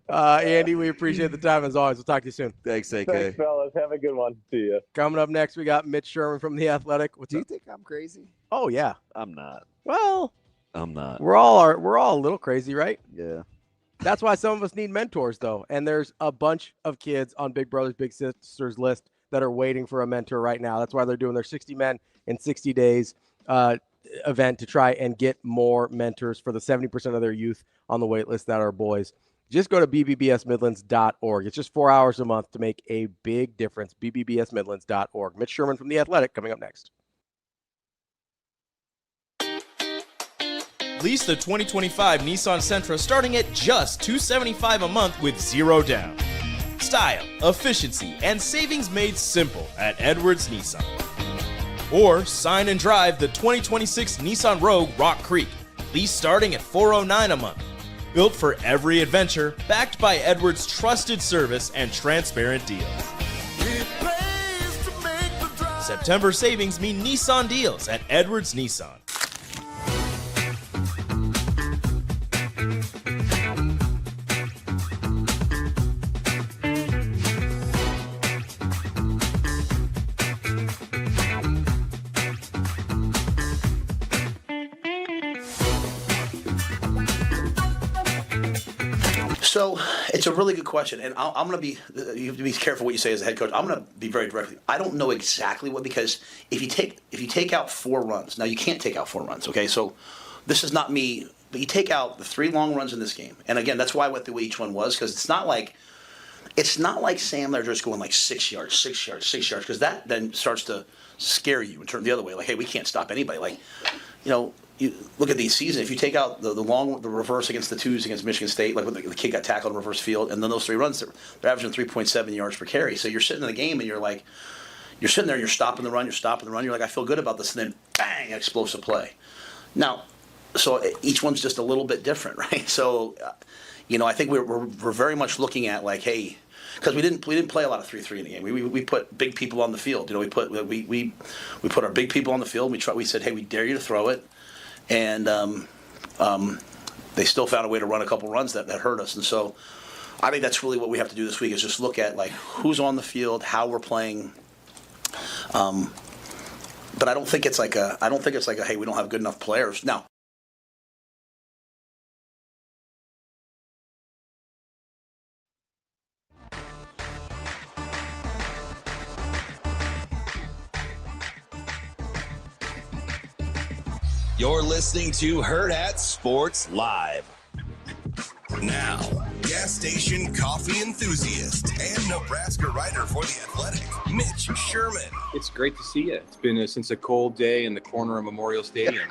Andy, we appreciate the time as always. We'll talk to you soon. Thanks, AK. Thanks, fellas. Have a good one. See you. Coming up next, we got Mitch Sherman from The Athletic. Do you think I'm crazy? Oh, yeah. I'm not. Well, I'm not. We're all a little crazy, right? Yeah. That's why some of us need mentors, though. And there's a bunch of kids on Big Brothers Big Sisters list that are waiting for a mentor right now. That's why they're doing their 60 Men in 60 Days event to try and get more mentors for the 70% of their youth on the wait list that are boys. Just go to bbbsmidlands.org. It's just 4 hours a month to make a big difference. bbbsmidlands.org. Mitch Sherman from The Athletic coming up next. Lease the 2025 Nissan Sentra starting at just $275 a month with 0 down. Style, efficiency, and savings made simple at Edwards Nissan. Or sign and drive the 2026 Nissan Rogue Rock Creek. Lease starting at $409 a month. Built for every adventure, backed by Edwards' trusted service and transparent deals. September savings mean Nissan deals at Edwards Nissan. So it's a really good question, and I'm going to be. You have to be careful what you say as a head coach. I'm going to be very direct. I don't know exactly what, because if you take out 4 runs, now you can't take out 4 runs. Okay, so this is not me, but you take out the 3 long runs in this game, and again, that's why I went through what each one was, because it's not like Sam they're just going like 6 yards, 6 yards, 6 yards, because that then starts to scare you and turn the other way. Like, hey, we can't stop anybody. Like, you look at these seasons. If you take out the reverse against the 2s against Michigan State, like when the kid got tackled in reverse field, and then those 3 runs, they're averaging 3.7 yards per carry. So you're sitting in the game and you're sitting there and you're stopping the run. You're like, I feel good about this, and then bang, explosive play. Now, so each one's just a little bit different, right? So, I think we're very much looking at like, hey, because we didn't play a lot of 3-3 in the game. We put big people on the field. We put our big people on the field. We said, hey, we dare you to throw it. And they still found a way to run a couple runs that hurt us. And so I think that's really what we have to do this week, is just look at like who's on the field, how we're playing. But I don't think it's like a hey, we don't have good enough players. Now, You're listening to Hurrdat Sports Live. Now, gas station coffee enthusiast and Nebraska writer for The Athletic, Mitch Sherman. It's great to see you. It's been since a cold day in the corner of Memorial Stadium.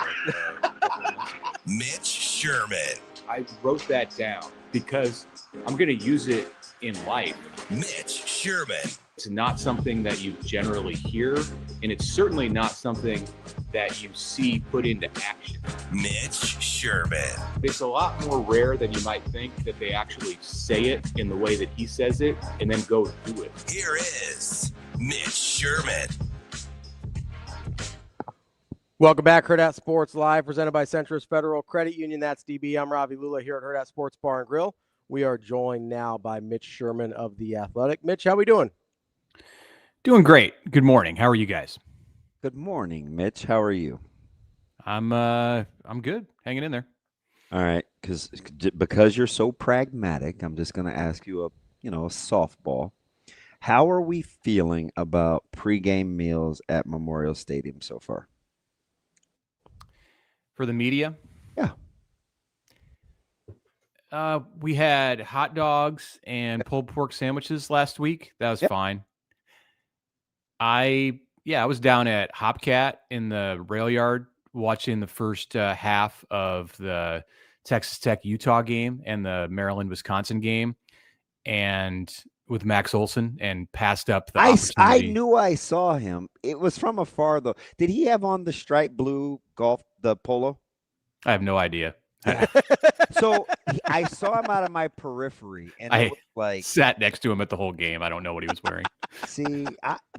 Mitch Sherman. I wrote that down because I'm going to use it in life. Mitch Sherman. It's not something that you generally hear, and it's certainly not something that you see put into action. Mitch Sherman. It's a lot more rare than you might think that they actually say it in the way that he says it and then go do it. Here is Mitch Sherman. Welcome back, Hurrdat Sports Live, presented by Centris Federal Credit Union. That's DB. I'm Ravi Lulla here at Hurrdat Sports Bar and Grill. We are joined now by Mitch Sherman of The Athletic. Mitch, how we doing? Doing great. Good morning. How are you guys? Good morning, Mitch. How are you? I'm good. Hanging in there. All right, because you're so pragmatic, I'm just going to ask you a softball. How are we feeling about pregame meals at Memorial Stadium so far? For the media? Yeah. We had hot dogs and pulled pork sandwiches last week. That was fine. I was down at Hopcat in the rail yard watching the first half of the Texas Tech Utah game and the Maryland Wisconsin game, and with Max Olson, and passed up the opportunity. I knew I saw him. It was from afar though. Did he have on the striped blue the polo? I have no idea. So I saw him out of my periphery, and I it was like sat next to him at the whole game. I don't know what he was wearing. See,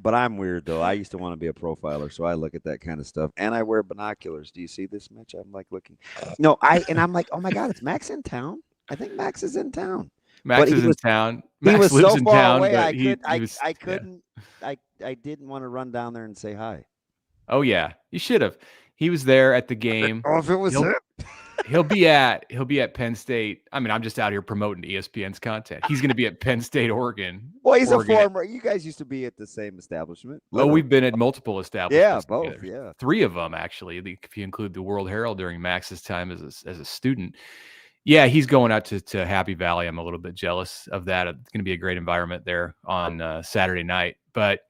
but I'm weird though. I used to want to be a profiler, so I look at that kind of stuff, and I wear binoculars. Do you see this, Mitch? I'm like looking. No, I'm like, oh my God, it's Max in town. I think Max is in town. Max is in town. He was lives so in far town, away. I I didn't want to run down there and say hi. Oh yeah, you should have. He was there at the game. Oh, if it was him. He'll be at Penn State. I mean, I'm just out here promoting ESPN's content. He's going to be at Penn State, Oregon. Well, he's a former. You guys used to be at the same establishment. Literally. Oh, we've been at multiple establishments. Yeah, both. Together. Yeah, 3 of them actually, if you include the World Herald during Max's time as a student. Yeah, he's going out to Happy Valley. I'm a little bit jealous of that. It's going to be a great environment there on Saturday night. But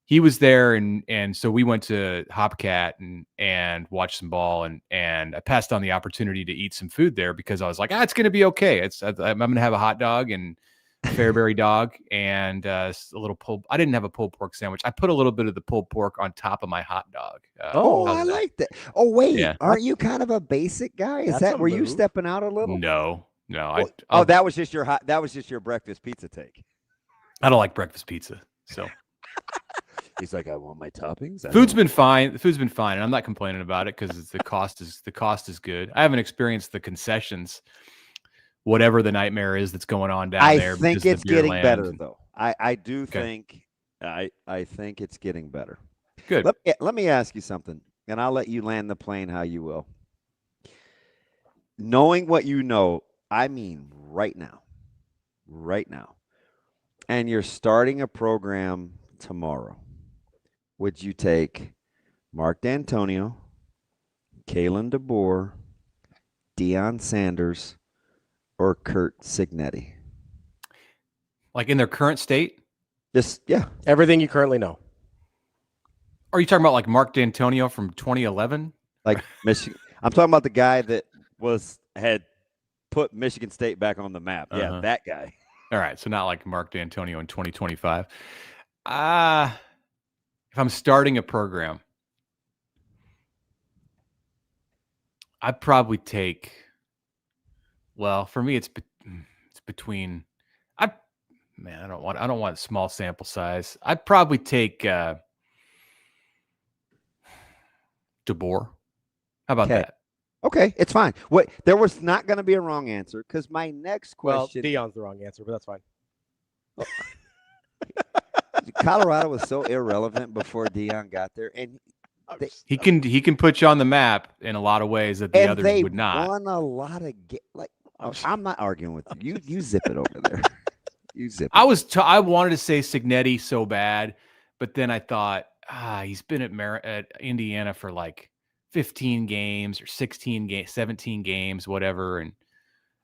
he was there, and so we went to Hopcat and watched some ball, and I passed on the opportunity to eat some food there because I was like, it's going to be okay. I'm going to have a hot dog and Fairberry dog and a little pulled. I didn't have a pulled pork sandwich. I put a little bit of the pulled pork on top of my hot dog. I like that. Oh wait, aren't you kind of a basic guy? Were you stepping out a little? No. That was just your breakfast pizza take. I don't like breakfast pizza, so. He's like, I want my toppings. Food's been fine. The food's been fine, and I'm not complaining about it because the cost is good. I haven't experienced the concessions, whatever the nightmare is that's going on down there. I think it's getting better, though. I do think I think it's getting better. Good. Let me ask you something, and I'll let you land the plane how you will. Knowing what you know, I mean, right now, and you're starting a program tomorrow. Would you take Mark D'Antonio, Kalen DeBoer, Deion Sanders, or Curt Cignetti? Like in their current state? Everything you currently know. Are you talking about like Mark D'Antonio from 2011? Like Michigan? I'm talking about the guy that had put Michigan State back on the map. Yeah, that guy. All right, so not like Mark D'Antonio in 2025. If I'm starting a program, I'd probably take. Well, for me, it's between. I don't want small sample size. I'd probably take DeBoer. How about that? Okay, it's fine. There was not going to be a wrong answer because my next question. Well, Deion's the wrong answer, but that's fine. Colorado was so irrelevant before Deion got there, and he can put you on the map in a lot of ways that the others would not. Won a lot of I'm not arguing with you. You zip it over there. You zip it. I wanted to say Cignetti so bad, but then I thought he's been at Indiana for like 15 games or 16 games, 17 games, whatever. And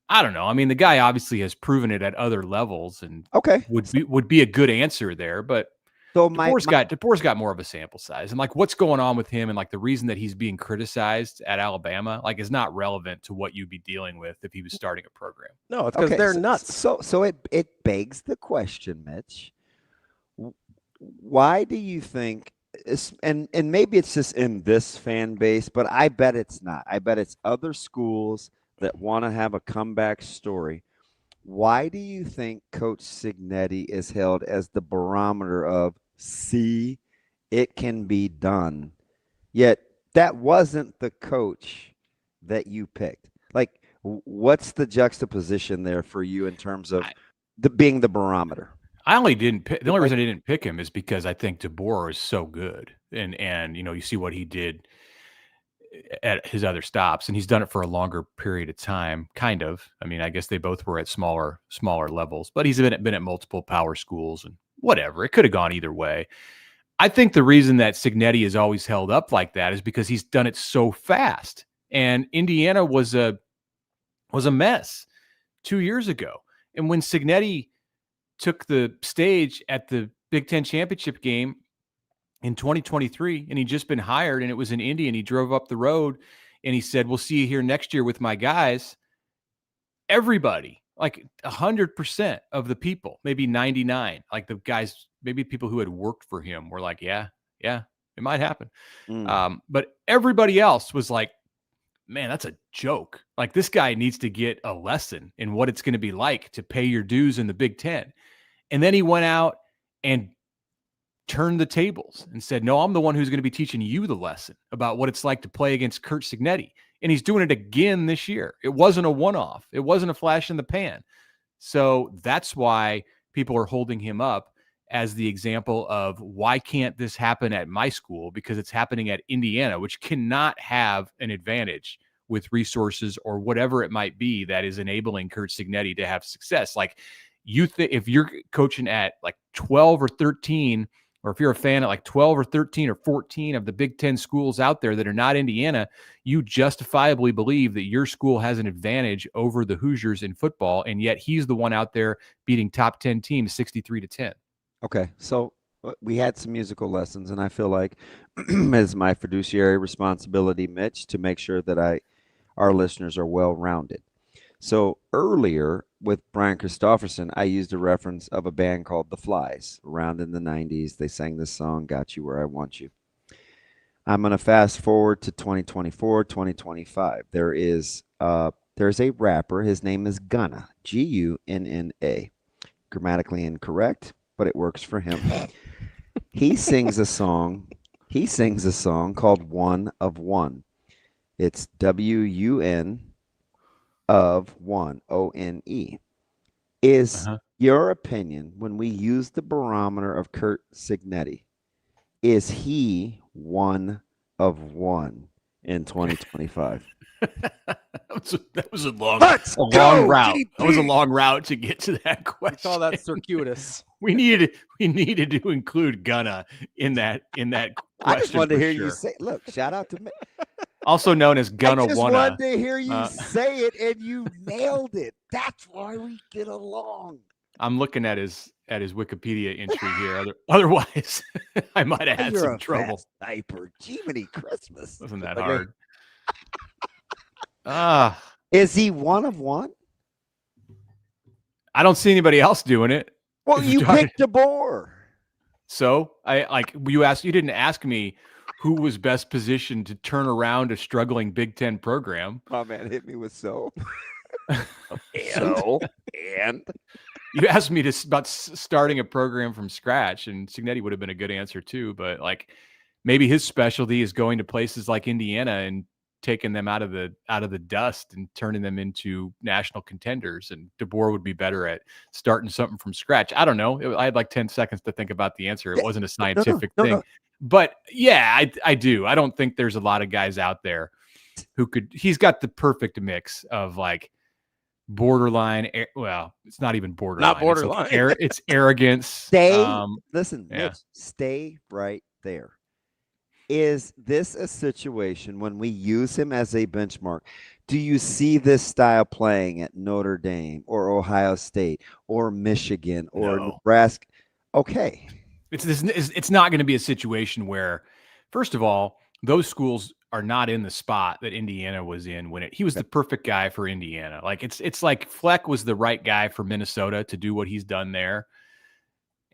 I don't know. I mean, the guy obviously has proven it at other levels and would be a good answer there, but so DeBoer's got more of a sample size, and like what's going on with him and like the reason that he's being criticized at Alabama, like is not relevant to what you'd be dealing with if he was starting a program. No, it's because they're nuts. So it begs the question, Mitch. Why do you think, and maybe it's just in this fan base, but I bet it's not. I bet it's other schools that want to have a comeback story. Why do you think Coach Cignetti is held as the barometer of, see, it can be done? Yet that wasn't the coach that you picked. Like, what's the juxtaposition there for you in terms of being the barometer? The only reason I didn't pick him is because I think DeBoer is so good. And you see what he did at his other stops, and he's done it for a longer period of time, kind of. I mean, I guess they both were at smaller levels, but he's been at multiple power schools and whatever. It could have gone either way. I think the reason that Cignetti is always held up like that is because he's done it so fast. And Indiana was a mess 2 years ago. And when Cignetti took the stage at the Big Ten championship game in 2023, and he'd just been hired, and it was in Indy, and he drove up the road and he said, we'll see you here next year with my guys. Everybody, like 100% of the people, maybe 99, like the guys, maybe people who had worked for him were like, yeah, it might happen. But everybody else was like, man, that's a joke. Like, this guy needs to get a lesson in what it's going to be like to pay your dues in the Big Ten. And then he went out and turned the tables and said, no, I'm the one who's going to be teaching you the lesson about what it's like to play against Curt Cignetti. And he's doing it again this year. It wasn't a one-off. It wasn't a flash in the pan. So that's why people are holding him up as the example of, why can't this happen at my school? Because it's happening at Indiana, which cannot have an advantage with resources or whatever it might be that is enabling Curt Cignetti to have success. Like, if you're coaching at like 12 or 13, or if you're a fan at like 12 or 13 or 14 of the Big Ten schools out there that are not Indiana, you justifiably believe that your school has an advantage over the Hoosiers in football, and yet he's the one out there beating top 10 teams 63-10. Okay, so we had some musical lessons, and I feel like it's my fiduciary responsibility, Mitch, to make sure that our listeners are well-rounded. So earlier with Brian Christopherson, I used a reference of a band called The Flies. Around in the 90s, they sang this song, Got You Where I Want You. I'm going to fast forward to 2024, 2025. There's a rapper. His name is Gunna, Gunna. Grammatically incorrect, but it works for him. He sings a song called One of One. It's WUN of one, ONE. Is your opinion, when we use the barometer of Curt Cignetti, is he one of one in 2025? That was a long route. That was a long route to get to that question. We call that circuitous. We needed to include Gunna in that question. I just wanted to hear you say. Look, shout out to me. Also known as Gunna I just Wanna. wanted to hear you say it, and you nailed it. That's why we get along. I'm looking at his Wikipedia entry here. Otherwise, I might have had some trouble. Sniper, Jiminy Christmas. Wasn't that hard? Is he one of one? I don't see anybody else doing it. Well, you picked DeBoer. So you didn't ask me who was best positioned to turn around a struggling Big Ten program. My man hit me with so. And you asked me about starting a program from scratch, and Cignetti would have been a good answer too. But like, maybe his specialty is going to places like Indiana and taking them out of the dust and turning them into national contenders. And DeBoer would be better at starting something from scratch. I don't know. I had like 10 seconds to think about the answer. It wasn't a scientific thing. No. But yeah, I do. I don't think there's a lot of guys out there who could. He's got the perfect mix of like borderline. Well, it's not even borderline. Not borderline. It's arrogance. Listen, Mitch, stay right there. Is this a situation when we use him as a benchmark? Do you see this style playing at Notre Dame or Ohio State or Michigan or Nebraska? Okay. It's not going to be a situation where, first of all, those schools are not in the spot that Indiana was in when he was the perfect guy for Indiana. Like it's like Fleck was the right guy for Minnesota to do what he's done there.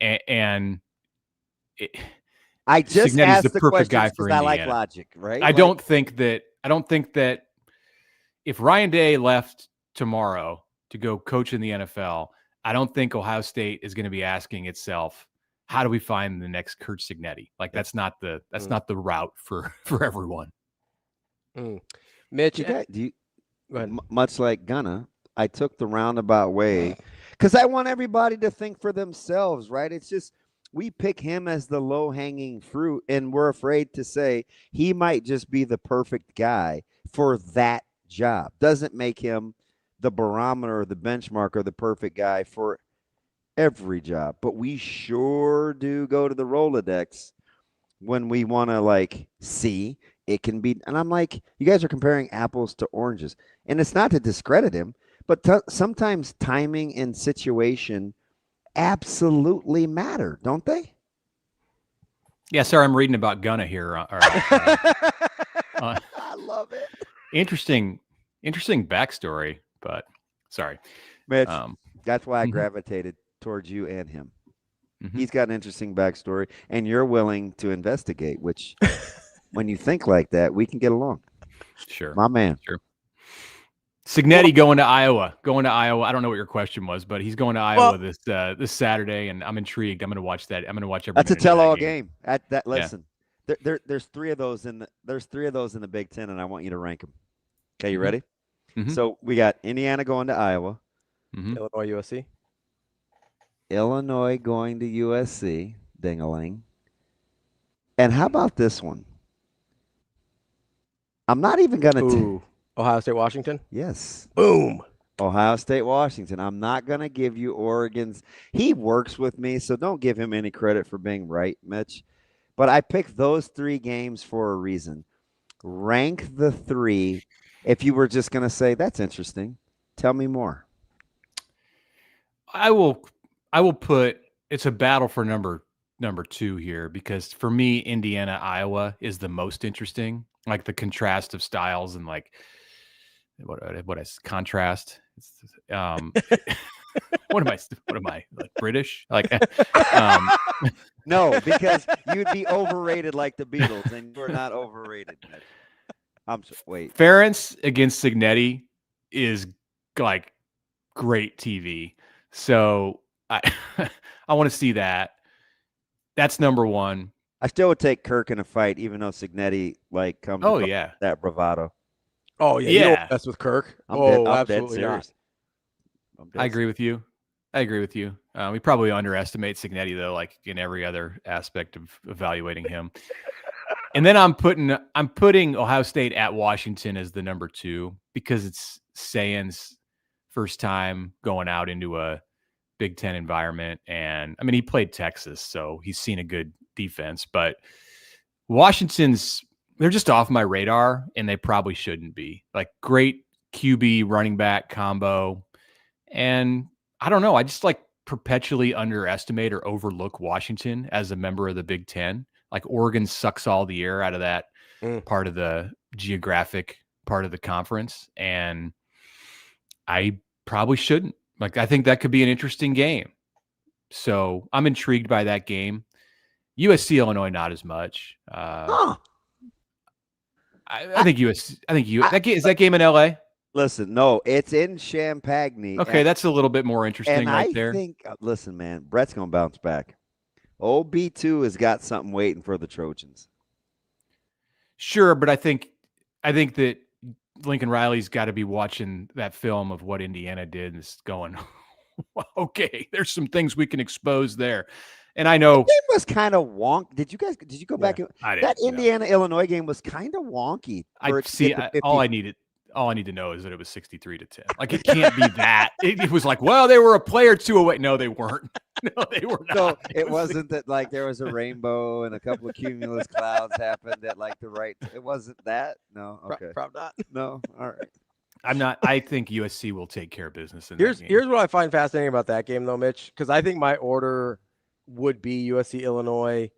I just Signetti's asked the the perfect question guy for because I Indiana. like logic, right? I don't think that if Ryan Day left tomorrow to go coach in the NFL, I don't think Ohio State is going to be asking itself, how do we find the next Curt Cignetti? Like that's not the route for everyone. Mitch, much like Gunna, I took the roundabout way because I want everybody to think for themselves, right? It's just we pick him as the low-hanging fruit, and we're afraid to say he might just be the perfect guy for that job. Doesn't make him the barometer or the benchmark or the perfect guy for every job. But we sure do go to the Rolodex when we want to see it can be. And I'm like, you guys are comparing apples to oranges. And it's not to discredit him, but sometimes timing and situation absolutely matter, don't they? Yeah, sorry, I'm reading about Gunna here. I love it. Interesting backstory, but sorry. Mitch, that's why I gravitated towards you and him. He's got an interesting backstory, and you're willing to investigate, which when you think like that, we can get along. Sure. My man. Sure. Cignetti going to Iowa. I don't know what your question was, but he's going to Iowa this Saturday, and I'm intrigued. I'm going to watch that. I'm going to watch every. That's a minute of that tell-all game. Listen, there's three of those in the Big Ten, and I want you to rank them. Okay, you ready? So we got Indiana going to Iowa, Illinois, USC. Illinois going to USC, ding-a-ling. And how about this one? I'm not even going to Ohio State, Washington? Yes. Boom. Ohio State, Washington. I'm not going to give you Oregon's. He works with me, so don't give him any credit for being right, Mitch. But I picked those three games for a reason. Rank the three. If you were just going to say, that's interesting, tell me more. I will put it's a battle for number 2 here, because for me, Indiana, Iowa is the most interesting. Like the contrast of styles and like what is contrast? What am I like British? Like no, because you'd be overrated like the Beatles, and you're not overrated. Wait. Ferentz against Cignetti is like great TV. So I want to see that. That's number 1. I still would take Kirk in a fight, even though Cignetti comes. Oh yeah, that bravado. Oh yeah, you don't mess with Kirk. I'm absolutely dead not. I agree with you. We probably underestimate Cignetti though, like in every other aspect of evaluating him. And then I'm putting Ohio State at Washington as the number 2 because it's Sayan's first time going out into a Big Ten environment. And I mean, he played Texas, so he's seen a good defense, but they're just off my radar, and they probably shouldn't be. Like great QB running back combo. And I don't know, I just like perpetually underestimate or overlook Washington as a member of the Big Ten. Like Oregon sucks all the air out of that part of the geographic part of the conference. And I probably shouldn't. Like, I think that could be an interesting game. So I'm intrigued by that game. USC, Illinois, not as much. I think is that game in LA? Listen, no, it's in Champaign. Okay, that's a little bit more interesting there. I think, listen, man, Brett's going to bounce back. Old B2 has got something waiting for the Trojans. Sure, but I think that Lincoln Riley's got to be watching that film of what Indiana did and is going, okay, there's some things we can expose there. And I know the game was kind of wonk. Did you go back? That Indiana-Illinois game was kind of wonky. All I need to know is that it was 63-10. Like, it can't be that. It was like, well, they were a play or two away. No, they weren't. No, they were not. So it wasn't that like there was a rainbow and a couple of cumulus clouds happened at like the right. It wasn't that. No. Okay. Probably not. No. All right. I think USC will take care of business in Here's that game. what I find fascinating about that game, though, Mitch, because I think my order would be USC, Illinois,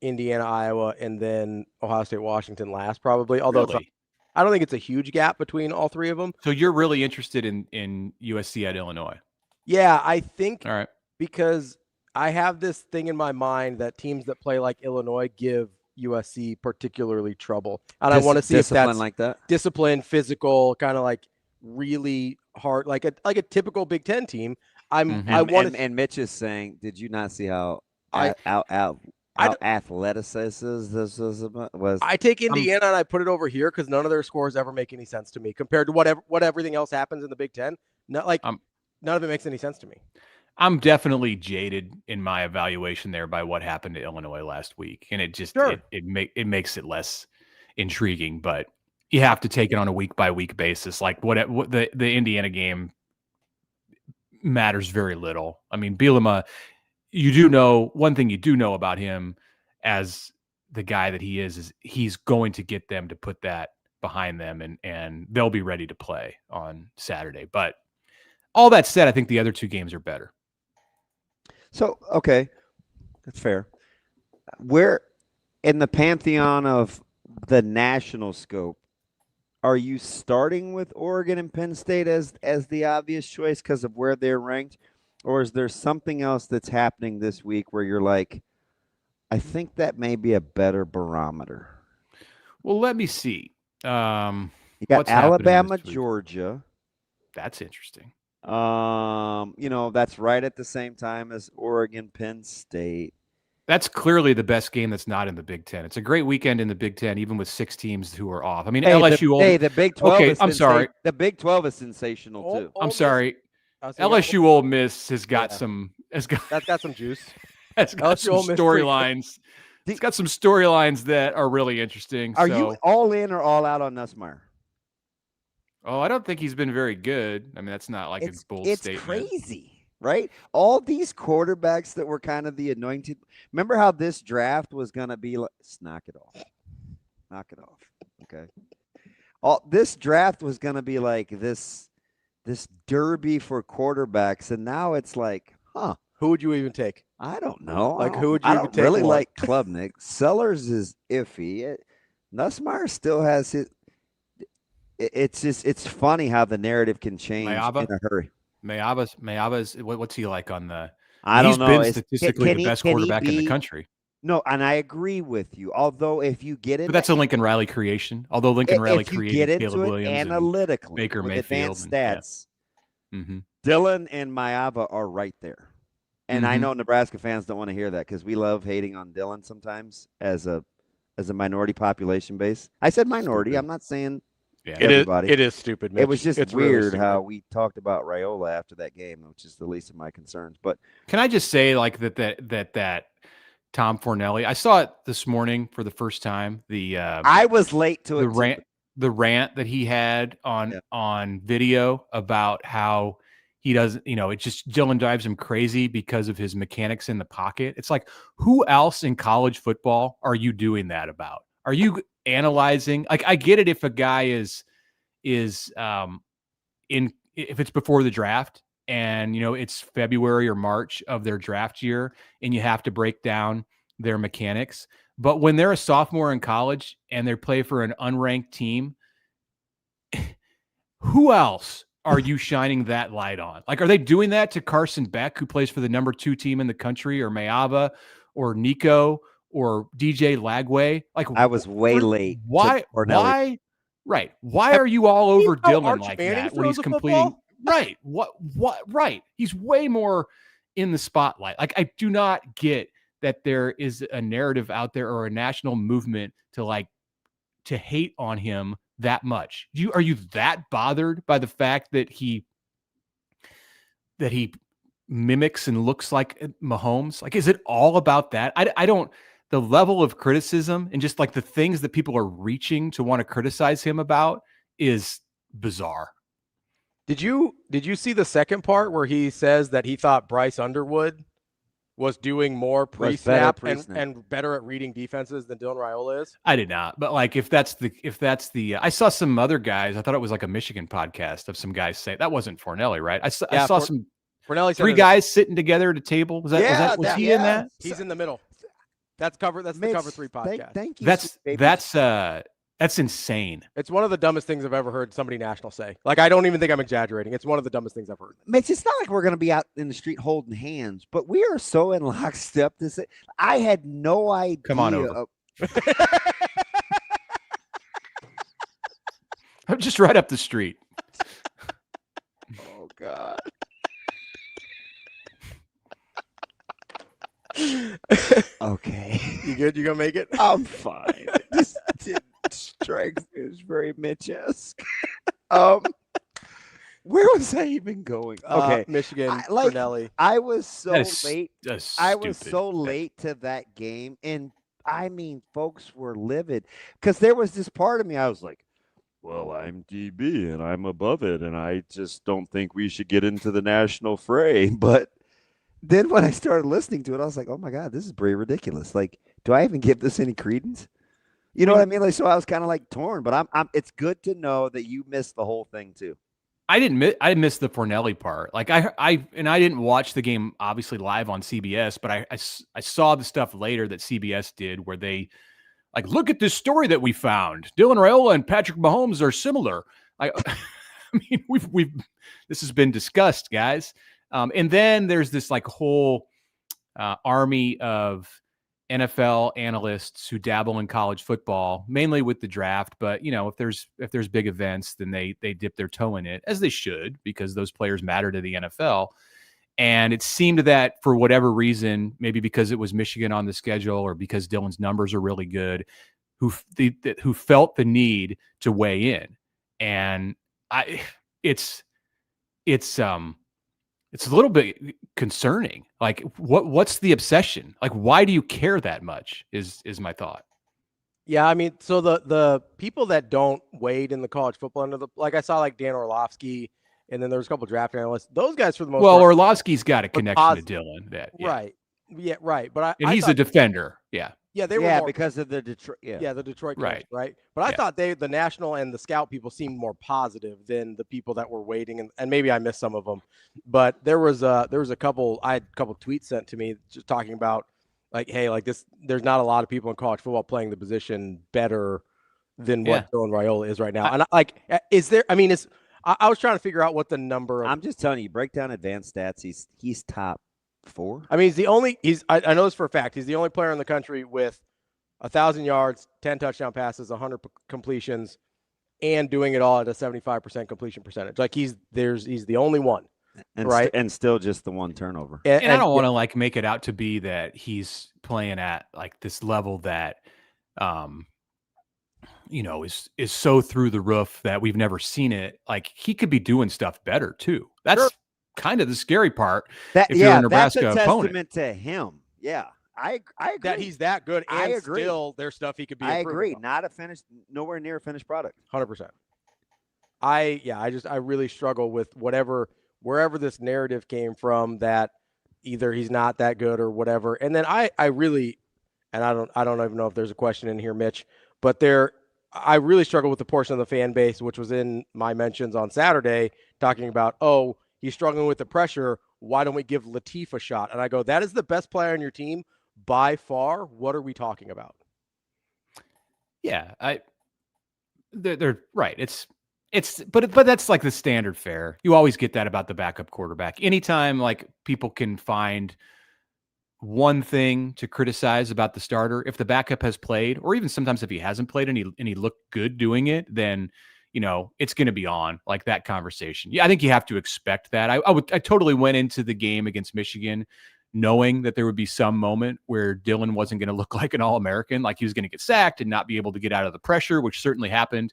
Indiana, Iowa, and then Ohio State, Washington last, probably. Although Really? I don't think it's a huge gap between all three of them. So you're really interested in USC at Illinois? Yeah, I think. All right. Because I have this thing in my mind that teams that play like Illinois give USC particularly trouble, and I want to see if that's like that. Discipline, physical, kind of like really hard, like a typical Big Ten team. I want and Mitch is saying, did you not see how athleticism this was? I take Indiana and I put it over here because none of their scores ever make any sense to me compared to what everything else happens in the Big Ten. None of it makes any sense to me. I'm definitely jaded in my evaluation there by what happened to Illinois last week, and it just it makes it less intriguing. But you have to take it on a week by week basis. Like what the Indiana game matters very little. I mean, Bielema, you do know one thing you do know about him as the guy that he is he's going to get them to put that behind them, and they'll be ready to play on Saturday. But all that said, I think the other two games are better. So, okay, that's fair. Where in the pantheon of the national scope, are you starting with Oregon and Penn State as the obvious choice because of where they're ranked? Or is there something else that's happening this week where you're like, I think that may be a better barometer? Well, let me see. You got Alabama, Georgia. That's interesting. That's right at the same time as Oregon, Penn State. That's clearly the best game that's not in the Big Ten. It's a great weekend in the Big Ten, even with 6 teams who are off. I mean, LSU. The Big 12. Okay, I'm sorry. The Big 12 is sensational too. I'm sorry. LSU Ole Miss has got some. That's got some juice. Has got some storylines. It's got some storylines that are really interesting. Are you all in or all out on Nussmeier? Oh, I don't think he's been very good. I mean, that's not like a bold statement. It's crazy, right? All these quarterbacks that were kind of the anointed. Remember how this draft was going to be like, knock it off. Knock it off. Okay. This draft was going to be like this derby for quarterbacks. And now it's like, who would you even take? I don't know. Like, who would you even take? I don't really like Klubnik. Sellers is iffy. Nussmeier still has his. It's funny how the narrative can change in a hurry. Mayaba's what's he like on the? I don't know. He's been statistically the best quarterback in the country. No, and I agree with you. Although if you get it, but that's a Lincoln Riley creation. Although Lincoln Riley created Caleb Williams analytically, Baker with Mayfield, advanced stats. Dylan and Mayaba are right there. And I know Nebraska fans don't want to hear that because we love hating on Dylan sometimes as a minority population base. I said minority. I'm not saying. Yeah, everybody. It is stupid, Mitch. It was just it's weird really how we talked about Raiola after that game, which is the least of my concerns. But can I just say, like that Tom Fornelli? I saw it this morning for the first time. I was late to the rant that he had on video about how he doesn't, it just Dylan drives him crazy because of his mechanics in the pocket. It's like, who else in college football are you doing that about? Are you analyzing? Like, I get it if a guy is if it's before the draft and it's February or March of their draft year and you have to break down their mechanics. But when they're a sophomore in college and they play for an unranked team, who else are you shining that light on? Like, are they doing that to Carson Beck, who plays for the number 2 team in the country, or Mayaba, or Nico, or DJ Lagway? Like, I was way late. Why? Right. Why are you all over Dylan like that when he's completing? Right. What? Right. He's way more in the spotlight. Like, I do not get that there is a narrative out there or a national movement to hate on him that much. Are you that bothered by the fact that he mimics and looks like Mahomes? Like, is it all about that? I don't. The level of criticism and just like the things that people are reaching to want to criticize him about is bizarre. Did you see the second part where he says that he thought Bryce Underwood was doing more better pre-snap pre-snap. and better at reading defenses than Dylan Raiola is? I did not, but like if that's the I saw some other guys. I thought it was like a Michigan podcast of some guys saying that wasn't Fornelli, right? I saw some Fornelli three guys sitting together at a table. Was he in that? He's in the middle. That's the Cover 3 podcast. Thank you. That's insane. It's one of the dumbest things I've ever heard somebody national say. Like, I don't even think I'm exaggerating. It's one of the dumbest things I've heard. Mitch, it's not like we're going to be out in the street holding hands, but we are so in lockstep. I had no idea. Come on over. I'm just right up the street. Oh, God. Okay. You good? You gonna make it? I'm fine. This strength is very Mitch-esque. Where was I even going? Okay, Michigan, Fornelli. I was so late. I was stupid. so late to that game, and I mean, folks were livid because there was this part of me. I was like, well, I'm DB and I'm above it, and I just don't think we should get into the national fray. But then when I started listening to it, I was like, oh my God, this is pretty ridiculous. Like, do I even give this any credence? You know what I mean? Like, so I was kind of like torn, but I'm it's good to know that you missed the whole thing too. I missed the Fornelli part. Like I didn't watch the game obviously live on CBS, but I saw the stuff later that CBS did where they like, look at this story that we found. Dylan Raiola and Patrick Mahomes are similar. I mean, this has been discussed, guys. And then there's this like whole army of NFL analysts who dabble in college football, mainly with the draft. But you know, if there's big events, then they dip their toe in it, as they should, because those players matter to the NFL. And it seemed that for whatever reason, maybe because it was Michigan on the schedule or because Dylan's numbers are really good, who felt the need to weigh in. And it's a little bit concerning. Like, what's the obsession? Like, why do you care that much? Is my thought. Yeah, I mean, so the people that don't wade in the college football end of like I saw like Dan Orlovsky, and then there was a couple draft analysts. Those guys for the most part. Orlovsky's got a connection to Dylan. Right. Yeah, right. But he's a defender. Yeah. Yeah, they were more, because of the Detroit. Yeah, the Detroit coach, right. But I thought the national and the scout people seemed more positive than the people that were waiting, and maybe I missed some of them. But there was a couple. I had a couple tweets sent to me just talking about like, hey, like this. There's not a lot of people in college football playing the position better than what Dylan Raiola is right now. And is there? I mean, I was trying to figure out what the number. I'm just telling you, break down advanced stats. He's top 4. I mean, he's the only. I know this for a fact. He's the only player in the country with 1,000 yards, 10 touchdown passes, 100 completions, and doing it all at a 75% completion percentage. Like he's the only one, right? And still just the one turnover. And I don't want to like make it out to be that he's playing at like this level that, you know, is so through the roof that we've never seen it. Like he could be doing stuff better too. That's kind of the scary part. If you're a Nebraska that's a opponent. testament to him. Yeah, I agree that he's that good. And I agree. Still, there's stuff he could be. I agree. Not a finished, nowhere near a finished product. 100%. I really struggle with wherever this narrative came from that either he's not that good or whatever. And then I really, and I don't even know if there's a question in here, Mitch, but I really struggle with the portion of the fan base, which was in my mentions on Saturday, talking about, oh, he's struggling with the pressure. Why don't we give Latif a shot? And I go, that is the best player on your team by far. What are we talking about? Yeah, they're right. But that's like the standard fare. You always get that about the backup quarterback. Anytime like people can find one thing to criticize about the starter, if the backup has played, or even sometimes if he hasn't played and he looked good doing it, then you know it's going to be on like that conversation. Yeah, I think you have to expect that. I totally went into the game against Michigan knowing that there would be some moment where Dylan wasn't going to look like an All-American, like he was going to get sacked and not be able to get out of the pressure, which certainly happened.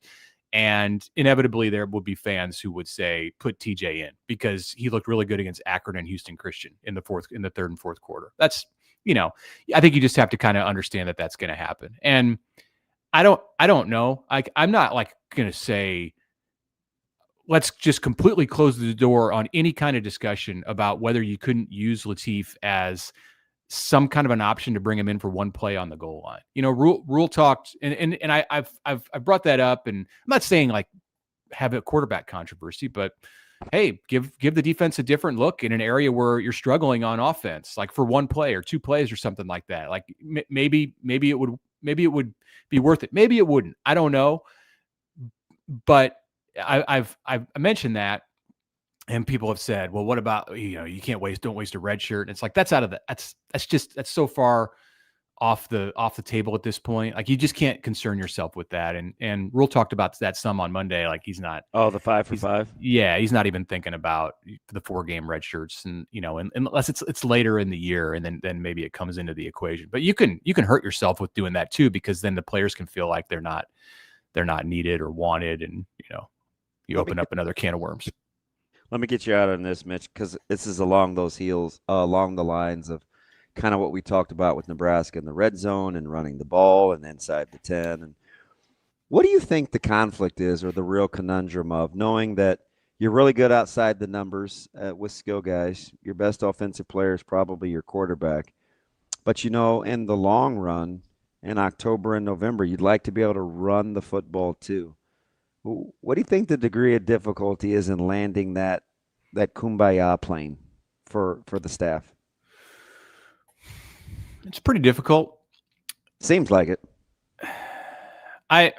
And inevitably there would be fans who would say, put TJ in because he looked really good against Akron and Houston Christian in the third and fourth quarter. That's, you know, I think you just have to kind of understand that that's going to happen. And I don't know. I'm not like going to say, let's just completely close the door on any kind of discussion about whether you couldn't use Latif as some kind of an option to bring him in for one play on the goal line. Rule talked, and I've brought that up, and I'm not saying like have a quarterback controversy, but hey, give the defense a different look in an area where you're struggling on offense, like for one play or two plays or something like that. Like maybe it would be worth it. Maybe it wouldn't. I don't know. But I've mentioned that, and people have said, well, what about, you don't waste a red shirt. And it's like, that's so far off the table at this point. Like, you just can't concern yourself with that. And Rule talked about that some on Monday. Like, he's not. Oh, the 5 for 5. Yeah. He's not even thinking about the 4-game red shirts, and, unless it's later in the year, and then maybe it comes into the equation. But you can hurt yourself with doing that too, because then the players can feel like they're not needed or wanted. And, you open up another can of worms. Let me get you out on this, Mitch, because this is along the lines of kind of what we talked about with Nebraska in the red zone and running the ball and inside the 10. And what do you think the conflict is, or the real conundrum of knowing that you're really good outside the numbers with skill guys? Your best offensive player is probably your quarterback. But, in the long run, in October and November, you'd like to be able to run the football too. What do you think the degree of difficulty is in landing that kumbaya plane for the staff? It's pretty difficult. Seems like it. I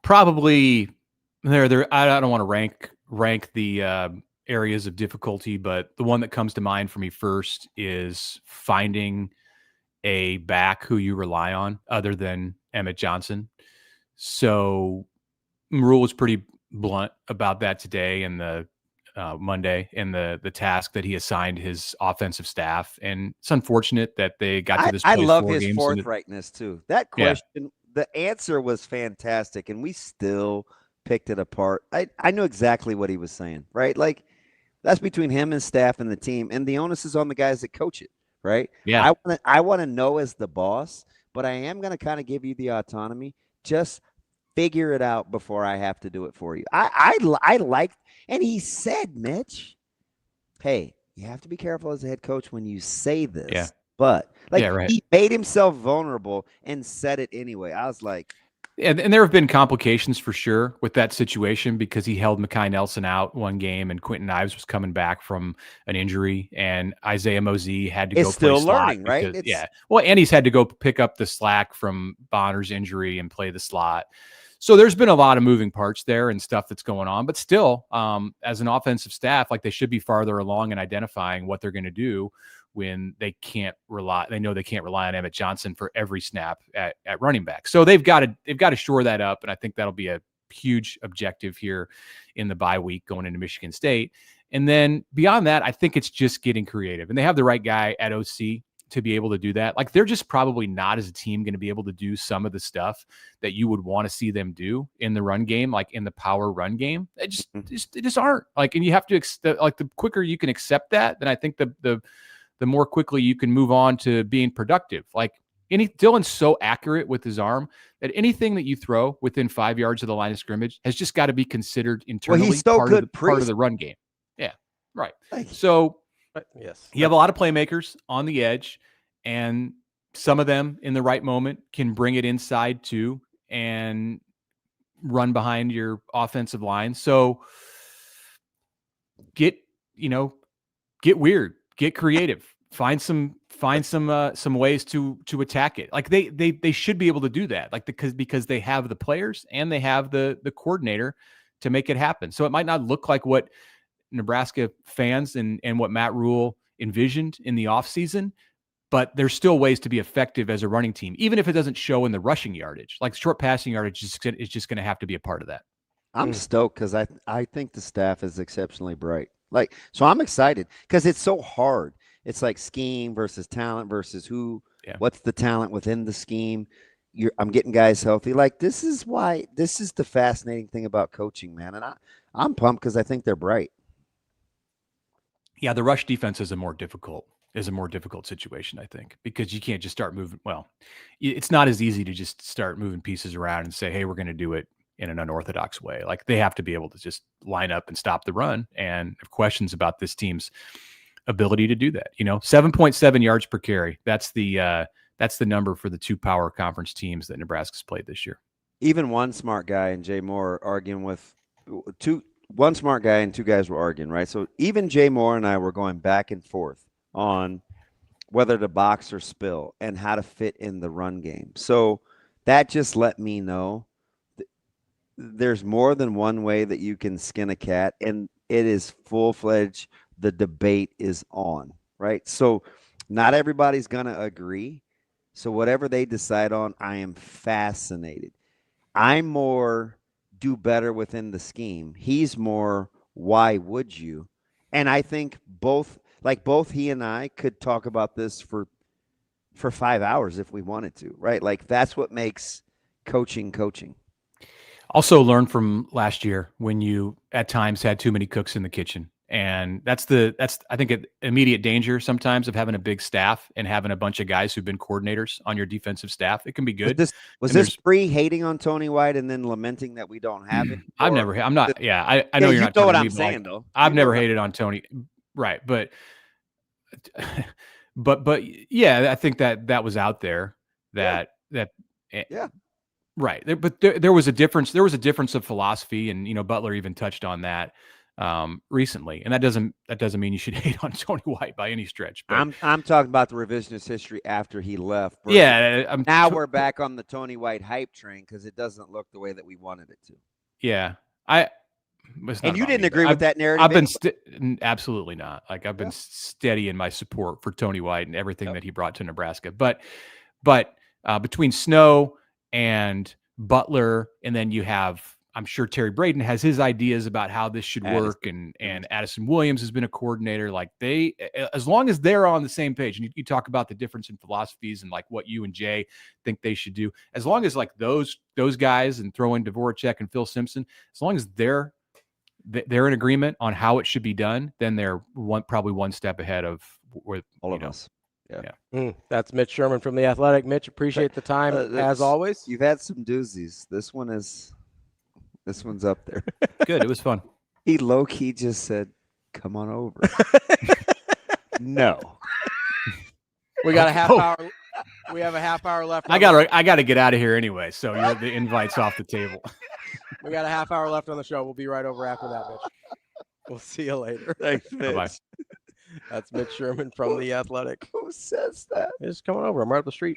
probably there. I don't want to rank the areas of difficulty, but the one that comes to mind for me first is finding a back who you rely on other than Emmett Johnson. So Rule was pretty blunt about that today and the Monday, and the task that he assigned his offensive staff. And it's unfortunate that they got to this point. I love his forthrightness too. That question, the answer was fantastic, and we still picked it apart. I knew exactly what he was saying, right? Like, that's between him and staff and the team, and the onus is on the guys that coach it, right? Yeah. I want to know as the boss, but I am going to kind of give you the autonomy. Just figure it out before I have to do it for you. I like, and he said, Mitch, hey, you have to be careful as a head coach when you say this. Yeah. But right. He made himself vulnerable and said it anyway. I was like, and there have been complications for sure with that situation, because he held Mekhi Nelson out one game, and Quentin Ives was coming back from an injury, and Isaiah Mosey had to go still play slot learning, right? Well, and he's had to go pick up the slack from Bonner's injury and play the slot. So there's been a lot of moving parts there and stuff that's going on, but still, as an offensive staff, like, they should be farther along in identifying what they're going to do when they know they can't rely on Emmett Johnson for every snap at running back. So they've got to shore that up. And I think that'll be a huge objective here in the bye week going into Michigan State. And then beyond that, I think it's just getting creative, and they have the right guy at OC to be able to do that. Like, they're just probably not, as a team, going to be able to do some of the stuff that you would want to see them do in the run game, like in the power run game. They just aren't. Like, and you have to the quicker you can accept that, then I think the more quickly you can move on to being productive. Like, Dylan's so accurate with his arm that anything that you throw within 5 yards of the line of scrimmage has just got to be considered internally. Well, he's so part of the run game. Yeah, right. So yes, you have a lot of playmakers on the edge, and some of them in the right moment can bring it inside too and run behind your offensive line. So get weird, get creative, find some ways to attack it. Like, they should be able to do that, like, because they have the players and they have the coordinator to make it happen. So it might not look like what Nebraska fans and what Matt Rule envisioned in the offseason, but there's still ways to be effective as a running team, even if it doesn't show in the rushing yardage. Like, short passing yardage is just going to have to be a part of that. I'm stoked because I think the staff is exceptionally bright. Like, so I'm excited because it's so hard. It's like scheme versus talent versus what's the talent within the scheme. I'm getting guys healthy. Like, this is the fascinating thing about coaching, man. And I'm pumped because I think they're bright. Yeah, the rush defense is a more difficult situation, I think, because you can't just start moving. Well, it's not as easy to just start moving pieces around and say, hey, we're going to do it in an unorthodox way. Like, they have to be able to just line up and stop the run. And have questions about this team's ability to do that. 7.7 yards per carry. That's the number for the 2 power conference teams that Nebraska's played this year. Even one smart guy and Jay Moore arguing with one smart guy and 2 guys were arguing, right? So even Jay Moore and I were going back and forth on whether to box or spill and how to fit in the run game. So that just let me know there's more than one way that you can skin a cat, and it is full-fledged. The debate is on, right? So not everybody's going to agree. So whatever they decide on, I am fascinated. I'm more do better within the scheme. He's more why would you? And I think both he and I could talk about this for 5 hours if we wanted to, right? Like that's what makes coaching. Also learn from last year when you at times had too many cooks in the kitchen. And that's I think an immediate danger sometimes of having a big staff and having a bunch of guys who've been coordinators on your defensive staff. It can be good. Was this pre hating on Tony White and then lamenting that we don't have it? I know you're not. You know what I'm saying though. I've never hated on Tony. Right. But yeah, I think that was out there that yeah. Right. But there was a difference. There was a difference of philosophy, and Butler even touched on that recently. And that doesn't mean you should hate on Tony White by any stretch. But I'm talking about the revisionist history after he left. Yeah. Now we're back on the Tony White hype train because it doesn't look the way that we wanted it to. Yeah. And you didn't agree with that narrative? I've been absolutely not. Like I've been steady in my support for Tony White and everything that he brought to Nebraska. But between Snow and Butler, and then you have, I'm sure Terry Braden has his ideas about how this should work, and Addison Williams has been a coordinator. Like as long as they're on the same page, and you talk about the difference in philosophies and like what you and Jay think they should do, as long as like those guys, and throw in Dvorak and Phil Simpson, as long as they're in agreement on how it should be done, then they're probably one step ahead of where all of us. Yeah. That's Mitch Sherman from The Athletic. Mitch, appreciate the time as always. You've had some doozies. This one's up there. Good. It was fun. He low-key just said, come on over. No. We got a half hour. We have a half hour left. I got to get out of here anyway. So the invite's off the table. We got a half hour left on the show. We'll be right over after that, Mitch. We'll see you later. Thanks, Mitch. Bye-bye. That's Mitch Sherman from The Athletic. Who says that? He's coming over. I'm right up the street.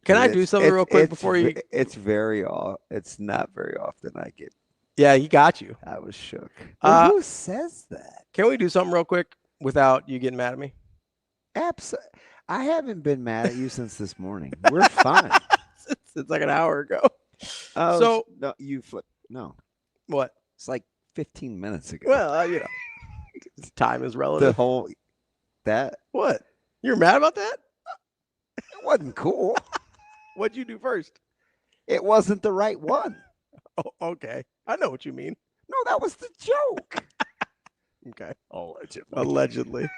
Can I do something real quick before you? It's not very often I get. Yeah, he got you. I was shook. Who says that? Can we do something real quick without you getting mad at me? Absolutely. I haven't been mad at you since this morning. We're fine. It's like an hour ago. Oh, so no, you flip. No. What? It's like 15 minutes ago. Well, time is relative. What? You're mad about that? It wasn't cool. What'd you do first? It wasn't the right one. Oh, okay. I know what you mean. No, that was the joke. Okay. Allegedly.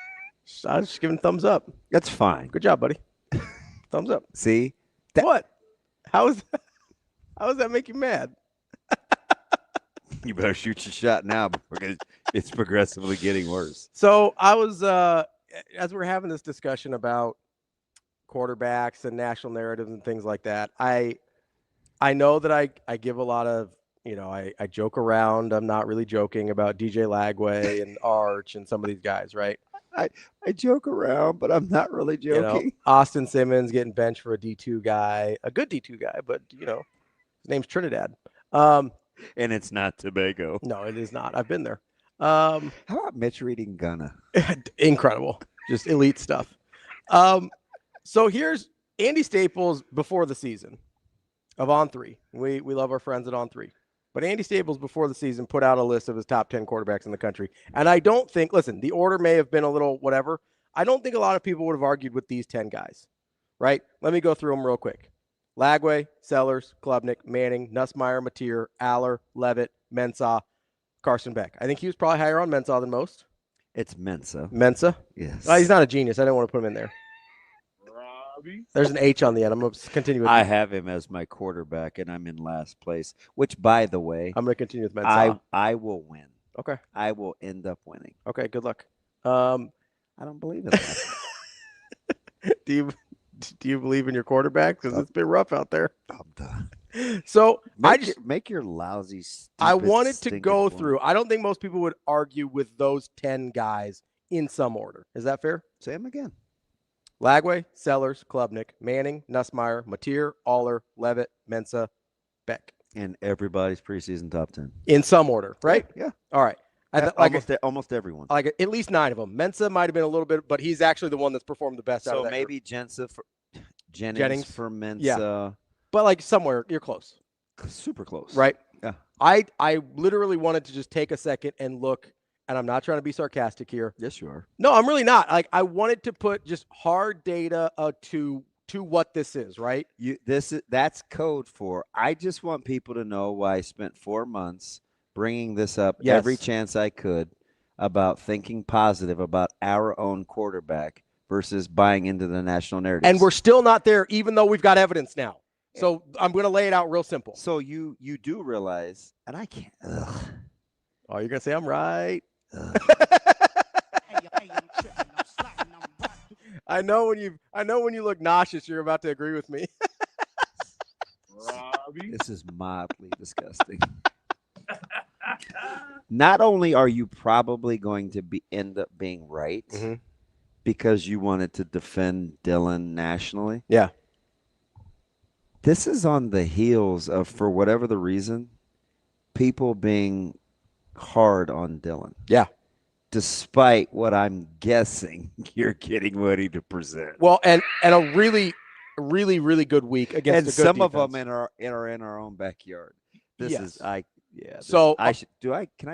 I was just giving thumbs up. That's fine. Good job, buddy. Thumbs up. See? What? How is that make you mad? You better shoot your shot now because it's progressively getting worse. So I was, as we're having this discussion about quarterbacks and national narratives and things like that, I know that I give a lot of, I joke around. I'm not really joking about DJ Lagway and Arch and some of these guys, right? I joke around, but I'm not really joking. Austin Simmons getting benched for a D2 guy, a good D2 guy, but his name's Trinidad. And it's not Tobago. No, it is not. I've been there. How about Mitch reading Gunna? Incredible. Just elite stuff. So here's Andy Staples before the season of On3. We love our friends at On3. But Andy Staples before the season put out a list of his top 10 quarterbacks in the country. And I don't think, listen, the order may have been a little whatever. I don't think a lot of people would have argued with these 10 guys, right? Let me go through them real quick. Lagway, Sellers, Klubnik, Manning, Nussmeier, Mateer, Aller, Levitt, Mensah, Carson Beck. I think he was probably higher on Mensah than most. It's Mensa. Mensa? Yes. He's not a genius. I didn't want to put him in there. Ravi? There's an H on the end. I'm going to continue with I have him as my quarterback, and I'm in last place, which, by the way, I'm going to continue with Mensah. I will win. Okay. I will end up winning. Okay, good luck. I don't believe in that. Do you believe in your quarterback? Because it's been rough out there. I'm done. So make your lousy. I wanted to stinking go point. through. I don't think most people would argue with those 10 guys in some order. Is that fair? Say them again. Lagway, Sellers, Klubnik, Manning, Nussmeier, Mateer, Aller, Levitt, Mensa, Beck. And everybody's preseason top 10. In some order, right? Yeah. All right. Almost everyone. Like at least 9 of them. Mensa might have been a little bit, but he's actually the one that's performed the best out of that maybe group. Jennings for Mensa. Yeah. But like somewhere, you're close. Super close. Right? Yeah. I literally wanted to just take a second and look, and I'm not trying to be sarcastic here. Yes, you are. No, I'm really not. Like I wanted to put just hard data to what this is, right? That's code for. I just want people to know why I spent 4 months bringing this up every chance I could about thinking positive about our own quarterback versus buying into the national narrative. And we're still not there, even though we've got evidence now. So I'm going to lay it out real simple. So you do realize, and I can't. Oh, you're going to say I'm right. I know when you look nauseous, you're about to agree with me. Ravi. This is mildly disgusting. Not only are you probably going to end up being right because you wanted to defend Dylan nationally. Yeah. This is on the heels of, for whatever the reason, people being hard on Dylan. Yeah. Despite what I'm guessing you're getting ready to present. Well, and a really, really, really good week against and a good some defense. of them are in our own backyard. Can I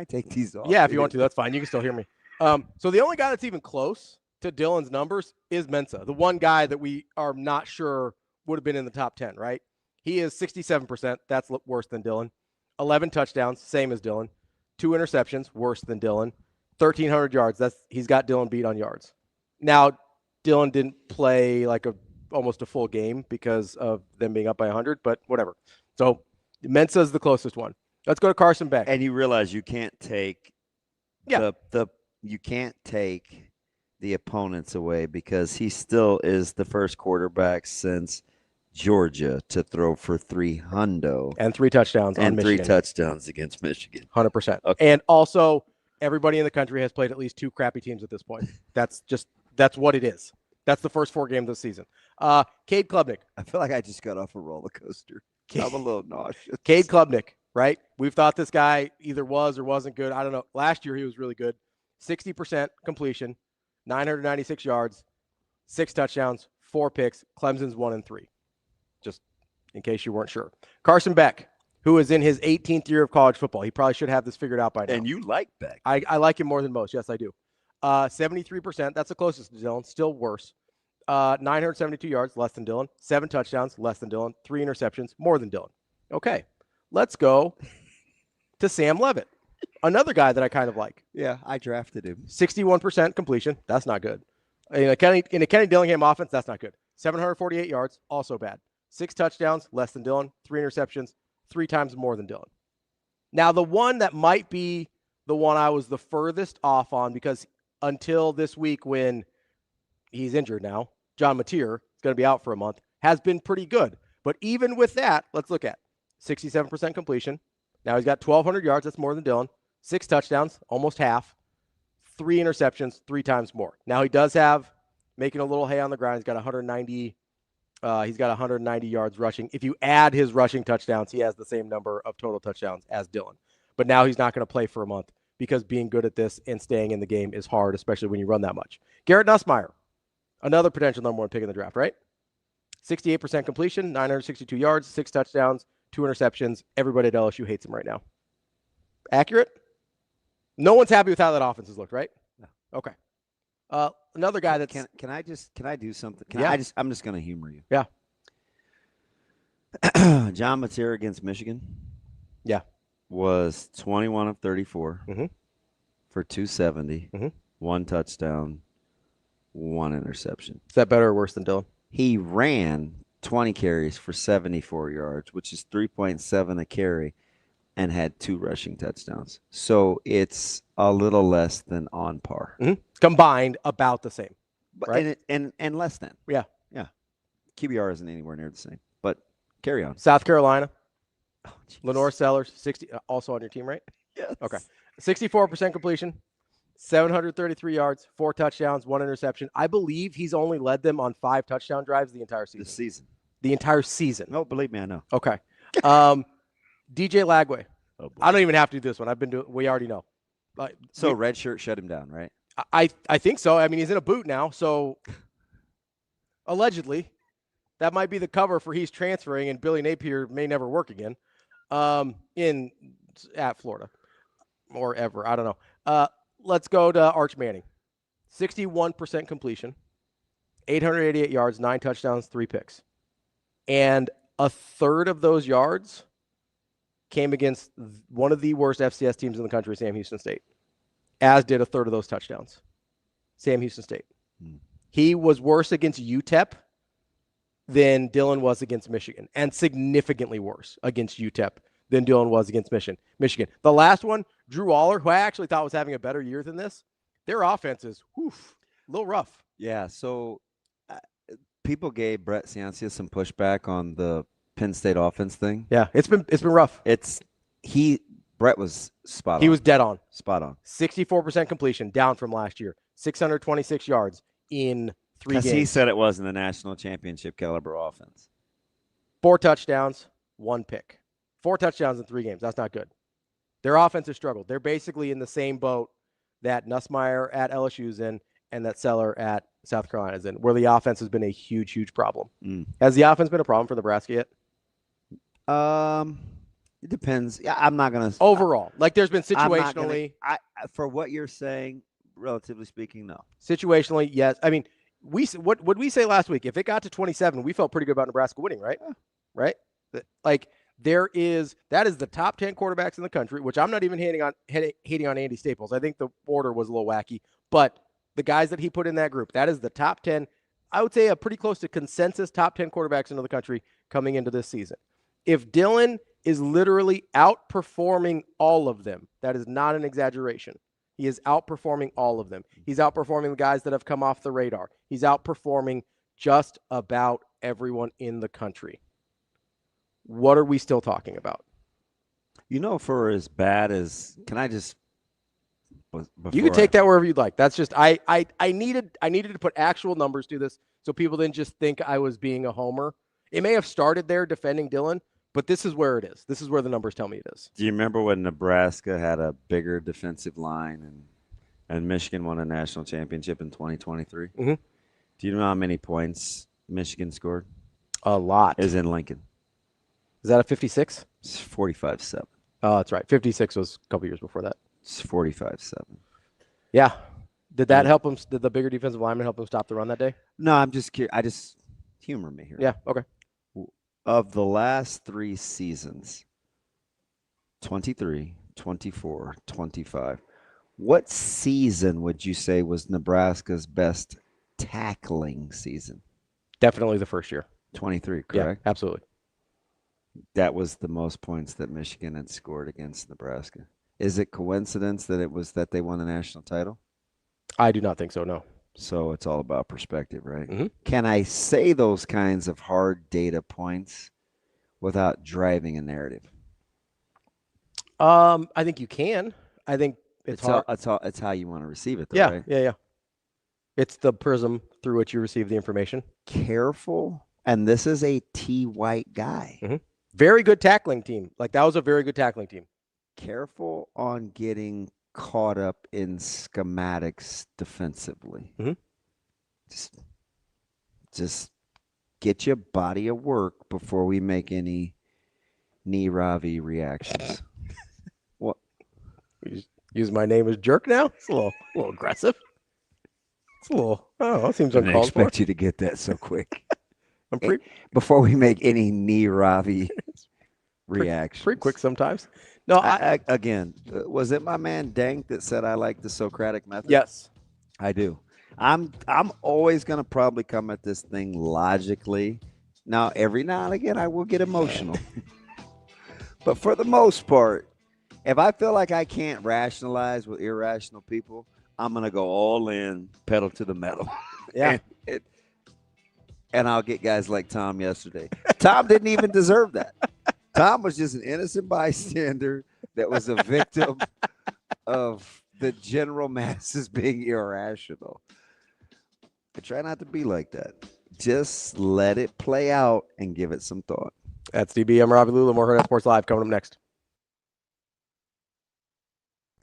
take these off? Yeah, if you want to, that's fine. You can still hear me. So the only guy that's even close to Dylan's numbers is Mensa, the one guy that we are not sure would have been in the top 10, right? He is 67%. That's worse than Dylan. 11 touchdowns, same as Dylan. 2 interceptions, worse than Dylan. 1,300 yards. He's got Dylan beat on yards. Now, Dylan didn't play like almost a full game because of them being up by 100, but whatever. So Mensa is the closest one. Let's go to Carson Beck. And you realize you can't take you can't take the opponents away because he still is the first quarterback since Georgia to throw for 300 and 3 touchdowns on Michigan. 3 touchdowns against Michigan. 100%. Okay. And also, everybody in the country has played at least 2 crappy teams at this point. That's what it is. That's the first 4 games of the season. Cade Klubnik. I feel like I just got off a roller coaster. I'm a little nauseous. Cade Klubnik, right? We've thought this guy either was or wasn't good. I don't know. Last year he was really good. 60% completion, 996 yards, 6 touchdowns, 4 picks. Clemson's 1-3. Just in case you weren't sure. Carson Beck, who is in his 18th year of college football. He probably should have this figured out by now. And you like Beck. I like him more than most. Yes, I do. 73%. That's the closest to Dylan. Still worse. 972 yards, less than Dylan. 7 touchdowns, less than Dylan. 3 interceptions, more than Dylan. Okay. Let's go to Sam Levitt, another guy that I kind of like. Yeah, I drafted him. 61% completion. That's not good. In a Kenny Dillingham offense, that's not good. 748 yards, also bad. 6 touchdowns, less than Dylan. 3 interceptions, 3 times more than Dylan. Now, the one that might be the one I was the furthest off on, because until this week when he's injured now, John Mateer is going to be out for a month, has been pretty good. But even with that, let's look at 67% completion. Now he's got 1,200 yards. That's more than Dylan. 6 touchdowns, almost half. 3 interceptions, 3 times more. Now he does have, making a little hay on the ground, he's got 190 yards rushing. If you add his rushing touchdowns, he has the same number of total touchdowns as Dylan. But now he's not going to play for a month because being good at this and staying in the game is hard, especially when you run that much. Garrett Nussmeier, another potential number 1 pick in the draft, right? 68% completion, 962 yards, 6 touchdowns, 2 interceptions. Everybody at LSU hates him right now. Accurate? No one's happy with how that offense has looked, right? No. Okay. Another guy that's Can I do something? Yeah. I'm just going to humor you. Yeah. John Mateer against Michigan. Yeah. Was 21 of 34 for 270, 1 touchdown, 1 interception. Is that better or worse than Dylan? He ran 20 carries for 74 yards, which is 3.7 a carry. and had 2 rushing touchdowns. So it's a little less than on par. Mm-hmm. Combined, about the same. But right? and less than. Yeah. Yeah. QBR isn't anywhere near the same. But carry on. South Carolina. Lenore Sellers, 60, also on your team, right? Yes. Okay. 64% completion, 733 yards, 4 touchdowns, 1 interception. I believe he's only led them on 5 touchdown drives the entire season. The season. The entire season. No, believe me, I know. Okay. DJ Lagway. Oh, I don't even have to do this one. I've been doing. We already know. So red shirt shut him down, right? I think so. I mean, he's in a boot now, so allegedly, that might be the cover for he's transferring, and Billy Napier may never work again at Florida or ever. I don't know. Let's go to Arch Manning. 61% completion, 888 yards, 9 touchdowns, 3 picks. And a third of those yards came against one of the worst FCS teams in the country, Sam Houston State, as did a third of those touchdowns. Sam Houston State. He was worse against UTEP than Dylan was against Michigan, and significantly worse against UTEP than Dylan was against Michigan. The last one, Drew Aller, who I actually thought was having a better year than this, their offense is a little rough. Yeah, so people gave Brett Ciancia some pushback on the Penn State offense thing. Yeah, it's been rough. Brett was spot on. He was dead on. Spot on. 64% completion, down from last year. 626 yards in 3 games. Because he said it wasn't a national championship caliber offense. 4 touchdowns, 1 pick. 4 touchdowns in 3 games. That's not good. Their offense has struggled. They're basically in the same boat that Nussmeier at LSU's in and that Seller at South Carolina's in, where the offense has been a huge, huge problem. Has the offense been a problem for Nebraska yet? It depends. Yeah, I'm not going to. Overall. There's been situationally. For what you're saying, relatively speaking, no. Situationally, yes. I mean, what would we say last week? If it got to 27, we felt pretty good about Nebraska winning, right? Yeah. Right? That is the top 10 quarterbacks in the country, which I'm not even hating on Andy Staples. I think the order was a little wacky, but the guys that he put in that group, that is the top 10, I would say a pretty close to consensus top 10 quarterbacks into the country coming into this season. If Dylan is literally outperforming all of them, that is not an exaggeration. He is outperforming all of them. He's outperforming the guys that have come off the radar. He's outperforming just about everyone in the country. What are we still talking about? For as bad as, can I just? You can take that wherever you'd like. That's just I needed to put actual numbers to this so people didn't just think I was being a homer. It may have started there defending Dylan, but this is where it is. This is where the numbers tell me it is. Do you remember when Nebraska had a bigger defensive line and Michigan won a national championship in 2023? Mm-hmm. Do you know how many points Michigan scored? A lot. Is in Lincoln. Is that a 56? It's 45-7. Oh, that's right. 56 was a couple years before that. It's 45-7. Yeah. Did that help him? Did the bigger defensive lineman help him stop the run that day? No, I'm just curious. I just humor me here. Yeah. Okay. Of the last 3 seasons, 23, 24, 25, what season would you say was Nebraska's best tackling season? Definitely the first year. 23, correct? Yeah, absolutely. That was the most points that Michigan had scored against Nebraska. Is it coincidence that it was that they won the national title? I do not think so, no. So it's all about perspective, right? Mm-hmm. Can I say those kinds of hard data points without driving a narrative? I think you can. I think it's hard. It's how you want to receive it, though, yeah, right? Yeah. It's the prism through which you receive the information. Careful. And this is a T. White guy. Mm-hmm. Very good tackling team. That was a very good tackling team. Careful on getting caught up in schematics defensively. Mm-hmm. Just get your body of work before we make any knee Ravi reactions. What? Use my name as jerk now? It's a little aggressive. It's a little. Oh, that seems uncalled for. I didn't expect you to get that so quick. Before we make any knee Ravi reactions. Pretty quick sometimes. No, again, was it my man Dank that said I like the Socratic method? Yes. I do. I'm always going to probably come at this thing logically. Now, every now and again, I will get emotional. But for the most part, if I feel like I can't rationalize with irrational people, I'm going to go all in, pedal to the metal. Yeah. and I'll get guys like Tom yesterday. Tom didn't even deserve that. Tom was just an innocent bystander that was a victim of the general masses being irrational. I try not to be like that. Just let it play out and give it some thought. That's DB. I'm Ravi Lulla. More Hurrdat Sports Live coming up next.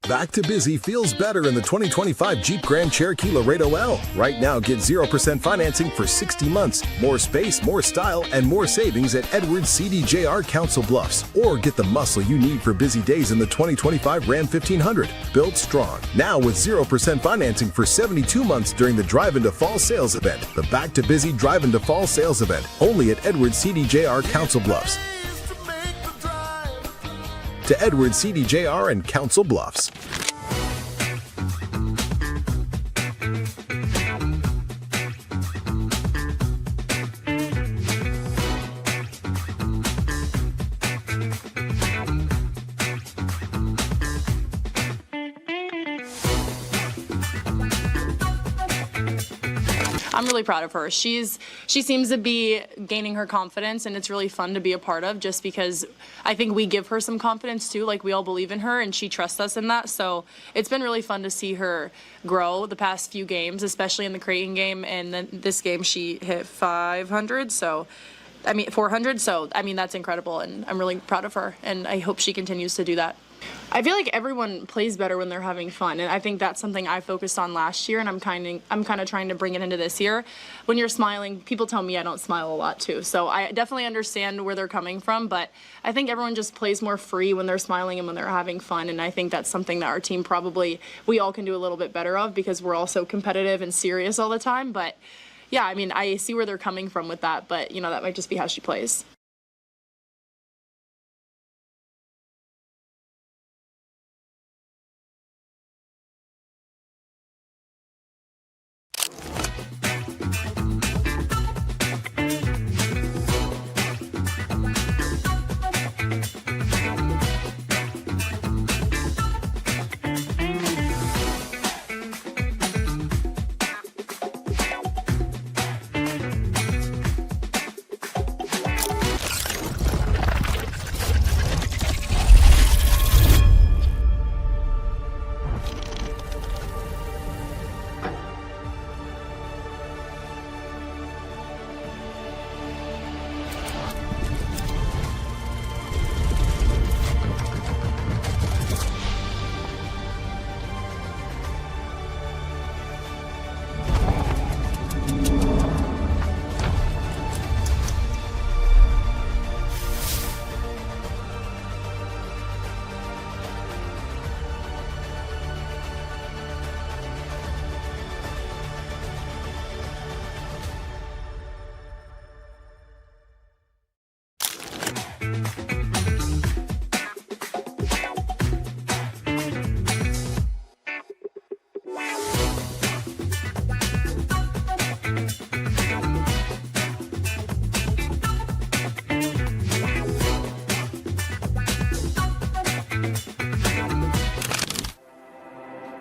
Back to busy feels better in the 2025 Jeep Grand Cherokee Laredo L. Right now, get 0% financing for 60 months. More space, more style, and more savings at Edwards CDJR Council Bluffs. Or get the muscle you need for busy days in the 2025 Ram 1500. Built strong. Now with 0% financing for 72 months during the Drive into Fall sales event. The Back to Busy Drive into Fall sales event. Only at Edwards CDJR Council Bluffs. To Edwards CDJR and Council Bluffs. I'm really proud of her. She seems to be gaining her confidence, and it's really fun to be a part of, just because I think we give her some confidence too. Like, we all believe in her and she trusts us in that. So it's been really fun to see her grow the past few games, especially in the Creighton game, and then this game she hit 400. So that's incredible, and I'm really proud of her, and I hope she continues to do that. I feel like everyone plays better when they're having fun, and I think that's something I focused on last year, and I'm kind of trying to bring it into this year. When you're smiling, people tell me I don't smile a lot too, so I definitely understand where they're coming from, but I think everyone just plays more free when they're smiling and when they're having fun, and I think that's something that our team we all can do a little bit better of, because we're all so competitive and serious all the time. But yeah, I mean, I see where they're coming from with that, but that might just be how she plays.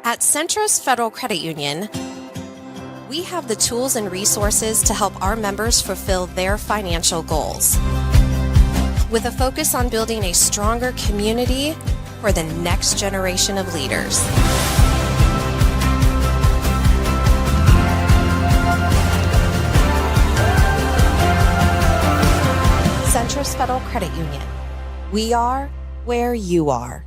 At Centros Federal Credit Union, we have the tools and resources to help our members fulfill their financial goals, with a focus on building a stronger community for the next generation of leaders. Centros Federal Credit Union. We are where you are.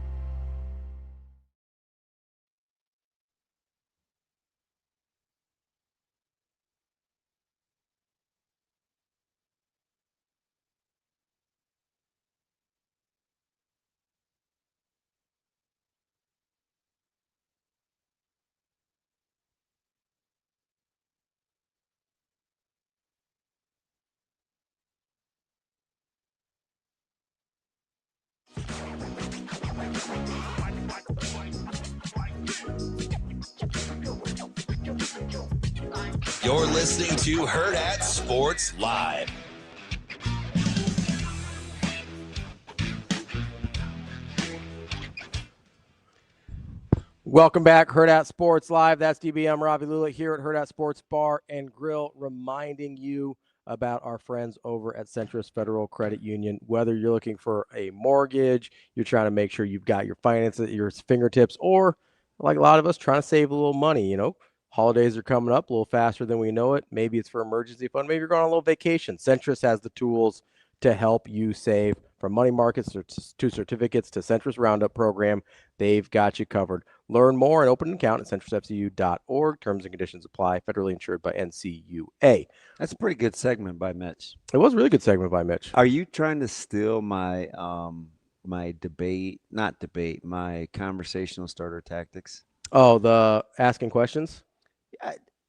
You're listening to Hurrdat Sports Live. Welcome back, Hurrdat Sports Live. That's DBM Ravi Lulla here at Hurrdat Sports Bar and Grill, reminding you about our friends over at Centris Federal Credit Union. Whether you're looking for a mortgage, you're trying to make sure you've got your finances at your fingertips, or like a lot of us, trying to save a little money. You know, holidays are coming up a little faster than we know it. Maybe it's for emergency fund. Maybe you're going on a little vacation. Centris has the tools to help you save. From money markets to certificates to Centris Roundup program, they've got you covered. Learn more and open an account at centrisfcu.org. Terms and conditions apply. Federally insured by NCUA. That's a pretty good segment by Mitch. It was a really good segment by Mitch. Are you trying to steal my my conversational starter tactics? Oh, the asking questions?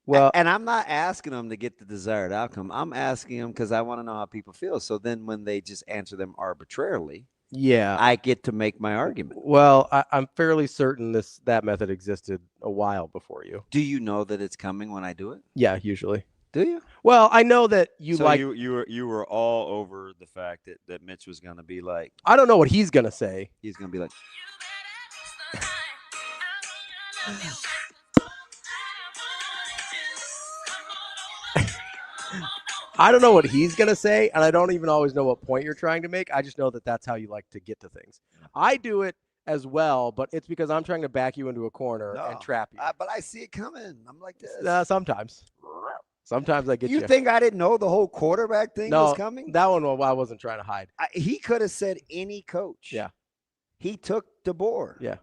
Well, and I'm not asking them to get the desired outcome. I'm asking them because I want to know how people feel. So then when they just answer them arbitrarily, yeah, I get to make my argument. Well, I'm fairly certain that method existed a while before you. Do you know that it's coming when I do it? Yeah, usually. Do you? Well, I know that you so like. You were all over the fact that Mitch was going to be like. I don't know what he's going to say. He's going to be like. I don't know what he's going to say, and I don't even always know what point you're trying to make. I just know that that's how you like to get to things. I do it as well, but it's because I'm trying to back you into a corner and trap you. But I see it coming. I'm like this. Sometimes I get you. You think I didn't know the whole quarterback thing was coming? That one I wasn't trying to hide. He could have said any coach. Yeah. He took DeBoer. Yeah.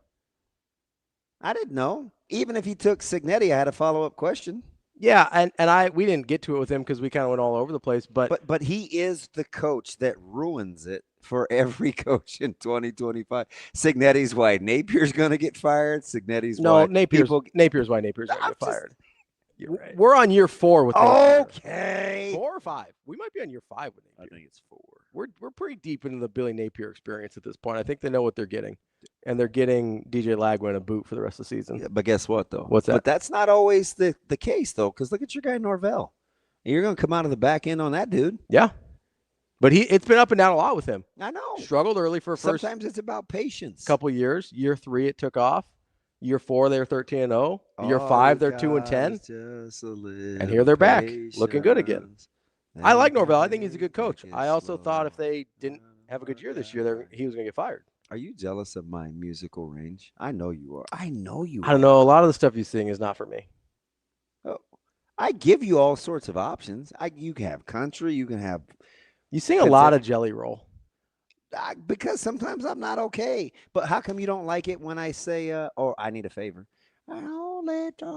I didn't know. Even if he took Cignetti, I had a follow-up question. Yeah, and we didn't get to it with him because we kind of went all over the place. But he is the coach that ruins it for every coach in 2025. Cignetti's why Napier's going to get fired. Cignetti's why Napier's why Napier's going to get fired. You're right. We're on year 4 with Napier. Okay. 4 or 5. We might be on year 5 with Napier. I think it's 4. We're pretty deep into the Billy Napier experience at this point. I think they know what they're getting. And they're getting DJ Lagwin a boot for the rest of the season. Yeah, but guess what, though? What's that? But that's not always the case, though, because look at your guy Norvell. You're going to come out of the back end on that dude. Yeah. But it's been up and down a lot with him. I know. Struggled early for first. Sometimes it's about patience. Couple years. Year 3, it took off. Year 4, they were 13-0. Year 5, they're 2-10. And here they're back, looking good again. I like Norvell. I think he's a good coach. I also thought if they didn't have a good year this year, he was going to get fired. Are you jealous of my musical range? I know you are. I know you are. I don't know. A lot of the stuff you sing is not for me. Oh, I give you all sorts of options. You can have country. You can have. You sing a lot of Jelly Roll. Because sometimes I'm not okay. But how come you don't like it when I say, "Oh, I need a favor"?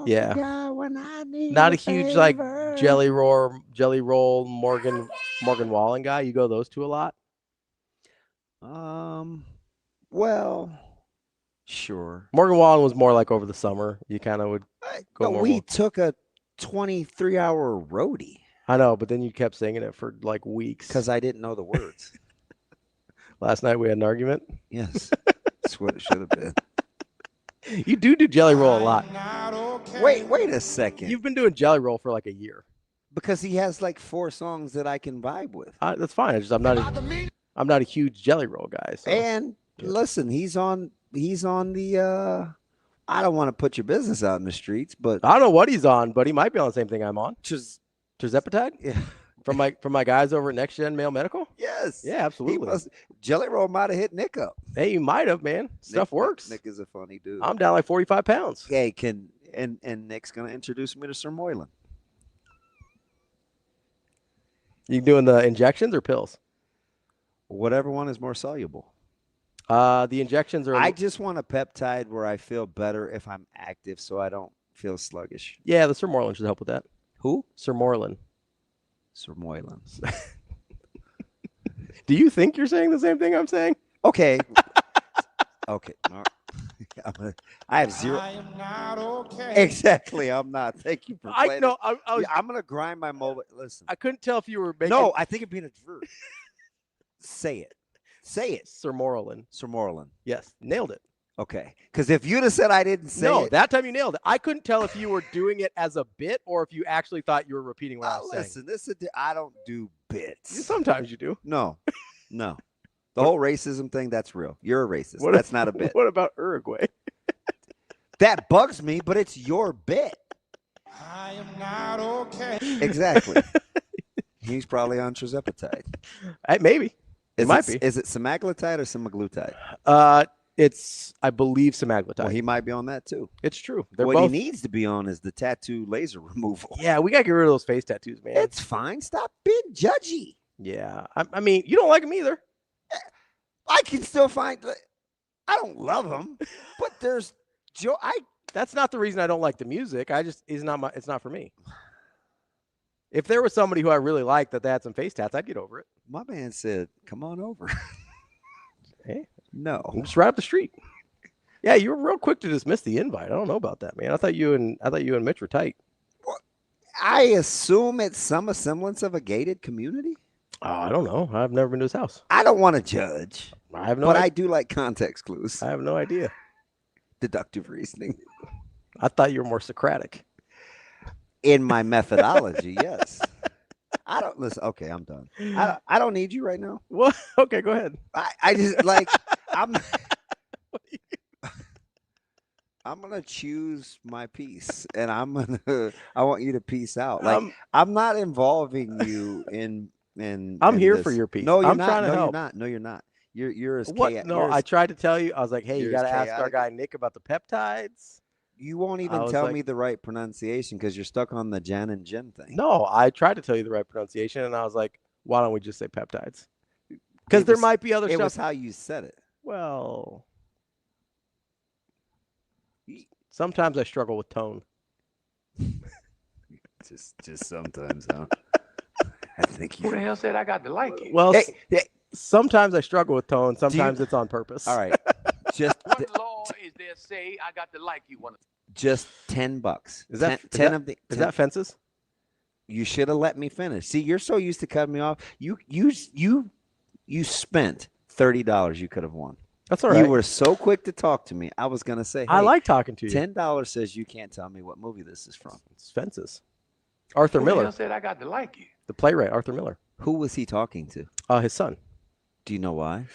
Yeah. When I need not a huge like Jelly Roll, Morgan Wallen guy. You go those two a lot. Well, sure. Morgan Wallen was more like over the summer. You kind of would go more. We took a 23-hour roadie. I know, but then you kept singing it for like weeks. Because I didn't know the words. Last night we had an argument. Yes. That's what it should have been. You do Jelly Roll a lot. Wait a second. You've been doing Jelly Roll for like a year. Because he has like 4 songs that I can vibe with. That's fine. I'm not a huge Jelly Roll guy. So. And listen, he's on the I don't want to put your business out in the streets, but I don't know what he's on, but he might be on the same thing I'm on. Tirzepatide? Yeah. From my guys over at Next Gen Male Medical? Yes. Yeah, absolutely. Jelly Roll might have hit Nick up. Hey, you might have, man. Stuff works. Nick is a funny dude. I'm down like 45 pounds. Hey, and Nick's gonna introduce me to Sir Moylan. You doing the injections or pills? Whatever one is more soluble. The injections are. I just want a peptide where I feel better if I'm active, so I don't feel sluggish. Yeah, the Sir Moylan should help with that. Who? Sir Moylan. Sir Moylan. Do you think you're saying the same thing I'm saying? Okay. Okay. I have zero. I am not okay. Exactly. I'm not. Thank you for playing. I know. I'm going to grind my mobile. Listen. I couldn't tell if you were making. No, I think it'd be an advert. Say it. Say it. Sir Moylan. Sir Moylan. Yes. Nailed it. Okay. Because if you'd have said I didn't say it. No, that time you nailed it. I couldn't tell if you were doing it as a bit or if you actually thought you were repeating what I was saying. Listen, I don't do bits. Sometimes you do. No. No. The whole racism thing, that's real. You're a racist. That's not a bit. What about Uruguay? That bugs me, but it's your bit. I am not okay. Exactly. He's probably on tirzepatide. Maybe. It might be. Is it semaglutide or semaglutide? It's, I believe, semaglutide. Well, he might be on that too. It's true. What he needs to be on is the tattoo laser removal. Yeah, we got to get rid of those face tattoos, man. It's fine. Stop being judgy. Yeah. I mean, you don't like him either. I can still find. I don't love him, but there's Joe. That's not the reason I don't like the music. It's not for me. If there was somebody who I really liked that they had some face tats, I'd get over it. My man said, "Come on over." Hey, no, I'm just right up the street. Yeah, you were real quick to dismiss the invite. I don't know about that, man. I thought you and Mitch were tight. Well, I assume it's some semblance of a gated community. Oh, I don't know. I've never been to his house. I don't want to judge. I have no. But I do like context clues. I have no idea. Deductive reasoning. I thought you were more Socratic. In my methodology, yes. I don't listen. Okay, I'm done. I don't need you right now. What? Okay, go ahead. I just like I'm gonna choose my piece, and I want you to peace out. Like I'm not involving you in. I'm here for your piece. No, you're I'm not. trying to no, help. you're not. No, you're not. You're as what? No, I tried to tell you. I was like, hey, you got to ask our guy Nick about the peptides. You won't even tell me the right pronunciation because you're stuck on the Jan and Jen thing. No, I tried to tell you the right pronunciation, and I was like, why don't we just say peptides? Because there might be other stuff. It was how you said it. Well, sometimes I struggle with tone. just sometimes, huh? I think you. Who the hell said I got to like it? Well, sometimes I struggle with tone. Sometimes it's on purpose. All right. Just what law is there say I got to like you? Just $10. Is that 10 of the? 10. Is that fences? You should have let me finish. See, you're so used to cutting me off. You spent $30. You could have won. That's all right. You were so quick to talk to me. I was gonna say, hey, I like talking to you. $10 says you can't tell me what movie this is from. It's Fences. Arthur Who Miller. the hell said I got to like you? The playwright, Arthur Miller. Who was he talking to? His son. Do you know why?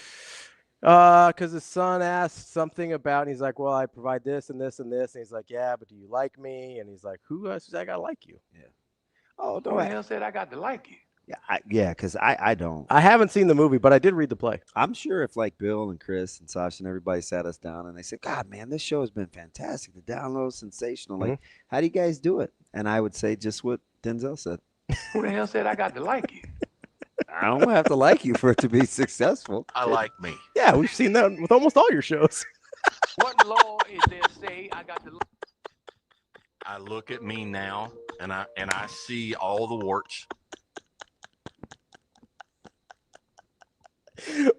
Because his son asked something about, and he's like, well, I provide this and this and this. And he's like, yeah, but do you like me? And he's like, who else says I got to like you? Yeah. Oh, Who the hell said I got to like you? Yeah, because I don't. I haven't seen the movie, but I did read the play. I'm sure if like Bill and Chris and Sasha and everybody sat us down and they said, God, man, this show has been fantastic. The download's sensational. Like, how do you guys do it? And I would say just what Denzel said. Who the hell said I got to like you? I don't have to like you for it to be successful. I like me. Yeah, we've seen that with almost all your shows. What law is there say I got to like? I look at me now and I see all the warts.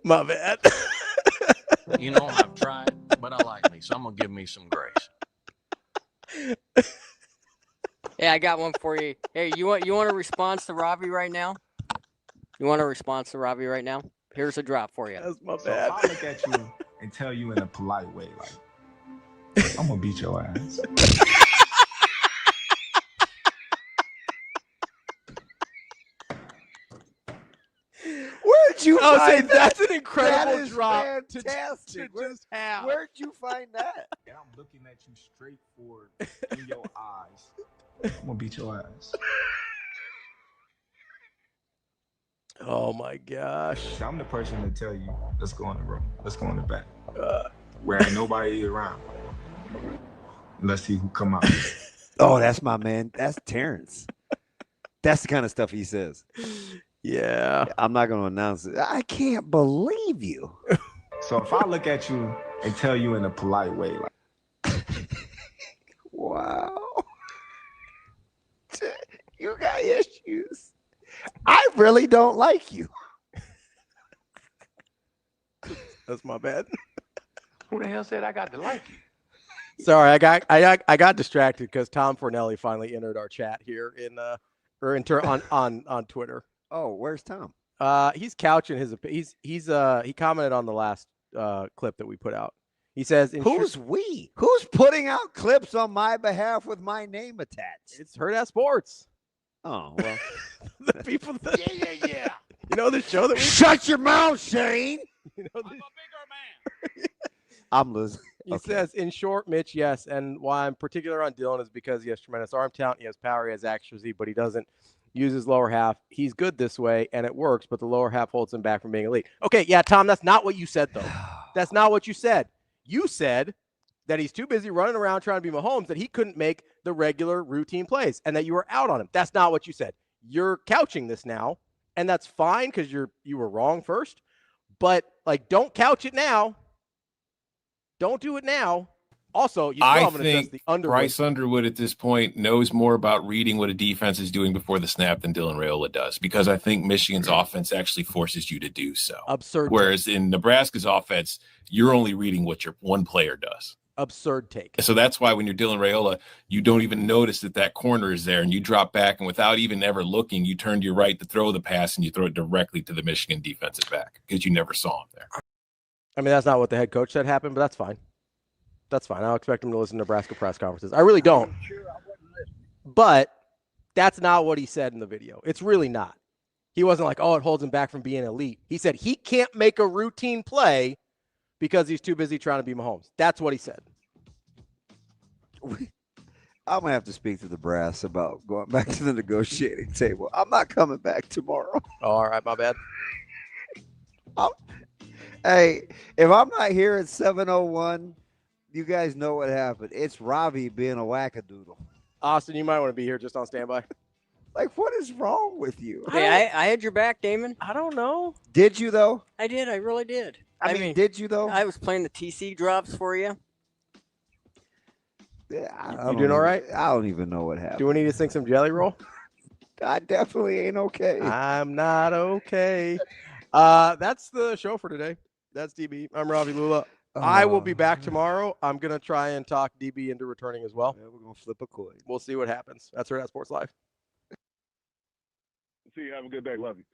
My bad. You know, I've tried, but I like me, so I'm gonna give me some grace. Yeah, I got one for you. Hey, you want a response to Ravi right now? You want a response to Ravi right now? Here's a drop for you. That's my So bad. if I look at you and tell you in a polite way, like, I'm gonna beat your ass. Where'd you find that? That's an incredible That is drop fantastic. to just have. Where'd you find that? And I'm looking at you straight forward in your eyes. I'm gonna beat your ass. Oh my gosh. So I'm the person to tell you, let's go in the room. Let's go in the back. Where ain't nobody around. Let's see who come out. Oh, that's my man. That's Terrence. That's the kind of stuff he says. Yeah. I'm not going to announce it. I can't believe you. So if I look at you and tell you in a polite way, like, wow. You got issues. I really don't like you. That's my bad. Who the hell said I got to like you? Sorry, I got distracted because Tom Fornelli finally entered our chat here on Twitter. Oh, where's Tom? He's couching his. He commented on the last clip that we put out. He says, "Who's we? Who's putting out clips on my behalf with my name attached?" It's Hurrdat Sports. Oh well, the people that yeah. You know the show that we shut your mouth, Shane. You know I'm a bigger man. I'm losing. He says, in short, Mitch, yes. And why I'm particular on Dylan is because he has tremendous arm talent, he has power, he has accuracy, but he doesn't use his lower half. He's good this way, and it works, but the lower half holds him back from being elite. Okay, yeah, Tom, that's not what you said, though. That's not what you said. You said that he's too busy running around trying to be Mahomes, that he couldn't make the regular routine plays, and that you were out on him. That's not what you said. You're couching this now, and that's fine because you were wrong first. But, don't couch it now. Don't do it now. Also, you still haven't addressed the Underwood. Bryce Underwood at this point knows more about reading what a defense is doing before the snap than Dylan Raiola does, because I think Michigan's offense actually forces you to do so. Absurd. Whereas in Nebraska's offense, you're only reading what your one player does. Absurd take. So that's why when you're Dylan Raiola, you don't even notice that corner is there, and you drop back, and without even ever looking, you turn to your right to throw the pass, and you throw it directly to the Michigan defensive back because you never saw him there. I mean, that's not what the head coach said happened, but that's fine. That's fine. I don't expect him to listen to Nebraska press conferences. I really don't. But that's not what he said in the video. It's really not. He wasn't like, it holds him back from being elite. He said he can't make a routine play because he's too busy trying to be Mahomes. That's what he said. I'm going to have to speak to the brass about going back to the negotiating table. I'm not coming back tomorrow. Oh, all right, my bad. Hey, if I'm not here at 7:01, you guys know what happened. It's Ravi being a wackadoodle. Austin, you might want to be here just on standby. What is wrong with you? Hey, I had your back, Damon. I don't know. Did you, though? I did. I really did. I mean, did you, though? I was playing the TC drops for you. Yeah, you doing all right? I don't even know what happened. Do we need to sing some Jelly Roll? I definitely ain't okay. I'm not okay. That's the show for today. That's DB. I'm Ravi Lulla. I will be back tomorrow. I'm going to try and talk DB into returning as well. Yeah, we're going to flip a coin. We'll see what happens. That's Hurrdat Sports Live. See you. Have a good day. Love you.